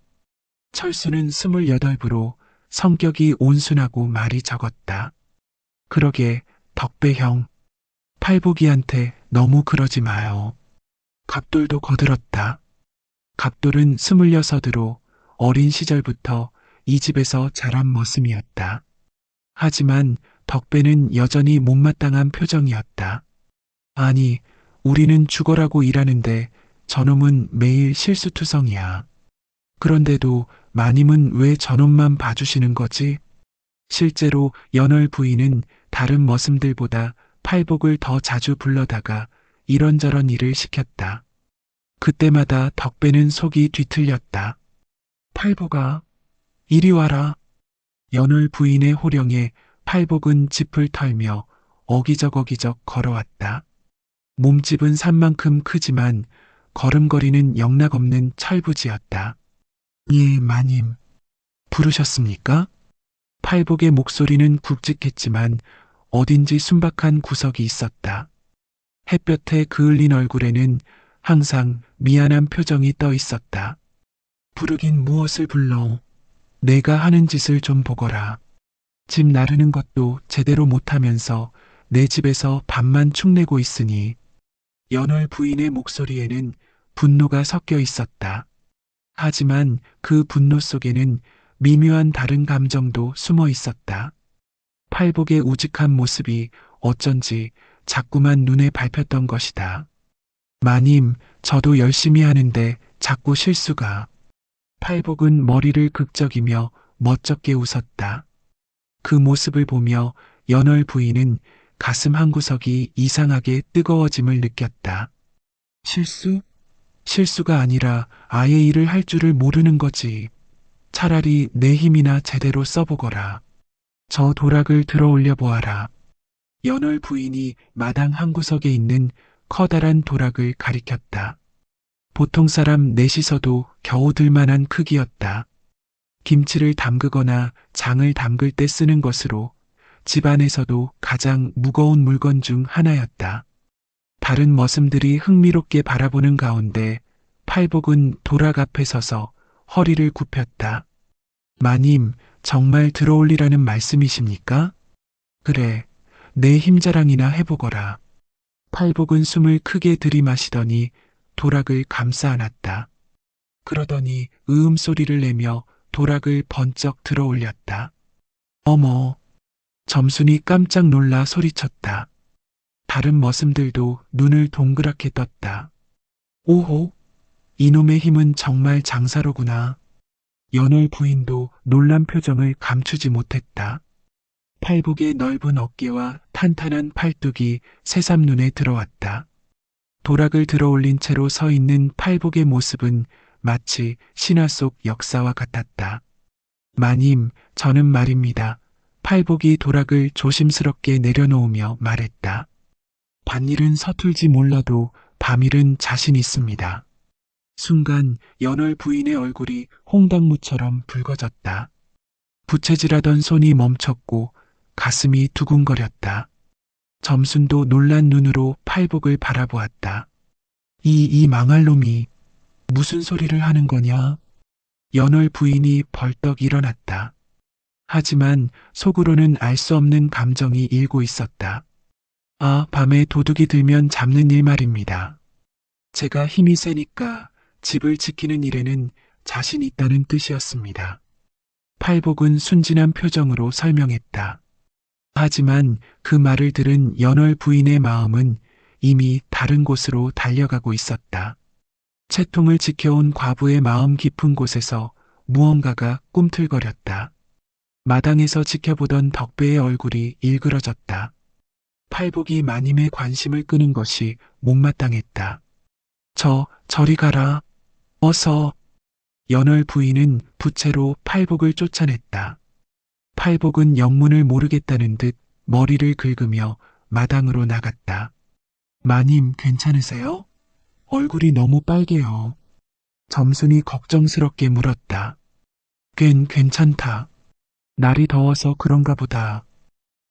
철수는 28으로 성격이 온순하고 말이 적었다. 그러게, 덕배 형. 팔복이한테 너무 그러지 마요. 갑돌도 거들었다. 갑돌은 26으로 어린 시절부터 이 집에서 자란 머슴이었다. 하지만 덕배는 여전히 못마땅한 표정이었다. 아니, 우리는 죽어라고 일하는데 저놈은 매일 실수투성이야. 그런데도 마님은 왜 저놈만 봐주시는 거지? 실제로 연월 부인은 다른 머슴들보다 팔복을 더 자주 불러다가 이런저런 일을 시켰다. 그때마다 덕배는 속이 뒤틀렸다. 팔복아, 이리 와라. 연월 부인의 호령에 팔복은 짚을 털며 어기적어기적 걸어왔다. 몸집은 산만큼 크지만 걸음걸이는 영락없는 철부지였다. 예, 마님. 부르셨습니까? 팔복의 목소리는 굵직했지만 어딘지 순박한 구석이 있었다. 햇볕에 그을린 얼굴에는 항상 미안한 표정이 떠 있었다. 부르긴 무엇을 불러. 내가 하는 짓을 좀 보거라. 집 나르는 것도 제대로 못하면서 내 집에서 밥만 축내고 있으니. 연월 부인의 목소리에는 분노가 섞여 있었다. 하지만 그 분노 속에는 미묘한 다른 감정도 숨어 있었다. 팔복의 우직한 모습이 어쩐지 자꾸만 눈에 밟혔던 것이다. 마님, 저도 열심히 하는데 자꾸 실수가. 팔복은 머리를 극적이며 멋쩍게 웃었다. 그 모습을 보며 연월 부인은 가슴 한구석이 이상하게 뜨거워짐을 느꼈다. 실수? 실수가 아니라 아예 일을 할 줄을 모르는 거지. 차라리 내 힘이나 제대로 써보거라. 저 도락을 들어 올려 보아라. 연월 부인이 마당 한구석에 있는 커다란 도락을 가리켰다. 보통 사람 넷이서도 겨우 들만한 크기였다. 김치를 담그거나 장을 담글 때 쓰는 것으로 집안에서도 가장 무거운 물건 중 하나였다. 다른 머슴들이 흥미롭게 바라보는 가운데 팔복은 도락 앞에 서서 허리를 굽혔다. 마님, 정말 들어올리라는 말씀이십니까? 그래, 내 힘자랑이나 해보거라. 팔복은 숨을 크게 들이마시더니 도락을 감싸 안았다. 그러더니 소리를 내며 도락을 번쩍 들어 올렸다. 어머! 점순이 깜짝 놀라 소리쳤다. 다른 머슴들도 눈을 동그랗게 떴다. 오호! 이놈의 힘은 정말 장사로구나. 연월 부인도 놀란 표정을 감추지 못했다. 팔복의 넓은 어깨와 탄탄한 팔뚝이 새삼 눈에 들어왔다. 도락을 들어 올린 채로 서 있는 팔복의 모습은 마치 신화 속 역사와 같았다. 마님, 저는 말입니다. 팔복이 도락을 조심스럽게 내려놓으며 말했다. 밭일은 서툴지 몰라도 밤일은 자신 있습니다. 순간 연월 부인의 얼굴이 홍당무처럼 붉어졌다. 부채질하던 손이 멈췄고 가슴이 두근거렸다. 점순도 놀란 눈으로 팔복을 바라보았다. 이 망할 놈이 무슨 소리를 하는 거냐? 연월 부인이 벌떡 일어났다. 하지만 속으로는 알 수 없는 감정이 일고 있었다. 아, 밤에 도둑이 들면 잡는 일 말입니다. 제가 힘이 세니까 집을 지키는 일에는 자신 있다는 뜻이었습니다. 팔복은 순진한 표정으로 설명했다. 하지만 그 말을 들은 연월 부인의 마음은 이미 다른 곳으로 달려가고 있었다. 채통을 지켜온 과부의 마음 깊은 곳에서 무언가가 꿈틀거렸다. 마당에서 지켜보던 덕배의 얼굴이 일그러졌다. 팔복이 마님의 관심을 끄는 것이 못마땅했다. 저리 가라. 어서. 연월 부인은 부채로 팔복을 쫓아냈다. 팔복은 영문을 모르겠다는 듯 머리를 긁으며 마당으로 나갔다. 마님, 괜찮으세요? 얼굴이 너무 빨개요. 점순이 걱정스럽게 물었다. 괜찮다. 날이 더워서 그런가 보다.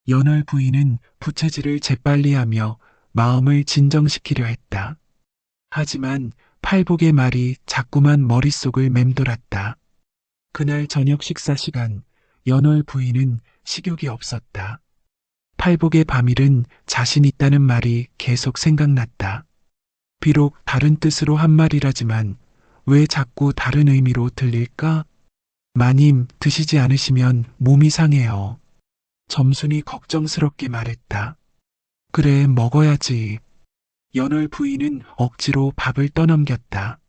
연월 부인은 부채질을 재빨리 하며 마음을 진정시키려 했다. 하지만 팔복의 말이 자꾸만 머릿속을 맴돌았다. 그날 저녁 식사 시간, 연월 부인은 식욕이 없었다. 팔복의 밤일은 자신 있다는 말이 계속 생각났다. 비록 다른 뜻으로 한 말이라지만 왜 자꾸 다른 의미로 들릴까? 마님, 드시지 않으시면 몸이 상해요. 점순이 걱정스럽게 말했다. 그래, 먹어야지. 연월 부인은 억지로 밥을 떠넘겼다.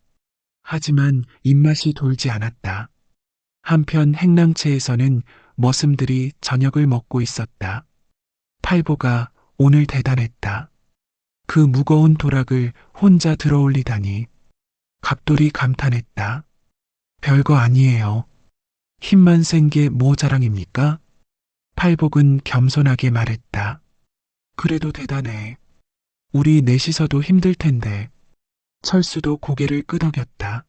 하지만 입맛이 돌지 않았다. 한편 행랑채에서는 머슴들이 저녁을 먹고 있었다. 팔보가 오늘 대단했다. 그 무거운 도락을 혼자 들어올리다니. 갑돌이 감탄했다. 별거 아니에요. 힘만 센 게 뭐 자랑입니까? 팔복은 겸손하게 말했다. 그래도 대단해. 우리 넷이서도 힘들 텐데. 철수도 고개를 끄덕였다.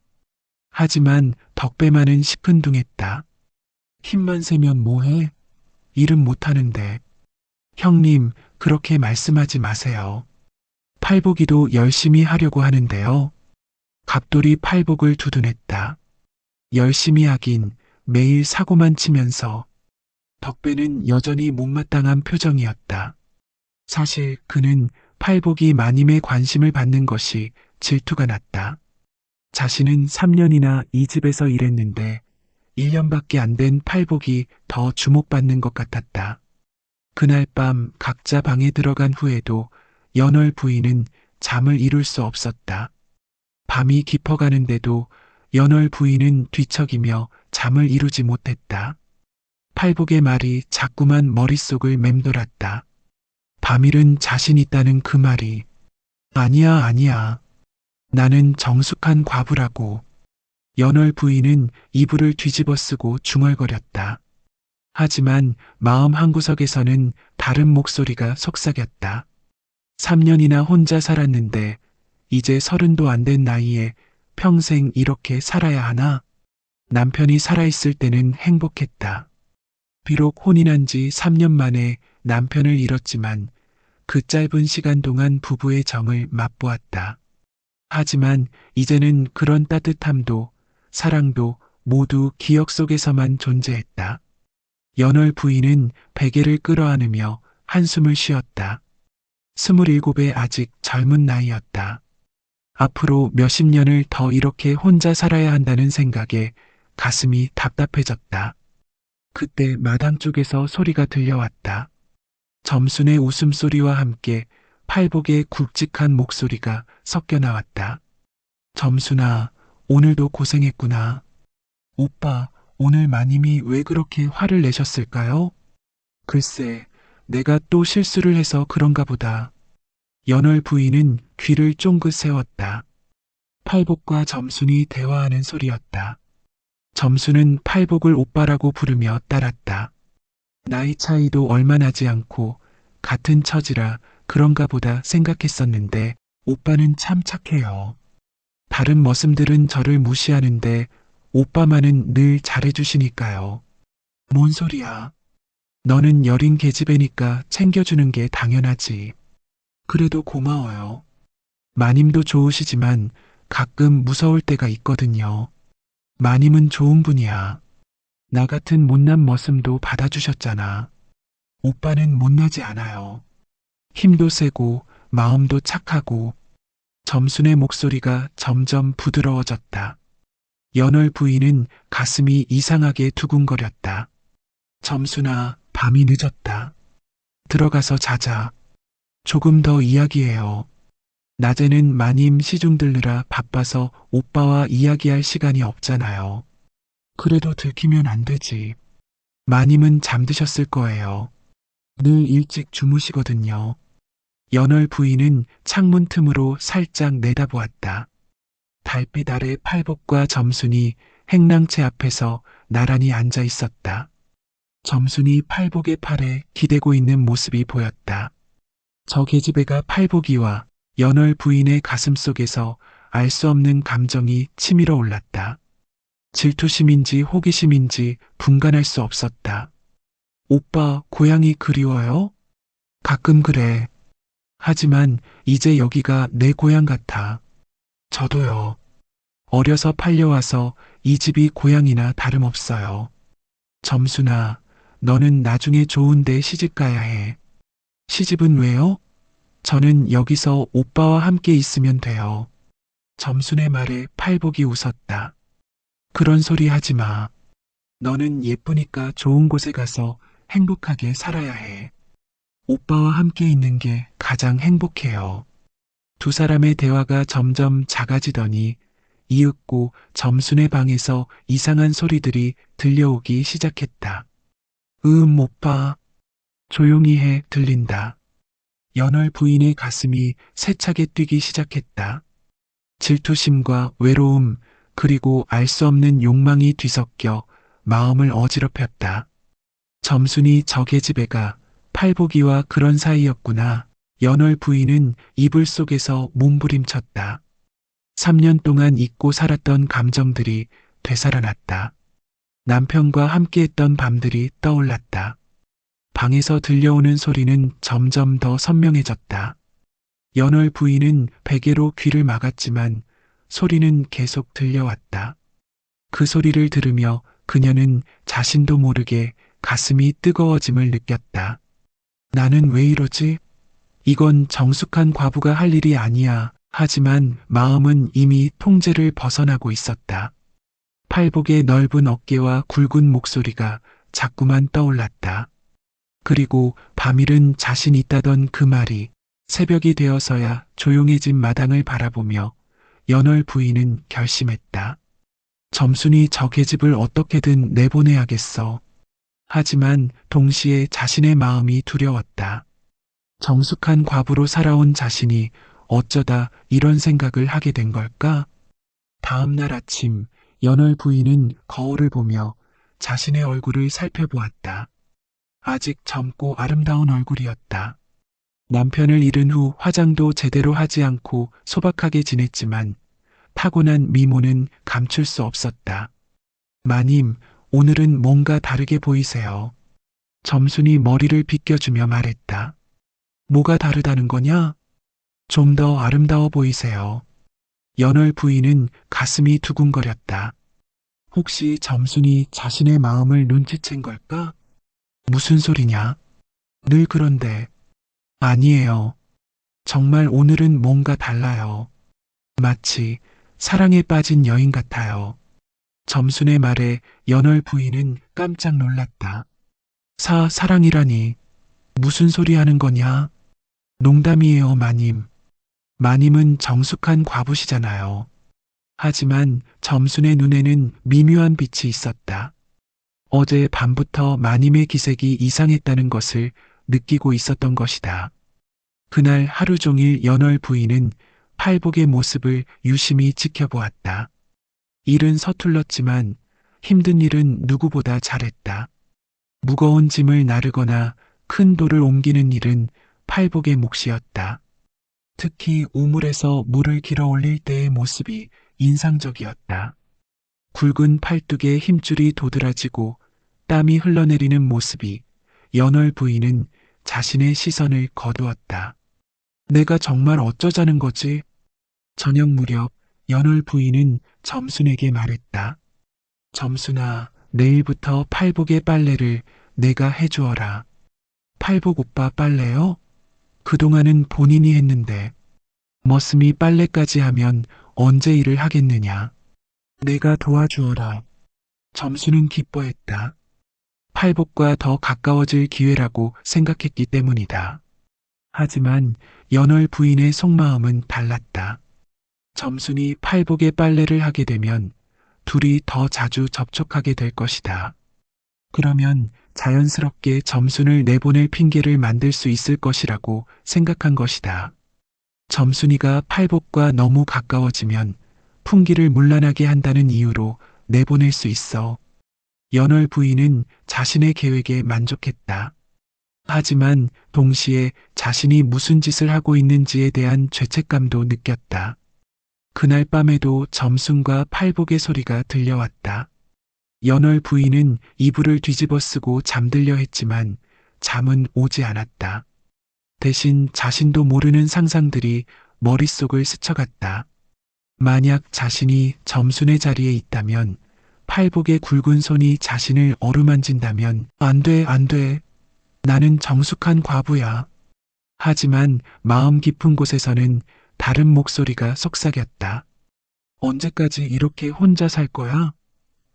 하지만 덕배만은 시큰둥했다. 힘만 세면 뭐해? 일은 못하는데. 형님, 그렇게 말씀하지 마세요. 팔복이도 열심히 하려고 하는데요. 갑돌이 팔복을 두둔했다. 열심히 하긴 매일 사고만 치면서. 덕배는 여전히 못마땅한 표정이었다. 사실 그는 팔복이 마님의 관심을 받는 것이 질투가 났다. 자신은 3년이나 이 집에서 일했는데 1년밖에 안 된 팔복이 더 주목받는 것 같았다. 그날 밤 각자 방에 들어간 후에도 연월 부인은 잠을 이룰 수 없었다. 밤이 깊어가는데도 연월 부인은 뒤척이며 잠을 이루지 못했다. 팔복의 말이 자꾸만 머릿속을 맴돌았다. 밤일은 자신 있다는 그 말이. 아니야. 나는 정숙한 과부라고. 연월 부인은 이불을 뒤집어 쓰고 중얼거렸다. 하지만 마음 한구석에서는 다른 목소리가 속삭였다. 3년이나 혼자 살았는데 이제 30도 안 된 나이에 평생 이렇게 살아야 하나? 남편이 살아있을 때는 행복했다. 비록 혼인한 지 3년 만에 남편을 잃었지만 그 짧은 시간 동안 부부의 정을 맛보았다. 하지만 이제는 그런 따뜻함도 사랑도 모두 기억 속에서만 존재했다. 연월 부인은 베개를 끌어안으며 한숨을 쉬었다. 27의 아직 젊은 나이였다. 앞으로 몇십 년을 더 이렇게 혼자 살아야 한다는 생각에 가슴이 답답해졌다. 그때 마당 쪽에서 소리가 들려왔다. 점순의 웃음소리와 함께 팔복의 굵직한 목소리가 섞여 나왔다. 점순아, 오늘도 고생했구나. 오빠, 오늘 마님이 왜 그렇게 화를 내셨을까요? 글쎄, 내가 또 실수를 해서 그런가 보다. 연월 부인은 귀를 쫑긋 세웠다. 팔복과 점순이 대화하는 소리였다. 점순은 팔복을 오빠라고 부르며 따랐다. 나이 차이도 얼마 나지 않고 같은 처지라 그런가 보다 생각했었는데 오빠는 참 착해요. 다른 머슴들은 저를 무시하는데 오빠만은 늘 잘해주시니까요. 뭔 소리야? 너는 여린 계집애니까 챙겨주는 게 당연하지. 그래도 고마워요. 마님도 좋으시지만 가끔 무서울 때가 있거든요. 마님은 좋은 분이야. 나 같은 못난 머슴도 받아주셨잖아. 오빠는 못나지 않아요. 힘도 세고 마음도 착하고. 점순의 목소리가 점점 부드러워졌다. 연월 부인은 가슴이 이상하게 두근거렸다. 점순아, 밤이 늦었다. 들어가서 자자. 조금 더 이야기해요. 낮에는 마님 시중 들르라 바빠서 오빠와 이야기할 시간이 없잖아요. 그래도 들키면 안 되지. 마님은 잠드셨을 거예요. 늘 일찍 주무시거든요. 연월 부인은 창문 틈으로 살짝 내다보았다. 달빛 아래 팔복과 점순이 행랑채 앞에서 나란히 앉아 있었다. 점순이 팔복의 팔에 기대고 있는 모습이 보였다. 저 계집애가 팔복이와 연월 부인의 가슴 속에서 알 수 없는 감정이 치밀어 올랐다. 질투심인지 호기심인지 분간할 수 없었다. 오빠, 고향이 그리워요? 가끔 그래. 하지만 이제 여기가 내 고향 같아. 저도요. 어려서 팔려와서 이 집이 고향이나 다름없어요. 점순아, 너는 나중에 좋은데 시집 가야 해. 시집은 왜요? 저는 여기서 오빠와 함께 있으면 돼요. 점순의 말에 팔복이 웃었다. 그런 소리 하지 마. 너는 예쁘니까 좋은 곳에 가서 행복하게 살아야 해. 오빠와 함께 있는 게 가장 행복해요. 두 사람의 대화가 점점 작아지더니 이윽고 점순의 방에서 이상한 소리들이 들려오기 시작했다. 오빠. 조용히 해, 들린다. 연월 부인의 가슴이 세차게 뛰기 시작했다. 질투심과 외로움, 그리고 알 수 없는 욕망이 뒤섞여 마음을 어지럽혔다. 점순이 저 계집애가 팔복이와 그런 사이였구나. 연월 부인은 이불 속에서 몸부림쳤다. 3년 동안 잊고 살았던 감정들이 되살아났다. 남편과 함께했던 밤들이 떠올랐다. 방에서 들려오는 소리는 점점 더 선명해졌다. 연월 부인은 베개로 귀를 막았지만 소리는 계속 들려왔다. 그 소리를 들으며 그녀는 자신도 모르게 가슴이 뜨거워짐을 느꼈다. 나는 왜 이러지? 이건 정숙한 과부가 할 일이 아니야. 하지만 마음은 이미 통제를 벗어나고 있었다. 팔복의 넓은 어깨와 굵은 목소리가 자꾸만 떠올랐다. 그리고 밤일은 자신 있다던 그 말이 새벽이 되어서야 조용해진 마당을 바라보며 연월 부인은 결심했다. 점순이 저 계집을 어떻게든 내보내야겠어. 하지만 동시에 자신의 마음이 두려웠다. 정숙한 과부로 살아온 자신이 어쩌다 이런 생각을 하게 된 걸까? 다음 날 아침 연월 부인은 거울을 보며 자신의 얼굴을 살펴보았다. 아직 젊고 아름다운 얼굴이었다. 남편을 잃은 후 화장도 제대로 하지 않고 소박하게 지냈지만 타고난 미모는 감출 수 없었다. 마님, 오늘은 뭔가 다르게 보이세요. 점순이 머리를 빗겨주며 말했다. 뭐가 다르다는 거냐? 좀 더 아름다워 보이세요. 연월 부인은 가슴이 두근거렸다. 혹시 점순이 자신의 마음을 눈치챈 걸까? 무슨 소리냐? 늘 그런데. 아니에요. 정말 오늘은 뭔가 달라요. 마치 사랑에 빠진 여인 같아요. 점순의 말에 연월 부인은 깜짝 놀랐다. 사랑이라니. 무슨 소리 하는 거냐? 농담이에요, 마님. 마님은 정숙한 과부시잖아요. 하지만 점순의 눈에는 미묘한 빛이 있었다. 어제 밤부터 마님의 기색이 이상했다는 것을 느끼고 있었던 것이다. 그날 하루 종일 연월 부인은 팔복의 모습을 유심히 지켜보았다. 일은 서툴렀지만 힘든 일은 누구보다 잘했다. 무거운 짐을 나르거나 큰 돌을 옮기는 일은 팔복의 몫이었다. 특히 우물에서 물을 길어 올릴 때의 모습이 인상적이었다. 굵은 팔뚝에 힘줄이 도드라지고 땀이 흘러내리는 모습이 연월 부인은 자신의 시선을 거두었다. 내가 정말 어쩌자는 거지? 저녁 무렵 연월 부인은 점순에게 말했다. 점순아, 내일부터 팔복의 빨래를 내가 해주어라. 팔복 오빠 빨래요? 그동안은 본인이 했는데 머슴이 빨래까지 하면 언제 일을 하겠느냐. 내가 도와주어라. 점순은 기뻐했다. 팔복과 더 가까워질 기회라고 생각했기 때문이다. 하지만 연월 부인의 속마음은 달랐다. 점순이 팔복의 빨래를 하게 되면 둘이 더 자주 접촉하게 될 것이다. 그러면 자연스럽게 점순을 내보낼 핑계를 만들 수 있을 것이라고 생각한 것이다. 점순이가 팔복과 너무 가까워지면 풍기를 문란하게 한다는 이유로 내보낼 수 있어. 연월 부인은 자신의 계획에 만족했다. 하지만 동시에 자신이 무슨 짓을 하고 있는지에 대한 죄책감도 느꼈다. 그날 밤에도 점순과 팔복의 소리가 들려왔다. 연월 부인은 이불을 뒤집어 쓰고 잠들려 했지만 잠은 오지 않았다. 대신 자신도 모르는 상상들이 머릿속을 스쳐갔다. 만약 자신이 점순의 자리에 있다면, 팔복의 굵은 손이 자신을 어루만진다면 안 돼, 안 돼. 나는 정숙한 과부야. 하지만 마음 깊은 곳에서는 다른 목소리가 속삭였다. 언제까지 이렇게 혼자 살 거야?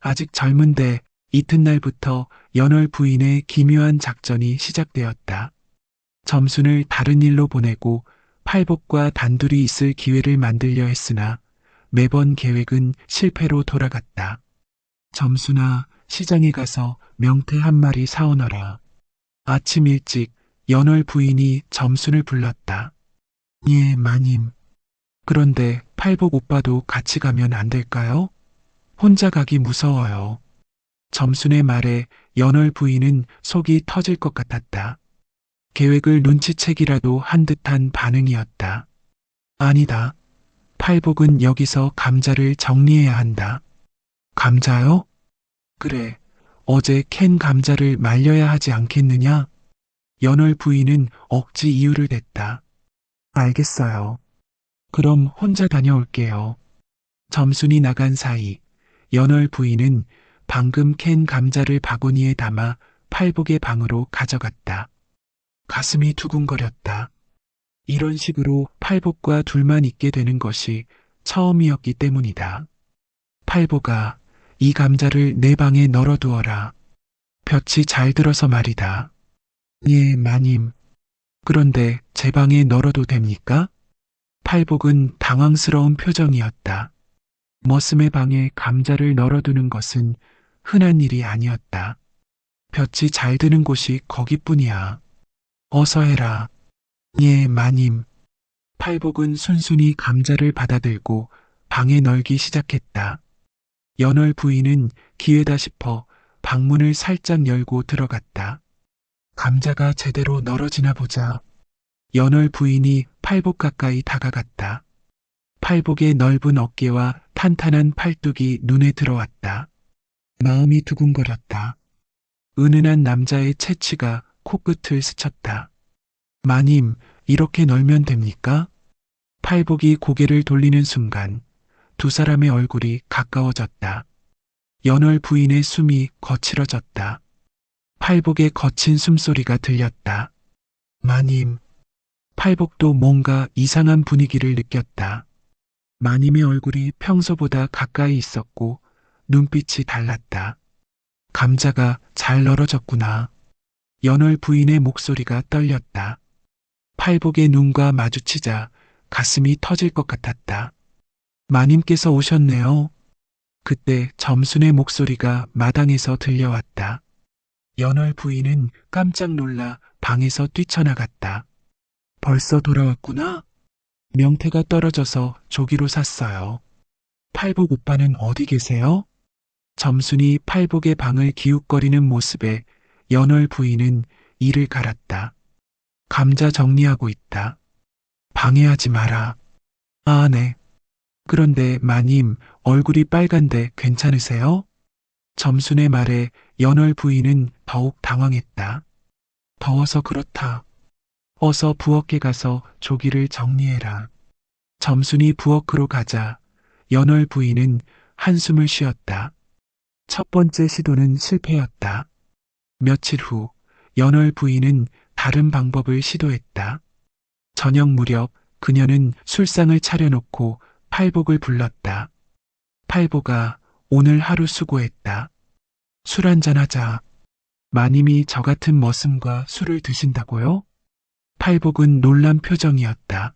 아직 젊은데. 이튿날부터 연월 부인의 기묘한 작전이 시작되었다. 점순을 다른 일로 보내고 팔복과 단둘이 있을 기회를 만들려 했으나 매번 계획은 실패로 돌아갔다. 점순아, 시장에 가서 명태 한 마리 사오너라. 아침 일찍 연월 부인이 점순을 불렀다. 예, 마님. 그런데 팔복 오빠도 같이 가면 안 될까요? 혼자 가기 무서워요. 점순의 말에 연월 부인은 속이 터질 것 같았다. 계획을 눈치채기라도 한 듯한 반응이었다. 아니다. 팔복은 여기서 감자를 정리해야 한다. 감자요? 그래. 어제 캔 감자를 말려야 하지 않겠느냐? 연월 부인은 억지 이유를 댔다. 알겠어요. 그럼 혼자 다녀올게요. 점순이 나간 사이 연월 부인은 방금 캔 감자를 바구니에 담아 팔복의 방으로 가져갔다. 가슴이 두근거렸다. 이런 식으로 팔복과 둘만 있게 되는 것이 처음이었기 때문이다. 팔복아, 이 감자를 내 방에 널어두어라. 볕이 잘 들어서 말이다. 예, 마님. 그런데 제 방에 널어도 됩니까? 팔복은 당황스러운 표정이었다. 머슴의 방에 감자를 널어두는 것은 흔한 일이 아니었다. 볕이 잘 드는 곳이 거기뿐이야. 어서 해라. 예, 마님. 팔복은 순순히 감자를 받아들고 방에 널기 시작했다. 연월 부인은 기회다 싶어 방문을 살짝 열고 들어갔다. 감자가 제대로 널어지나 보자. 연월 부인이 팔복 가까이 다가갔다. 팔복의 넓은 어깨와 탄탄한 팔뚝이 눈에 들어왔다. 마음이 두근거렸다. 은은한 남자의 채취가 코끝을 스쳤다. 마님, 이렇게 널면 됩니까? 팔복이 고개를 돌리는 순간 두 사람의 얼굴이 가까워졌다. 연월 부인의 숨이 거칠어졌다. 팔복의 거친 숨소리가 들렸다. 마님. 팔복도 뭔가 이상한 분위기를 느꼈다. 마님의 얼굴이 평소보다 가까이 있었고 눈빛이 달랐다. 감자가 잘 널어졌구나. 연월 부인의 목소리가 떨렸다. 팔복의 눈과 마주치자 가슴이 터질 것 같았다. 마님께서 오셨네요. 그때 점순의 목소리가 마당에서 들려왔다. 연월 부인은 깜짝 놀라 방에서 뛰쳐나갔다. 벌써 돌아왔구나. 명태가 떨어져서 조기로 샀어요. 팔복 오빠는 어디 계세요? 점순이 팔복의 방을 기웃거리는 모습에 연월 부인은 이를 갈았다. 감자 정리하고 있다. 방해하지 마라. 아, 네. 그런데 마님, 얼굴이 빨간데 괜찮으세요? 점순의 말에 연월 부인은 더욱 당황했다. 더워서 그렇다. 어서 부엌에 가서 조기를 정리해라. 점순이 부엌으로 가자 연월 부인은 한숨을 쉬었다. 첫 번째 시도는 실패였다. 며칠 후 연월 부인은 다른 방법을 시도했다. 저녁 무렵 그녀는 술상을 차려놓고 팔복을 불렀다. 팔복아, 오늘 하루 수고했다. 술 한잔하자. 마님이 저 같은 머슴과 술을 드신다고요? 팔복은 놀란 표정이었다.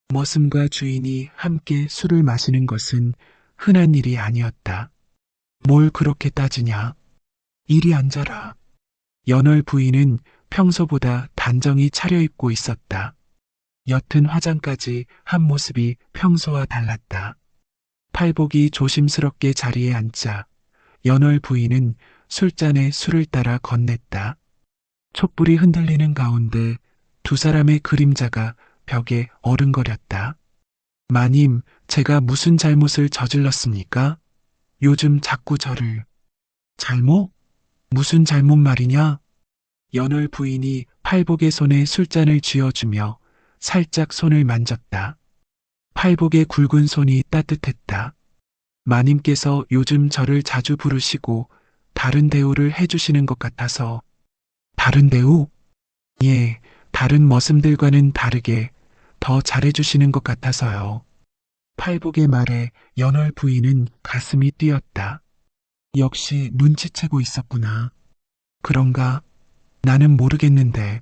머슴과 주인이 함께 술을 마시는 것은 흔한 일이 아니었다. 뭘 그렇게 따지냐? 이리 앉아라. 연월 부인은 평소보다 단정히 차려입고 있었다. 옅은 화장까지 한 모습이 평소와 달랐다. 팔복이 조심스럽게 자리에 앉자 연월 부인은 술잔에 술을 따라 건넸다. 촛불이 흔들리는 가운데 두 사람의 그림자가 벽에 어른거렸다. 마님, 제가 무슨 잘못을 저질렀습니까? 요즘 자꾸 저를. 잘못? 무슨 잘못 말이냐? 연월 부인이 팔복의 손에 술잔을 쥐어주며 살짝 손을 만졌다. 팔복의 굵은 손이 따뜻했다. 마님께서 요즘 저를 자주 부르시고 다른 대우를 해주시는 것 같아서. 다른 대우? 예, 다른 머슴들과는 다르게 더 잘해주시는 것 같아서요. 팔복의 말에 연월 부인은 가슴이 뛰었다. 역시 눈치채고 있었구나. 그런가? 나는 모르겠는데.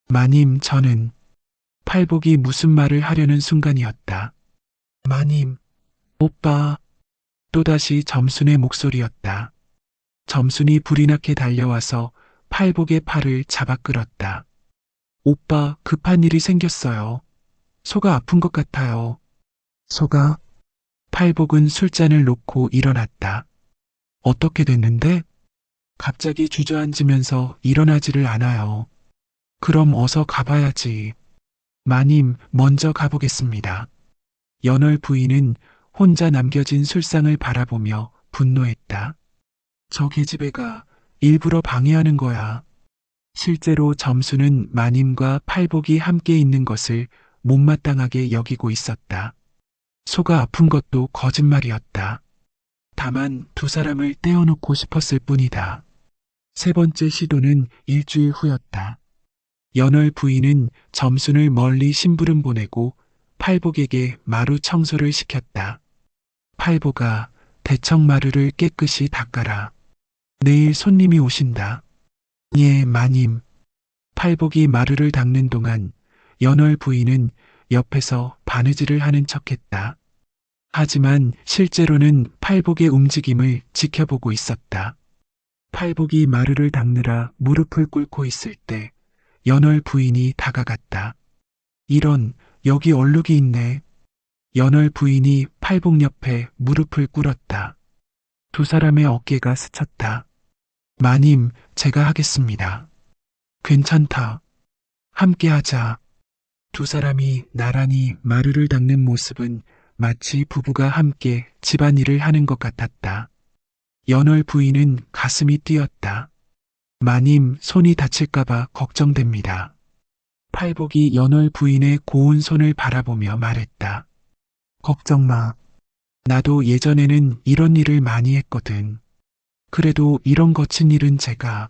마님, 저는. 팔복이 무슨 말을 하려는 순간이었다. 마님, 오빠. 또다시 점순의 목소리였다. 점순이 불이 나게 달려와서 팔복의 팔을 잡아 끌었다. 오빠, 급한 일이 생겼어요. 소가 아픈 것 같아요. 소가? 팔복은 술잔을 놓고 일어났다. 어떻게 됐는데? 갑자기 주저앉으면서 일어나지를 않아요. 그럼 어서 가봐야지. 마님, 먼저 가보겠습니다. 연월 부인은 혼자 남겨진 술상을 바라보며 분노했다. 저 계집애가 일부러 방해하는 거야. 실제로 점수는 마님과 팔복이 함께 있는 것을 못마땅하게 여기고 있었다. 소가 아픈 것도 거짓말이었다. 다만 두 사람을 떼어놓고 싶었을 뿐이다. 세 번째 시도는 일주일 후였다. 연월 부인은 점순을 멀리 심부름 보내고 팔복에게 마루 청소를 시켰다. 팔복아, 대청 마루를 깨끗이 닦아라. 내일 손님이 오신다. 예, 마님. 팔복이 마루를 닦는 동안 연월 부인은 옆에서 바느질을 하는 척했다. 하지만 실제로는 팔복의 움직임을 지켜보고 있었다. 팔복이 마루를 닦느라 무릎을 꿇고 있을 때 연월 부인이 다가갔다. 이런, 여기 얼룩이 있네. 연월 부인이 팔복 옆에 무릎을 꿇었다. 두 사람의 어깨가 스쳤다. 마님, 제가 하겠습니다. 괜찮다. 함께 하자. 두 사람이 나란히 마루를 닦는 모습은 마치 부부가 함께 집안일을 하는 것 같았다. 연월 부인은 가슴이 뛰었다. 마님, 손이 다칠까봐 걱정됩니다. 팔복이 연월 부인의 고운 손을 바라보며 말했다. 걱정 마. 나도 예전에는 이런 일을 많이 했거든. 그래도 이런 거친 일은 제가.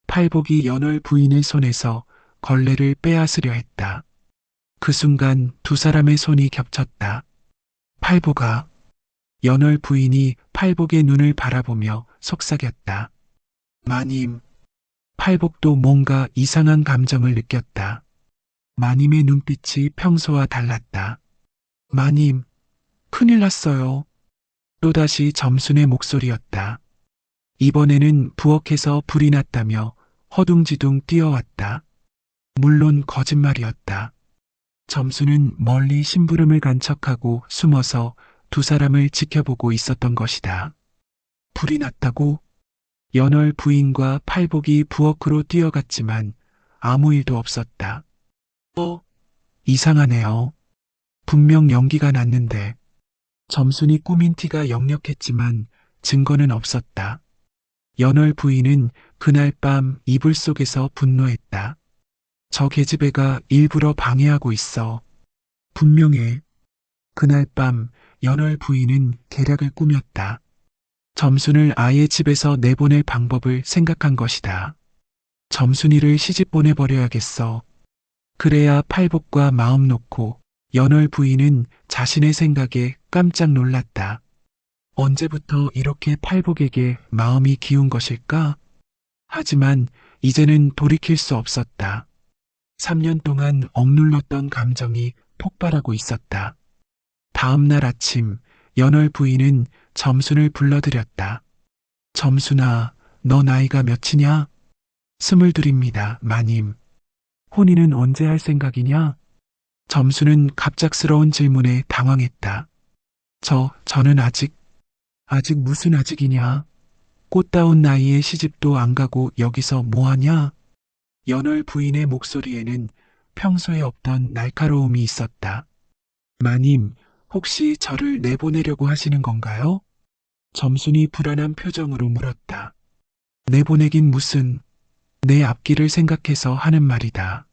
팔복이 연월 부인의 손에서 걸레를 빼앗으려 했다. 그 순간 두 사람의 손이 겹쳤다. 팔복아. 연월 부인이 팔복의 눈을 바라보며 속삭였다. 마님. 팔복도 뭔가 이상한 감정을 느꼈다. 마님의 눈빛이 평소와 달랐다. 마님, 큰일 났어요. 또다시 점순의 목소리였다. 이번에는 부엌에서 불이 났다며 허둥지둥 뛰어왔다. 물론 거짓말이었다. 점순은 멀리 심부름을 간 척하고 숨어서 두 사람을 지켜보고 있었던 것이다. 불이 났다고? 연월 부인과 팔복이 부엌으로 뛰어갔지만 아무 일도 없었다. 이상하네요. 분명 연기가 났는데. 점순이 꾸민 티가 역력했지만 증거는 없었다. 연월 부인은 그날 밤 이불 속에서 분노했다. 저 계집애가 일부러 방해하고 있어. 분명해. 그날 밤 연월 부인은 계략을 꾸몄다. 점순을 아예 집에서 내보낼 방법을 생각한 것이다. 점순이를 시집 보내버려야겠어. 그래야 팔복과 마음 놓고. 연월 부인은 자신의 생각에 깜짝 놀랐다. 언제부터 이렇게 팔복에게 마음이 기운 것일까? 하지만 이제는 돌이킬 수 없었다. 3년 동안 억눌렀던 감정이 폭발하고 있었다. 다음 날 아침 연월 부인은 점순을 불러들였다. 점순아, 너 나이가 몇이냐? 22입니다, 마님. 혼인은 언제 할 생각이냐? 점순은 갑작스러운 질문에 당황했다. 저는 아직 무슨 아직이냐? 꽃다운 나이에 시집도 안 가고 여기서 뭐하냐? 연월 부인의 목소리에는 평소에 없던 날카로움이 있었다. 마님, 혹시 저를 내보내려고 하시는 건가요? 점순이 불안한 표정으로 물었다. 내보내긴 무슨, 내 앞길을 생각해서 하는 말이다.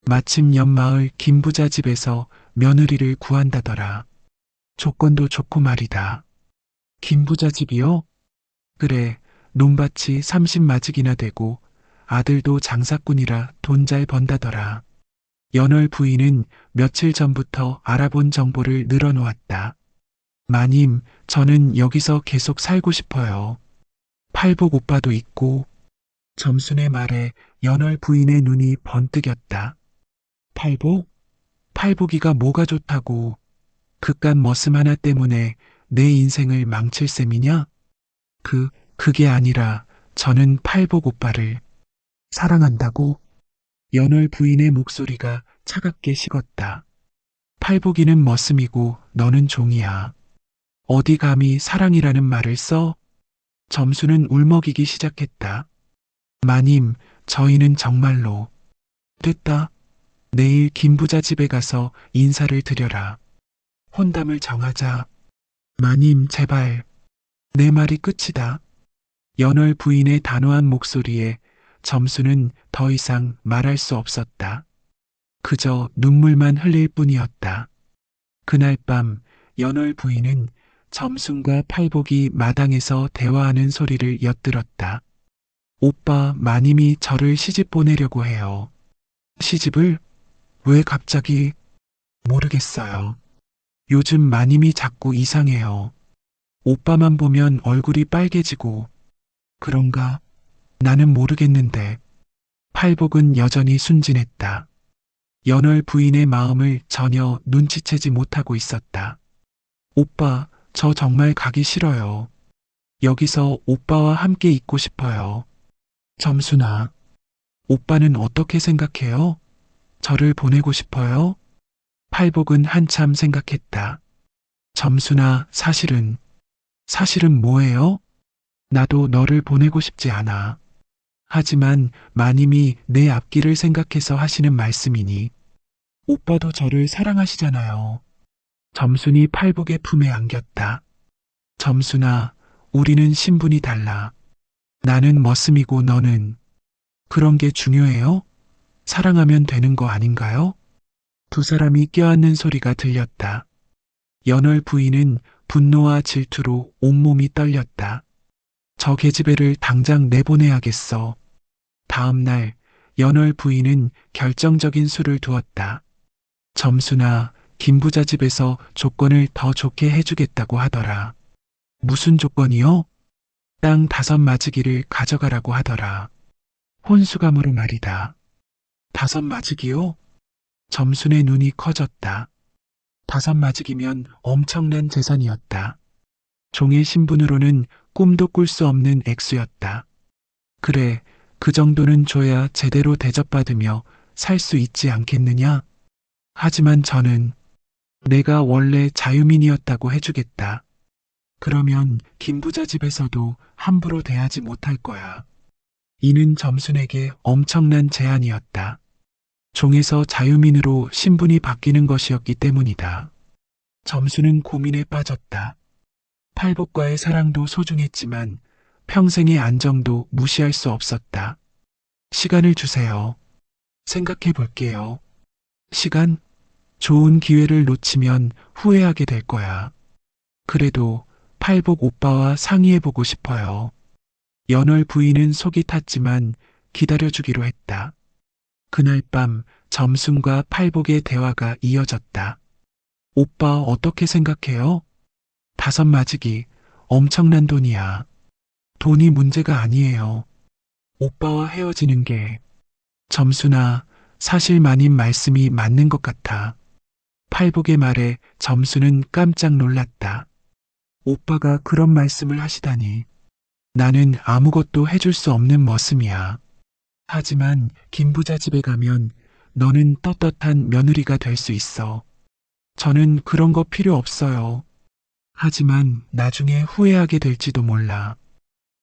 마침 옆마을 김부자 집에서 며느리를 구한다더라. 조건도 좋고 말이다. 김부자 집이요? 그래, 논밭이 30마직이나 되고 아들도 장사꾼이라 돈 잘 번다더라. 연월 부인은 며칠 전부터 알아본 정보를 늘어놓았다. 마님, 저는 여기서 계속 살고 싶어요. 팔복 오빠도 있고. 점순의 말에 연월 부인의 눈이 번뜩였다. 팔복? 팔복이가 뭐가 좋다고. 그깟 머슴 하나 때문에 내 인생을 망칠 셈이냐? 그게 아니라 저는 팔복 오빠를 사랑한다고. 연월 부인의 목소리가 차갑게 식었다. 팔복이는 머슴이고 너는 종이야. 어디 감히 사랑이라는 말을 써? 점수는 울먹이기 시작했다. 마님, 저희는 정말로. 됐다. 내일 김부자 집에 가서 인사를 드려라. 혼담을 정하자. 마님, 제발. 내 말이 끝이다. 연월 부인의 단호한 목소리에 점수는 더 이상 말할 수 없었다. 그저 눈물만 흘릴 뿐이었다. 그날 밤 연월 부인은 점순과 팔복이 마당에서 대화하는 소리를 엿들었다. 오빠, 마님이 저를 시집 보내려고 해요. 시집을? 왜 갑자기? 모르겠어요. 요즘 마님이 자꾸 이상해요. 오빠만 보면 얼굴이 빨개지고. 그런가? 나는 모르겠는데. 팔복은 여전히 순진했다. 연월 부인의 마음을 전혀 눈치채지 못하고 있었다. 오빠, 저 정말 가기 싫어요. 여기서 오빠와 함께 있고 싶어요. 점순아, 오빠는 어떻게 생각해요? 저를 보내고 싶어요? 팔복은 한참 생각했다. 점순아, 사실은 뭐예요? 나도 너를 보내고 싶지 않아. 하지만 마님이 내 앞길을 생각해서 하시는 말씀이니. 오빠도 저를 사랑하시잖아요. 점순이 팔복의 품에 안겼다. 점순아, 우리는 신분이 달라. 나는 머슴이고 너는. 그런 게 중요해요? 사랑하면 되는 거 아닌가요? 두 사람이 껴안는 소리가 들렸다. 연월 부인은 분노와 질투로 온몸이 떨렸다. 저 계집애를 당장 내보내야겠어. 다음 날 연월 부인은 결정적인 수를 두었다. 점순아, 김부자 집에서 조건을 더 좋게 해주겠다고 하더라. 무슨 조건이요? 땅 5마지기를 가져가라고 하더라. 혼수감으로 말이다. 5마지기요? 점순의 눈이 커졌다. 5마지기면 엄청난 재산이었다. 종의 신분으로는 꿈도 꿀 수 없는 액수였다. 그래, 그 정도는 줘야 제대로 대접받으며 살 수 있지 않겠느냐? 하지만 저는 내가 원래 자유민이었다고 해주겠다. 그러면 김부자 집에서도 함부로 대하지 못할 거야. 이는 점순에게 엄청난 제한이었다. 종에서 자유민으로 신분이 바뀌는 것이었기 때문이다. 점순은 고민에 빠졌다. 팔복과의 사랑도 소중했지만 평생의 안정도 무시할 수 없었다. 시간을 주세요. 생각해 볼게요. 시간? 좋은 기회를 놓치면 후회하게 될 거야. 그래도 팔복 오빠와 상의해보고 싶어요. 연월 부인은 속이 탔지만 기다려주기로 했다. 그날 밤 점순과 팔복의 대화가 이어졌다. 오빠 어떻게 생각해요? 5마지기 엄청난 돈이야. 돈이 문제가 아니에요. 오빠와 헤어지는 게. 점순아, 사실 마님 말씀이 맞는 것 같아. 팔복의 말에 점순은 깜짝 놀랐다. 오빠가 그런 말씀을 하시다니. 나는 아무것도 해줄 수 없는 머슴이야. 하지만 김부자 집에 가면 너는 떳떳한 며느리가 될 수 있어. 저는 그런 거 필요 없어요. 하지만 나중에 후회하게 될지도 몰라.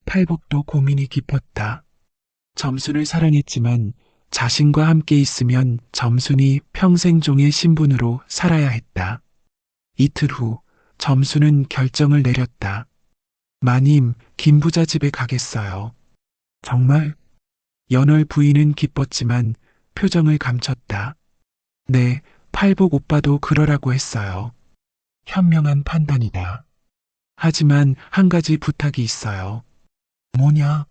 팔복도 고민이 깊었다. 점순을 사랑했지만 자신과 함께 있으면 점순이 평생 종의 신분으로 살아야 했다. 이틀 후 점순은 결정을 내렸다. 마님, 김부자 집에 가겠어요. 정말? 연월 부인은 기뻤지만 표정을 감췄다. 네, 팔복 오빠도 그러라고 했어요. 현명한 판단이다. 하지만 한 가지 부탁이 있어요. 뭐냐?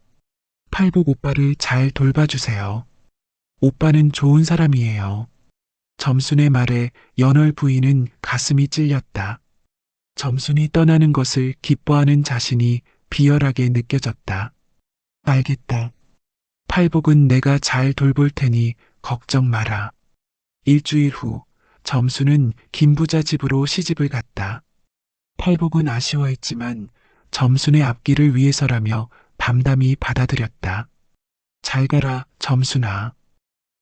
팔복 오빠를 잘 돌봐주세요. 오빠는 좋은 사람이에요. 점순의 말에 연월 부인은 가슴이 찔렸다. 점순이 떠나는 것을 기뻐하는 자신이 비열하게 느껴졌다. 알겠다. 팔복은 내가 잘 돌볼 테니 걱정 마라. 일주일 후 점순은 김부자 집으로 시집을 갔다. 팔복은 아쉬워했지만 점순의 앞길을 위해서라며 담담히 받아들였다. 잘 가라, 점순아.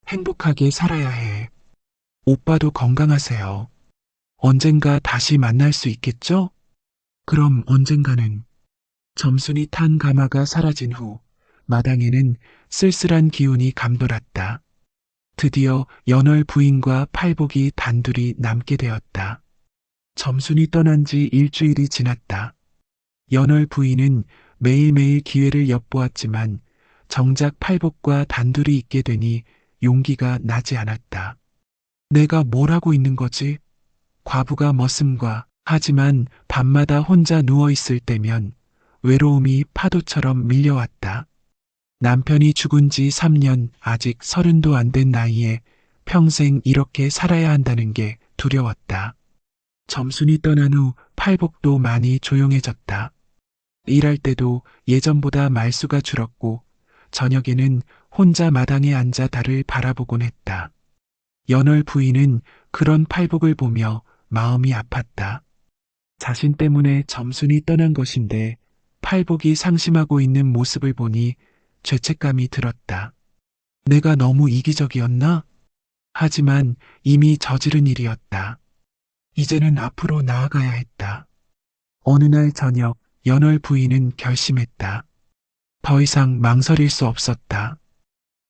행복하게 살아야 해. 오빠도 건강하세요. 언젠가 다시 만날 수 있겠죠? 그럼 언젠가는. 점순이 탄 가마가 사라진 후 마당에는 쓸쓸한 기운이 감돌았다. 드디어 연월 부인과 팔복이 단둘이 남게 되었다. 점순이 떠난 지 일주일이 지났다. 연월 부인은 매일매일 기회를 엿보았지만 정작 팔복과 단둘이 있게 되니 용기가 나지 않았다. 내가 뭘 하고 있는 거지? 과부가 머슴과 하지만 밤마다 혼자 누워있을 때면 외로움이 파도처럼 밀려왔다. 남편이 죽은 지 3년, 아직 30도 안 된 나이에 평생 이렇게 살아야 한다는 게 두려웠다. 점순이 떠난 후 팔복도 많이 조용해졌다. 일할 때도 예전보다 말수가 줄었고 저녁에는 혼자 마당에 앉아 달을 바라보곤 했다. 연월 부인은 그런 팔복을 보며 마음이 아팠다. 자신 때문에 점순이 떠난 것인데 팔복이 상심하고 있는 모습을 보니 죄책감이 들었다. 내가 너무 이기적이었나? 하지만 이미 저지른 일이었다. 이제는 앞으로 나아가야 했다. 어느 날 저녁 연월 부인은 결심했다. 더 이상 망설일 수 없었다.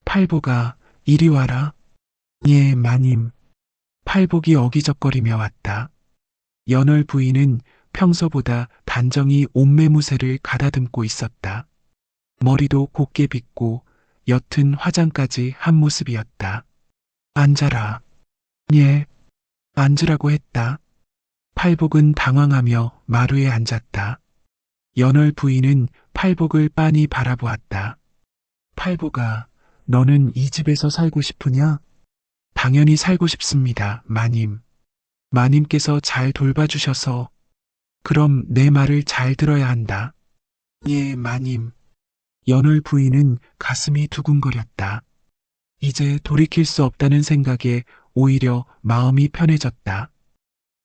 팔복아, 이리 와라. 예, 마님. 팔복이 어기적거리며 왔다. 연월 부인은 평소보다 단정히 옷매무새를 가다듬고 있었다. 머리도 곱게 빗고 옅은 화장까지 한 모습이었다. 앉아라. 예, 앉으라고 했다. 팔복은 당황하며 마루에 앉았다. 연월 부인은 팔복을 빤히 바라보았다. 팔복아, 너는 이 집에서 살고 싶으냐? 당연히 살고 싶습니다, 마님. 마님께서 잘 돌봐주셔서 그럼 내 말을 잘 들어야 한다. 예, 마님. 연월 부인은 가슴이 두근거렸다. 이제 돌이킬 수 없다는 생각에 오히려 마음이 편해졌다.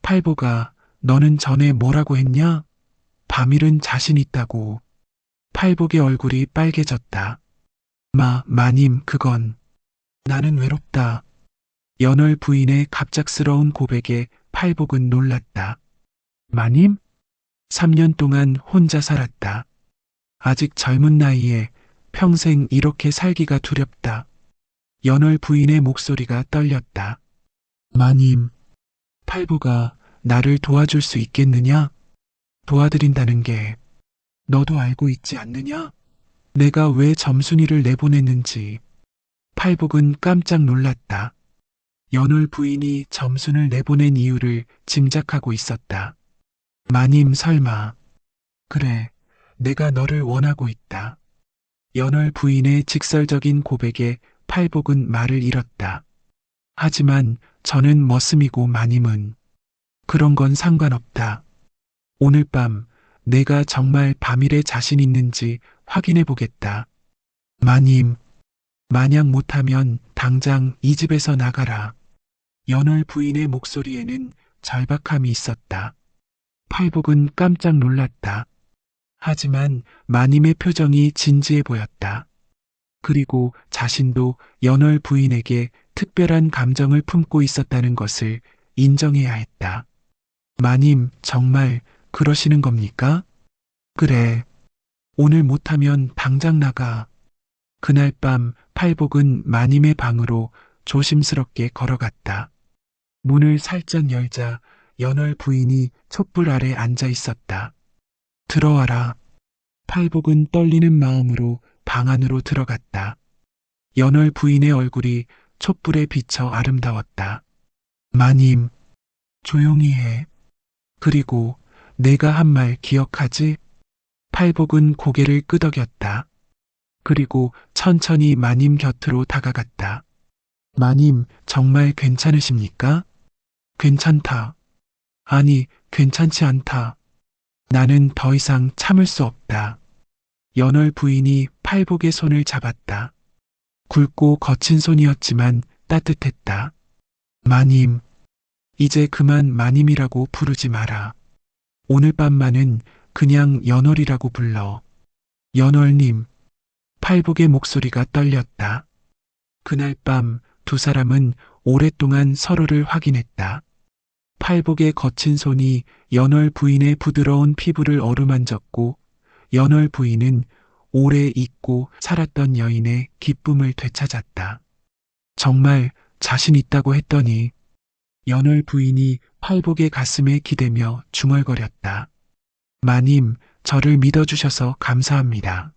팔보가 너는 전에 뭐라고 했냐? 밤일은 자신 있다고. 팔복의 얼굴이 빨개졌다. 마님, 그건. 나는 외롭다. 연월 부인의 갑작스러운 고백에 팔복은 놀랐다. 마님? 3년 동안 혼자 살았다. 아직 젊은 나이에 평생 이렇게 살기가 두렵다. 연월 부인의 목소리가 떨렸다. 마님, 팔보가 나를 도와줄 수 있겠느냐? 도와드린다는 게 너도 알고 있지 않느냐? 내가 왜 점순이를 내보냈는지. 팔복은 깜짝 놀랐다. 연월 부인이 점순을 내보낸 이유를 짐작하고 있었다. 마님 설마. 그래, 내가 너를 원하고 있다. 연월 부인의 직설적인 고백에 팔복은 말을 잃었다. 하지만 저는 머슴이고 마님은 그런 건 상관없다. 오늘 밤 내가 정말 밤일에 자신 있는지 확인해 보겠다. 마님, 만약 못하면 당장 이 집에서 나가라. 연월 부인의 목소리에는 절박함이 있었다. 팔복은 깜짝 놀랐다. 하지만 마님의 표정이 진지해 보였다. 그리고 자신도 연월 부인에게 특별한 감정을 품고 있었다는 것을 인정해야 했다. 마님, 정말 그러시는 겁니까? 그래. 오늘 못하면 당장 나가. 그날 밤 팔복은 마님의 방으로 조심스럽게 걸어갔다. 문을 살짝 열자 연월 부인이 촛불 아래 앉아 있었다. 들어와라. 팔복은 떨리는 마음으로 방 안으로 들어갔다. 연월 부인의 얼굴이 촛불에 비쳐 아름다웠다. 마님, 조용히 해. 그리고 내가 한 말 기억하지? 팔복은 고개를 끄덕였다. 그리고 천천히 마님 곁으로 다가갔다. 마님, 정말 괜찮으십니까? 괜찮다. 아니, 괜찮지 않다. 나는 더 이상 참을 수 없다. 연월 부인이 팔복의 손을 잡았다. 굵고 거친 손이었지만 따뜻했다. 마님, 이제 그만 마님이라고 부르지 마라. 오늘 밤만은 그냥 연월이라고 불러. 연월님. 팔복의 목소리가 떨렸다. 그날 밤 두 사람은 오랫동안 서로를 확인했다. 팔복의 거친 손이 연월 부인의 부드러운 피부를 어루만졌고 연월 부인은 오래 잊고 살았던 여인의 기쁨을 되찾았다. 정말 자신 있다고 했더니 연월 부인이 팔복의 가슴에 기대며 중얼거렸다. 마님, 저를 믿어주셔서 감사합니다.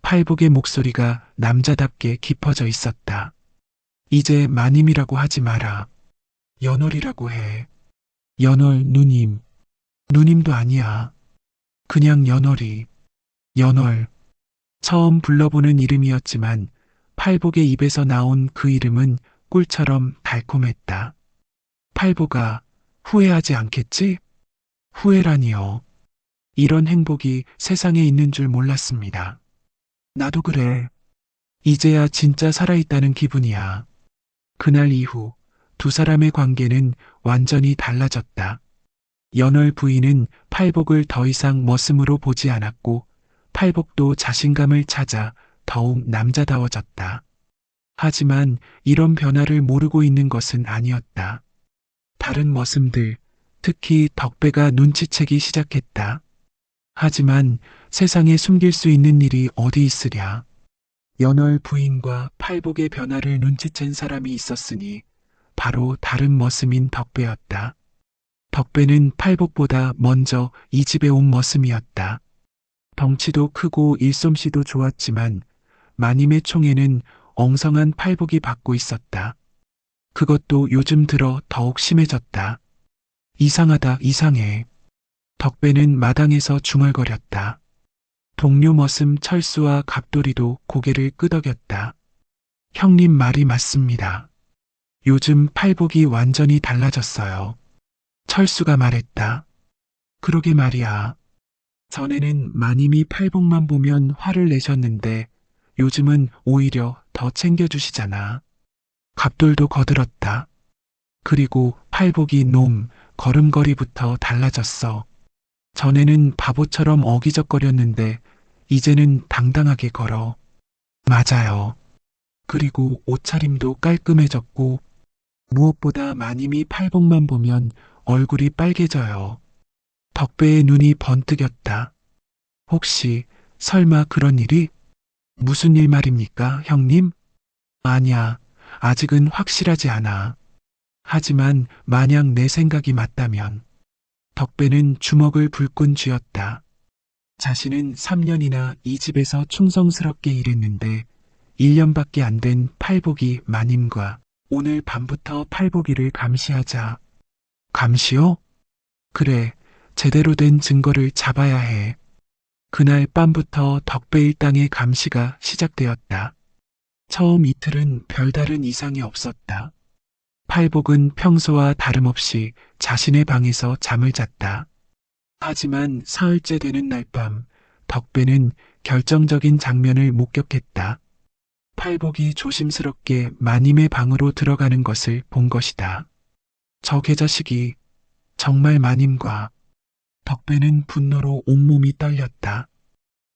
팔복의 목소리가 남자답게 깊어져 있었다. 이제 마님이라고 하지 마라. 연월이라고 해. 연월 누님. 누님도 아니야. 그냥 연월이. 연월. 처음 불러보는 이름이었지만 팔복의 입에서 나온 그 이름은 꿀처럼 달콤했다. 팔복아, 후회하지 않겠지? 후회라니요. 이런 행복이 세상에 있는 줄 몰랐습니다. 나도 그래. 이제야 진짜 살아있다는 기분이야. 그날 이후 두 사람의 관계는 완전히 달라졌다. 연월 부인은 팔복을 더 이상 머슴으로 보지 않았고 팔복도 자신감을 찾아 더욱 남자다워졌다. 하지만 이런 변화를 모르고 있는 것은 아니었다. 다른 머슴들, 특히 덕배가 눈치채기 시작했다. 하지만 세상에 숨길 수 있는 일이 어디 있으랴. 연월 부인과 팔복의 변화를 눈치챈 사람이 있었으니 바로 다른 머슴인 덕배였다. 덕배는 팔복보다 먼저 이 집에 온 머슴이었다. 덩치도 크고 일솜씨도 좋았지만 마님의 총에는 엉성한 팔복이 받고 있었다. 그것도 요즘 들어 더욱 심해졌다. 이상하다, 이상해. 덕배는 마당에서 중얼거렸다. 동료 머슴 철수와 갑돌이도 고개를 끄덕였다. 형님 말이 맞습니다. 요즘 팔복이 완전히 달라졌어요. 철수가 말했다. 그러게 말이야. 전에는 마님이 팔복만 보면 화를 내셨는데 요즘은 오히려 더 챙겨주시잖아. 갑돌도 거들었다. 그리고 팔복이 걸음걸이부터 달라졌어. 전에는 바보처럼 어기적거렸는데 이제는 당당하게 걸어. 맞아요. 그리고 옷차림도 깔끔해졌고 무엇보다 마님이 팔복만 보면 얼굴이 빨개져요. 덕배의 눈이 번뜩였다. 혹시 설마 그런 일이? 무슨 일 말입니까, 형님? 아니야. 아직은 확실하지 않아. 하지만 만약 내 생각이 맞다면 덕배는 주먹을 불끈 쥐었다. 자신은 3년이나 이 집에서 충성스럽게 일했는데 1년밖에 안 된 팔복이 마님과 오늘 밤부터 팔복이를 감시하자. 감시요? 그래, 제대로 된 증거를 잡아야 해. 그날 밤부터 덕배 일당의 감시가 시작되었다. 처음 이틀은 별다른 이상이 없었다. 팔복은 평소와 다름없이 자신의 방에서 잠을 잤다. 하지만 사흘째 되는 날 밤, 덕배는 결정적인 장면을 목격했다. 팔복이 조심스럽게 마님의 방으로 들어가는 것을 본 것이다. 저 개자식이 정말 마님과 덕배는 분노로 온몸이 떨렸다.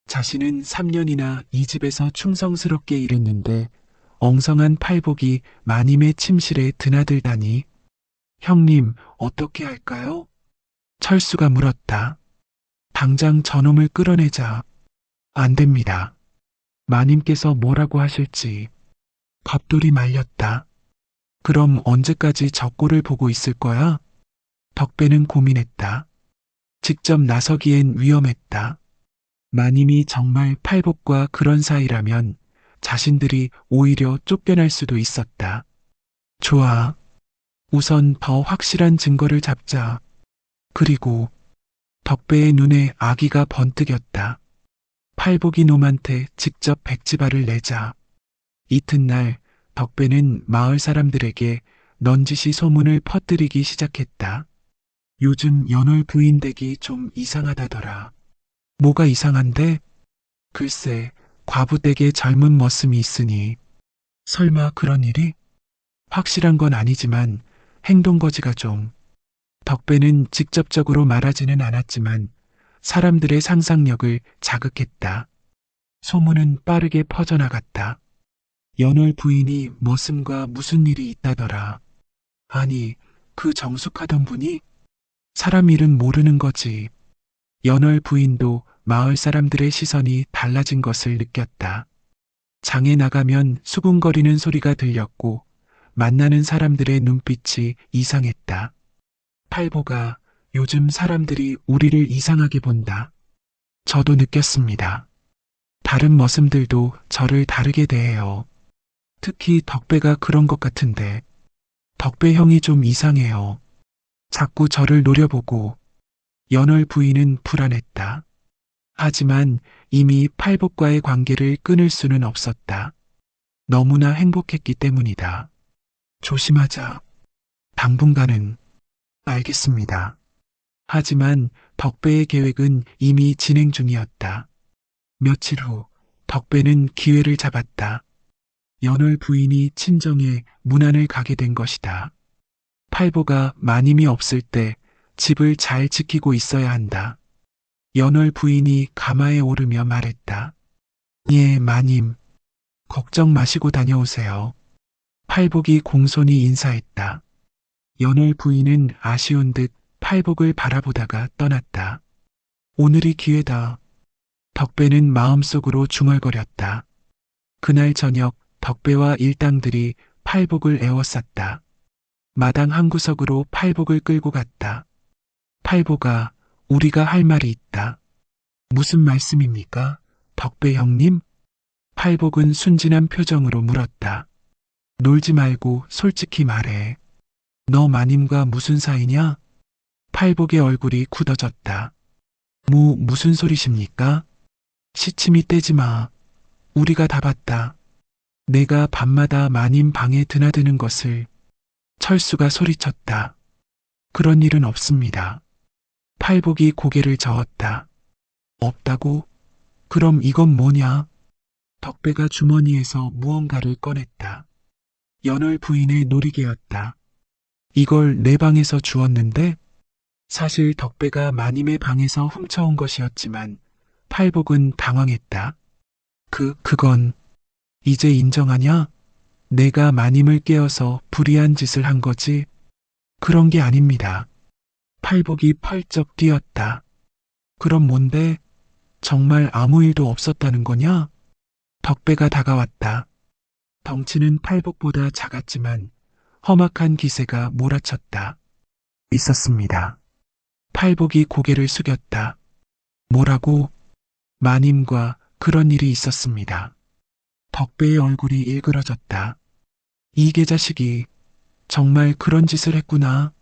자신은 3년이나 이 집에서 충성스럽게 일했는데 엉성한 팔복이 마님의 침실에 드나들다니. 형님, 어떻게 할까요? 철수가 물었다. 당장 저놈을 끌어내자. 안 됩니다. 마님께서 뭐라고 하실지. 갑돌이 말렸다. 그럼 언제까지 저 꼴을 보고 있을 거야? 덕배는 고민했다. 직접 나서기엔 위험했다. 마님이 정말 팔복과 그런 사이라면 자신들이 오히려 쫓겨날 수도 있었다. 좋아. 우선 더 확실한 증거를 잡자. 그리고 덕배의 눈에 아기가 번뜩였다. 팔복이 놈한테 직접 백지발을 내자. 이튿날 덕배는 마을 사람들에게 넌지시 소문을 퍼뜨리기 시작했다. 요즘 연월 부인 댁이 좀 이상하다더라. 뭐가 이상한데? 글쎄, 과부 댁에 젊은 머슴이 있으니 설마 그런 일이? 확실한 건 아니지만 행동거지가 좀. 덕배는 직접적으로 말하지는 않았지만 사람들의 상상력을 자극했다. 소문은 빠르게 퍼져나갔다. 연월 부인이 머슴과 무슨 일이 있다더라. 아니, 그 정숙하던 분이? 사람 일은 모르는 거지. 연월 부인도 마을 사람들의 시선이 달라진 것을 느꼈다. 장에 나가면 수군거리는 소리가 들렸고 만나는 사람들의 눈빛이 이상했다. 팔보가 요즘 사람들이 우리를 이상하게 본다. 저도 느꼈습니다. 다른 머슴들도 저를 다르게 대해요. 특히 덕배가 그런 것 같은데 덕배 형이 좀 이상해요. 자꾸 저를 노려보고. 연월 부인은 불안했다. 하지만 이미 팔복과의 관계를 끊을 수는 없었다. 너무나 행복했기 때문이다. 조심하자. 당분간은. 알겠습니다. 하지만 덕배의 계획은 이미 진행 중이었다. 며칠 후 덕배는 기회를 잡았다. 연월 부인이 친정에 문안을 가게 된 것이다. 팔보가 마님이 없을 때 집을 잘 지키고 있어야 한다. 연월 부인이 가마에 오르며 말했다. 예, 마님. 걱정 마시고 다녀오세요. 팔복이 공손히 인사했다. 연월 부인은 아쉬운 듯 팔복을 바라보다가 떠났다. 오늘이 기회다. 덕배는 마음속으로 중얼거렸다. 그날 저녁 덕배와 일당들이 팔복을 에워쌌다. 마당 한 구석으로 팔복을 끌고 갔다. 팔복아, 우리가 할 말이 있다. 무슨 말씀입니까? 덕배 형님? 팔복은 순진한 표정으로 물었다. 놀지 말고 솔직히 말해. 너 마님과 무슨 사이냐? 팔복의 얼굴이 굳어졌다. 무슨 소리십니까? 시치미 떼지 마. 우리가 다 봤다. 내가 밤마다 마님 방에 드나드는 것을. 철수가 소리쳤다. 그런 일은 없습니다. 팔복이 고개를 저었다. 없다고? 그럼 이건 뭐냐? 덕배가 주머니에서 무언가를 꺼냈다. 연월 부인의 놀이개였다. 이걸 내 방에서 주었는데 사실 덕배가 마님의 방에서 훔쳐온 것이었지만 팔복은 당황했다. 그건 이제 인정하냐? 내가 마님을 깨어서 불의한 짓을 한 거지? 그런 게 아닙니다. 팔복이 펄쩍 뛰었다. 그럼 뭔데? 정말 아무 일도 없었다는 거냐? 덕배가 다가왔다. 덩치는 팔복보다 작았지만 험악한 기세가 몰아쳤다. 있었습니다. 팔복이 고개를 숙였다. 뭐라고? 마님과 그런 일이 있었습니다. 덕배의 얼굴이 일그러졌다. 이 개자식이 정말 그런 짓을 했구나.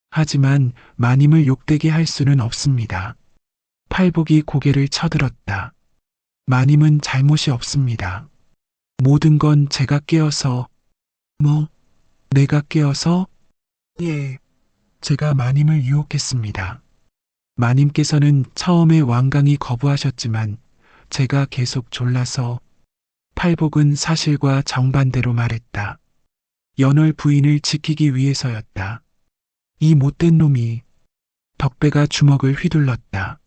하지만 마님을 욕되게 할 수는 없습니다. 팔복이 고개를 쳐들었다. 마님은 잘못이 없습니다. 모든 건 제가 깨어서. 뭐? 내가 깨어서? 예, 제가 마님을 유혹했습니다. 마님께서는 처음에 완강히 거부하셨지만 제가 계속 졸라서. 팔복은 사실과 정반대로 말했다. 연월 부인을 지키기 위해서였다. 이 못된 놈이. 덕배가 주먹을 휘둘렀다.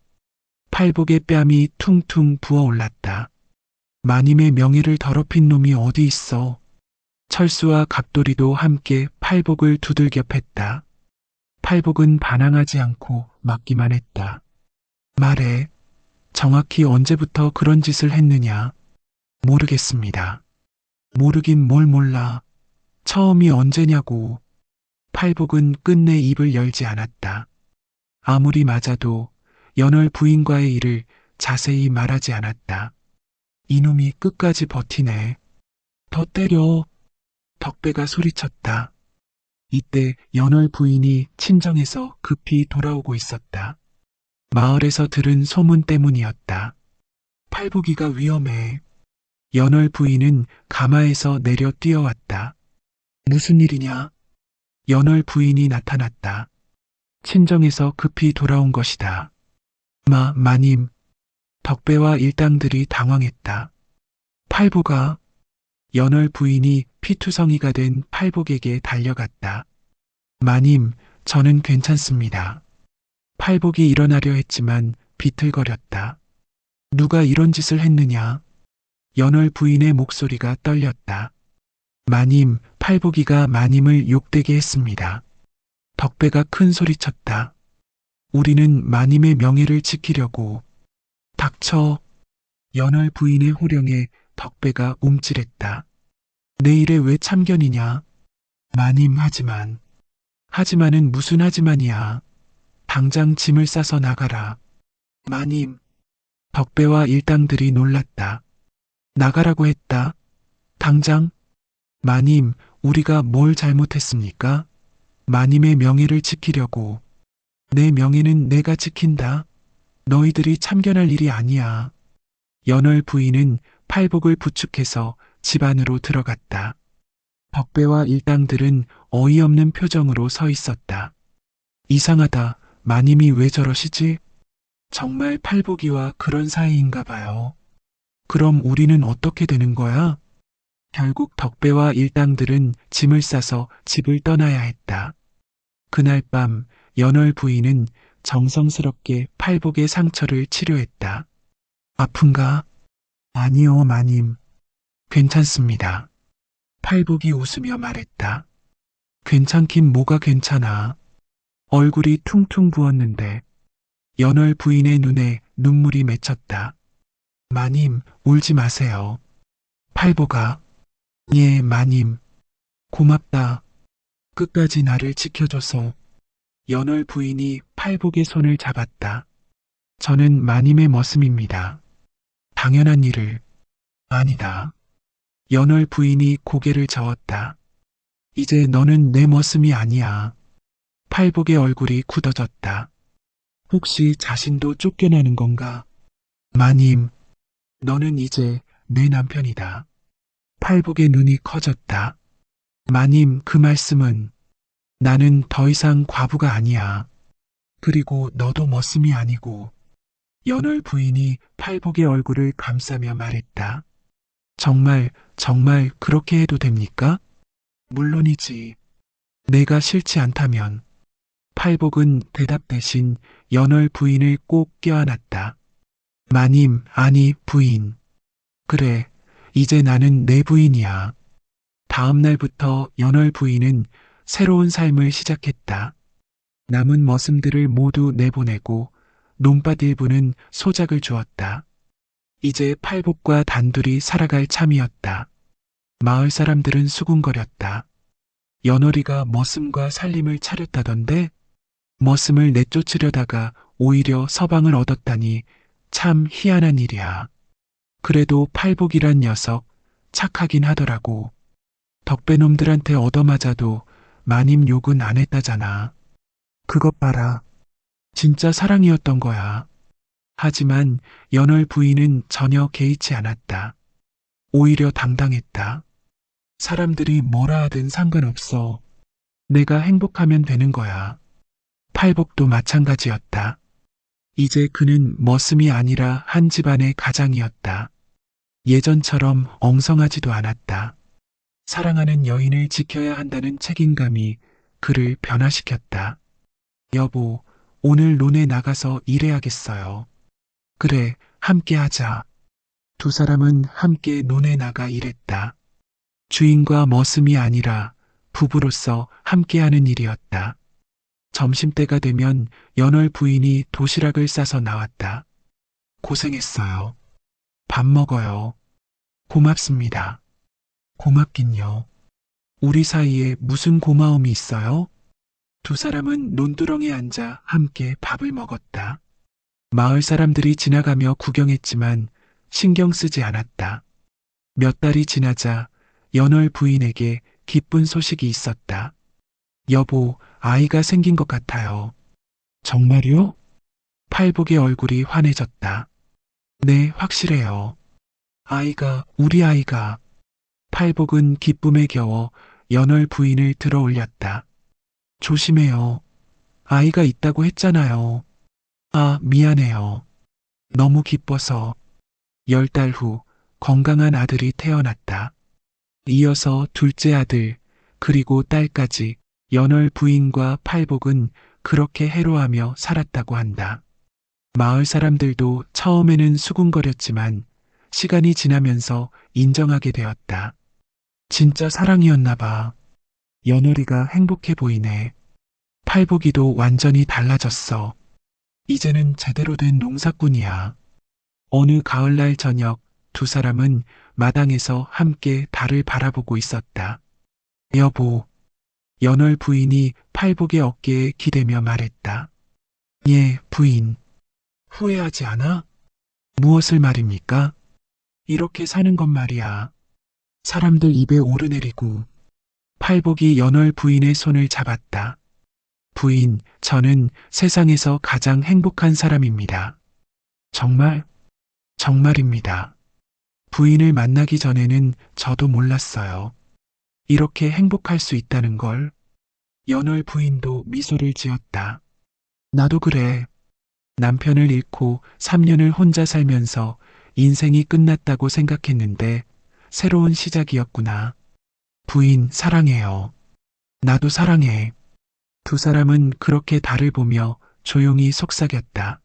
팔복의 뺨이 퉁퉁 부어올랐다. 마님의 명예를 더럽힌 놈이 어디 있어. 철수와 갑돌이도 함께 팔복을 두들겨 팼다. 팔복은 반항하지 않고 맞기만 했다. 말해. 정확히 언제부터 그런 짓을 했느냐? 모르겠습니다. 모르긴 뭘 몰라. 처음이 언제냐고. 팔복은 끝내 입을 열지 않았다. 아무리 맞아도 연월 부인과의 일을 자세히 말하지 않았다. 이놈이 끝까지 버티네. 더 때려. 덕배가 소리쳤다. 이때 연월 부인이 친정에서 급히 돌아오고 있었다. 마을에서 들은 소문 때문이었다. 팔복이가 위험해. 연월 부인은 가마에서 내려 뛰어왔다. 무슨 일이냐? 연월 부인이 나타났다. 친정에서 급히 돌아온 것이다. 마님. 덕배와 일당들이 당황했다. 팔복아. 연월 부인이 피투성이가 된 팔복에게 달려갔다. 마님, 저는 괜찮습니다. 팔복이 일어나려 했지만 비틀거렸다. 누가 이런 짓을 했느냐? 연월 부인의 목소리가 떨렸다. 마님, 팔복이가 마님을 욕되게 했습니다. 덕배가 큰 소리쳤다. 우리는 마님의 명예를 지키려고. 닥쳐. 연월 부인의 호령에 덕배가 움찔했다. 내 일에 왜 참견이냐? 마님, 하지만. 하지만은 무슨 하지만이야. 당장 짐을 싸서 나가라. 마님. 덕배와 일당들이 놀랐다. 나가라고 했다. 당장? 마님, 우리가 뭘 잘못했습니까? 마님의 명예를 지키려고. 내 명예는 내가 지킨다. 너희들이 참견할 일이 아니야. 연월 부인은 팔복을 부축해서 집 안으로 들어갔다. 덕배와 일당들은 어이없는 표정으로 서 있었다. 이상하다. 마님이 왜 저러시지? 정말 팔복이와 그런 사이인가 봐요. 그럼 우리는 어떻게 되는 거야? 결국 덕배와 일당들은 짐을 싸서 집을 떠나야 했다. 그날 밤 연월 부인은 정성스럽게 팔복의 상처를 치료했다. 아픈가? 아니요, 마님. 괜찮습니다. 팔복이 웃으며 말했다. 괜찮긴 뭐가 괜찮아. 얼굴이 퉁퉁 부었는데 연월 부인의 눈에 눈물이 맺혔다. 마님, 울지 마세요. 팔복아. 예, 마님. 고맙다. 끝까지 나를 지켜줘서. 연월 부인이 팔복의 손을 잡았다. 저는 마님의 머슴입니다. 당연한 일을. 아니다. 연월 부인이 고개를 저었다. 이제 너는 내 머슴이 아니야. 팔복의 얼굴이 굳어졌다. 혹시 자신도 쫓겨나는 건가? 마님, 너는 이제 내 남편이다. 팔복의 눈이 커졌다. 마님, 그 말씀은. 나는 더 이상 과부가 아니야. 그리고 너도 머슴이 아니고. 연월 부인이 팔복의 얼굴을 감싸며 말했다. 정말, 정말 그렇게 해도 됩니까? 물론이지. 내가 싫지 않다면. 팔복은 대답 대신 연월 부인을 꼭 껴안았다. 마님, 아니, 부인. 그래, 이제 나는 내 부인이야. 다음 날부터 연월 부인은 새로운 삶을 시작했다. 남은 머슴들을 모두 내보내고 논밭 일부는 소작을 주었다. 이제 팔복과 단둘이 살아갈 참이었다. 마을 사람들은 수군거렸다. 연월이가 머슴과 살림을 차렸다던데 머슴을 내쫓으려다가 오히려 서방을 얻었다니 참 희한한 일이야. 그래도 팔복이란 녀석 착하긴 하더라고. 덕배놈들한테 얻어맞아도 마님 욕은 안 했다잖아. 그것 봐라. 진짜 사랑이었던 거야. 하지만 연월 부인은 전혀 개의치 않았다. 오히려 당당했다. 사람들이 뭐라 하든 상관없어. 내가 행복하면 되는 거야. 팔복도 마찬가지였다. 이제 그는 머슴이 아니라 한 집안의 가장이었다. 예전처럼 엉성하지도 않았다. 사랑하는 여인을 지켜야 한다는 책임감이 그를 변화시켰다. 여보, 오늘 논에 나가서 일해야겠어요. 그래, 함께 하자. 두 사람은 함께 논에 나가 일했다. 주인과 머슴이 아니라 부부로서 함께하는 일이었다. 점심때가 되면 연월 부인이 도시락을 싸서 나왔다. 고생했어요. 밥 먹어요. 고맙습니다. 고맙긴요. 우리 사이에 무슨 고마움이 있어요? 두 사람은 논두렁에 앉아 함께 밥을 먹었다. 마을 사람들이 지나가며 구경했지만 신경 쓰지 않았다. 몇 달이 지나자 연월 부인에게 기쁜 소식이 있었다. 여보, 아이가 생긴 것 같아요. 정말요? 팔복의 얼굴이 환해졌다. 네, 확실해요. 우리 아이가. 팔복은 기쁨에 겨워 연월 부인을 들어 올렸다. 조심해요. 아이가 있다고 했잖아요. 아, 미안해요. 너무 기뻐서. 10달 후 건강한 아들이 태어났다. 이어서 둘째 아들, 그리고 딸까지 연월 부인과 팔복은 그렇게 해로하며 살았다고 한다. 마을 사람들도 처음에는 수군거렸지만 시간이 지나면서 인정하게 되었다. 진짜 사랑이었나 봐. 연월이가 행복해 보이네. 팔복이도 완전히 달라졌어. 이제는 제대로 된 농사꾼이야. 어느 가을날 저녁 두 사람은 마당에서 함께 달을 바라보고 있었다. 여보, 연월 부인이 팔복의 어깨에 기대며 말했다. 예, 부인. 후회하지 않아? 무엇을 말입니까? 이렇게 사는 것 말이야. 사람들 입에 오르내리고. 팔복이 연월 부인의 손을 잡았다. 부인, 저는 세상에서 가장 행복한 사람입니다. 정말? 정말입니다. 부인을 만나기 전에는 저도 몰랐어요. 이렇게 행복할 수 있다는 걸. 연월 부인도 미소를 지었다. 나도 그래. 남편을 잃고 3년을 혼자 살면서 인생이 끝났다고 생각했는데 새로운 시작이었구나. 부인, 사랑해요. 나도 사랑해. 두 사람은 그렇게 달을 보며 조용히 속삭였다.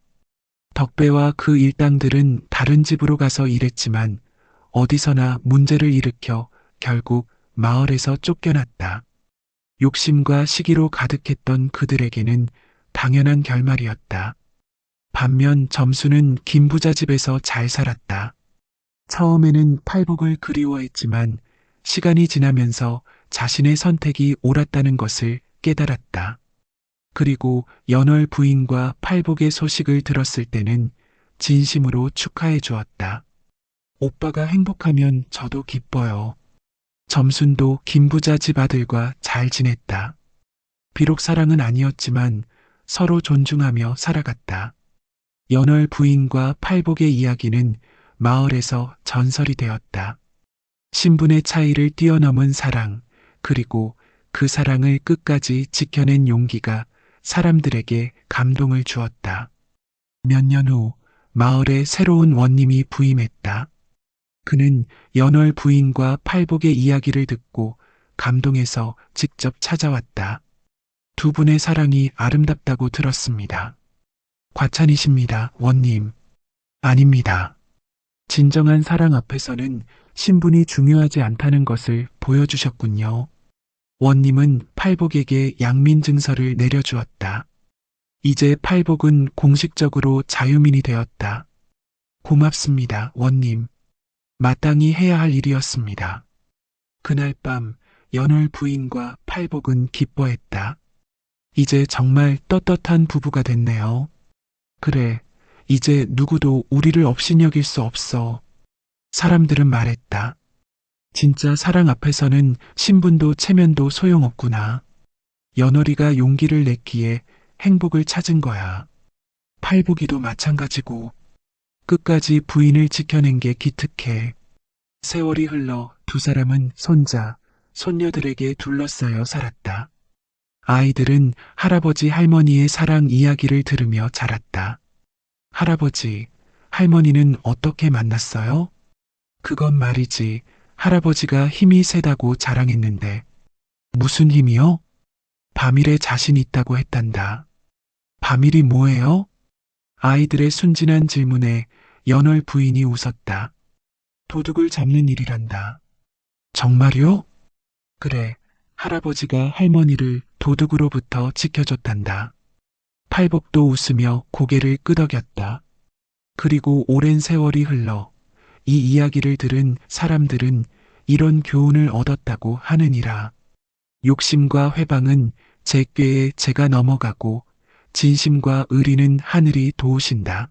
덕배와 그 일당들은 다른 집으로 가서 일했지만 어디서나 문제를 일으켜 결국 마을에서 쫓겨났다. 욕심과 시기로 가득했던 그들에게는 당연한 결말이었다. 반면 점수는 김부자 집에서 잘 살았다. 처음에는 팔복을 그리워했지만 시간이 지나면서 자신의 선택이 옳았다는 것을 깨달았다. 그리고 연월 부인과 팔복의 소식을 들었을 때는 진심으로 축하해 주었다. 오빠가 행복하면 저도 기뻐요. 점순도 김부자 집 아들과 잘 지냈다. 비록 사랑은 아니었지만 서로 존중하며 살아갔다. 연월 부인과 팔복의 이야기는 마을에서 전설이 되었다. 신분의 차이를 뛰어넘은 사랑, 그리고 그 사랑을 끝까지 지켜낸 용기가 사람들에게 감동을 주었다. 몇 년 후 마을에 새로운 원님이 부임했다. 그는 연월 부인과 팔복의 이야기를 듣고 감동해서 직접 찾아왔다. 두 분의 사랑이 아름답다고 들었습니다. 과찬이십니다, 원님. 아닙니다. 진정한 사랑 앞에서는 신분이 중요하지 않다는 것을 보여주셨군요. 원님은 팔복에게 양민 증서를 내려주었다. 이제 팔복은 공식적으로 자유민이 되었다. 고맙습니다, 원님. 마땅히 해야 할 일이었습니다. 그날 밤 연월 부인과 팔복은 기뻐했다. 이제 정말 떳떳한 부부가 됐네요. 그래, 이제 누구도 우리를 업신여길 수 없어. 사람들은 말했다. 진짜 사랑 앞에서는 신분도 체면도 소용없구나. 연월이가 용기를 냈기에 행복을 찾은 거야. 팔복이도 마찬가지고 끝까지 부인을 지켜낸 게 기특해. 세월이 흘러 두 사람은 손자, 손녀들에게 둘러싸여 살았다. 아이들은 할아버지 할머니의 사랑 이야기를 들으며 자랐다. 할아버지, 할머니는 어떻게 만났어요? 그건 말이지, 할아버지가 힘이 세다고 자랑했는데. 무슨 힘이요? 바밀에 자신 있다고 했단다. 바밀이 뭐예요? 아이들의 순진한 질문에 연월 부인이 웃었다. 도둑을 잡는 일이란다. 정말요? 그래, 할아버지가 할머니를 도둑으로부터 지켜줬단다. 팔복도 웃으며 고개를 끄덕였다. 그리고 오랜 세월이 흘러 이 이야기를 들은 사람들은 이런 교훈을 얻었다고 하느니라. 욕심과 회방은 제 꾀에 제가 넘어가고 진심과 의리는 하늘이 도우신다.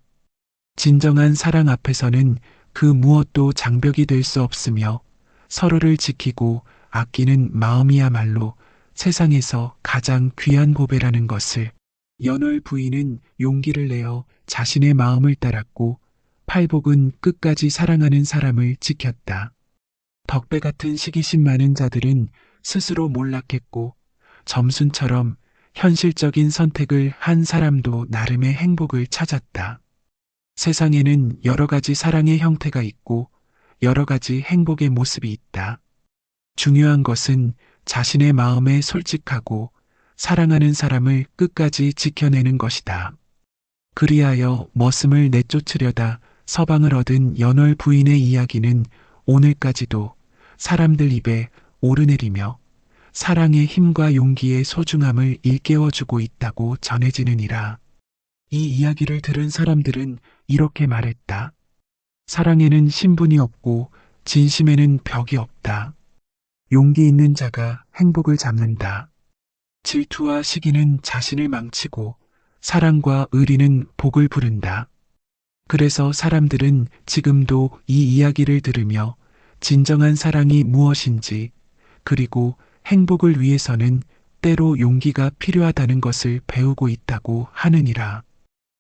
진정한 사랑 앞에서는 그 무엇도 장벽이 될 수 없으며 서로를 지키고 아끼는 마음이야말로 세상에서 가장 귀한 보배라는 것을. 연월 부인은 용기를 내어 자신의 마음을 따랐고 팔복은 끝까지 사랑하는 사람을 지켰다. 덕배 같은 시기심 많은 자들은 스스로 몰락했고 점순처럼 현실적인 선택을 한 사람도 나름의 행복을 찾았다. 세상에는 여러 가지 사랑의 형태가 있고 여러 가지 행복의 모습이 있다. 중요한 것은 자신의 마음에 솔직하고 사랑하는 사람을 끝까지 지켜내는 것이다. 그리하여 머슴을 내쫓으려다 서방을 얻은 연월 부인의 이야기는 오늘까지도 사람들 입에 오르내리며 사랑의 힘과 용기의 소중함을 일깨워주고 있다고 전해지느니라. 이 이야기를 들은 사람들은 이렇게 말했다. 사랑에는 신분이 없고 진심에는 벽이 없다. 용기 있는 자가 행복을 잡는다. 질투와 시기는 자신을 망치고 사랑과 의리는 복을 부른다. 그래서 사람들은 지금도 이 이야기를 들으며 진정한 사랑이 무엇인지 그리고 행복을 위해서는 때로 용기가 필요하다는 것을 배우고 있다고 하느니라.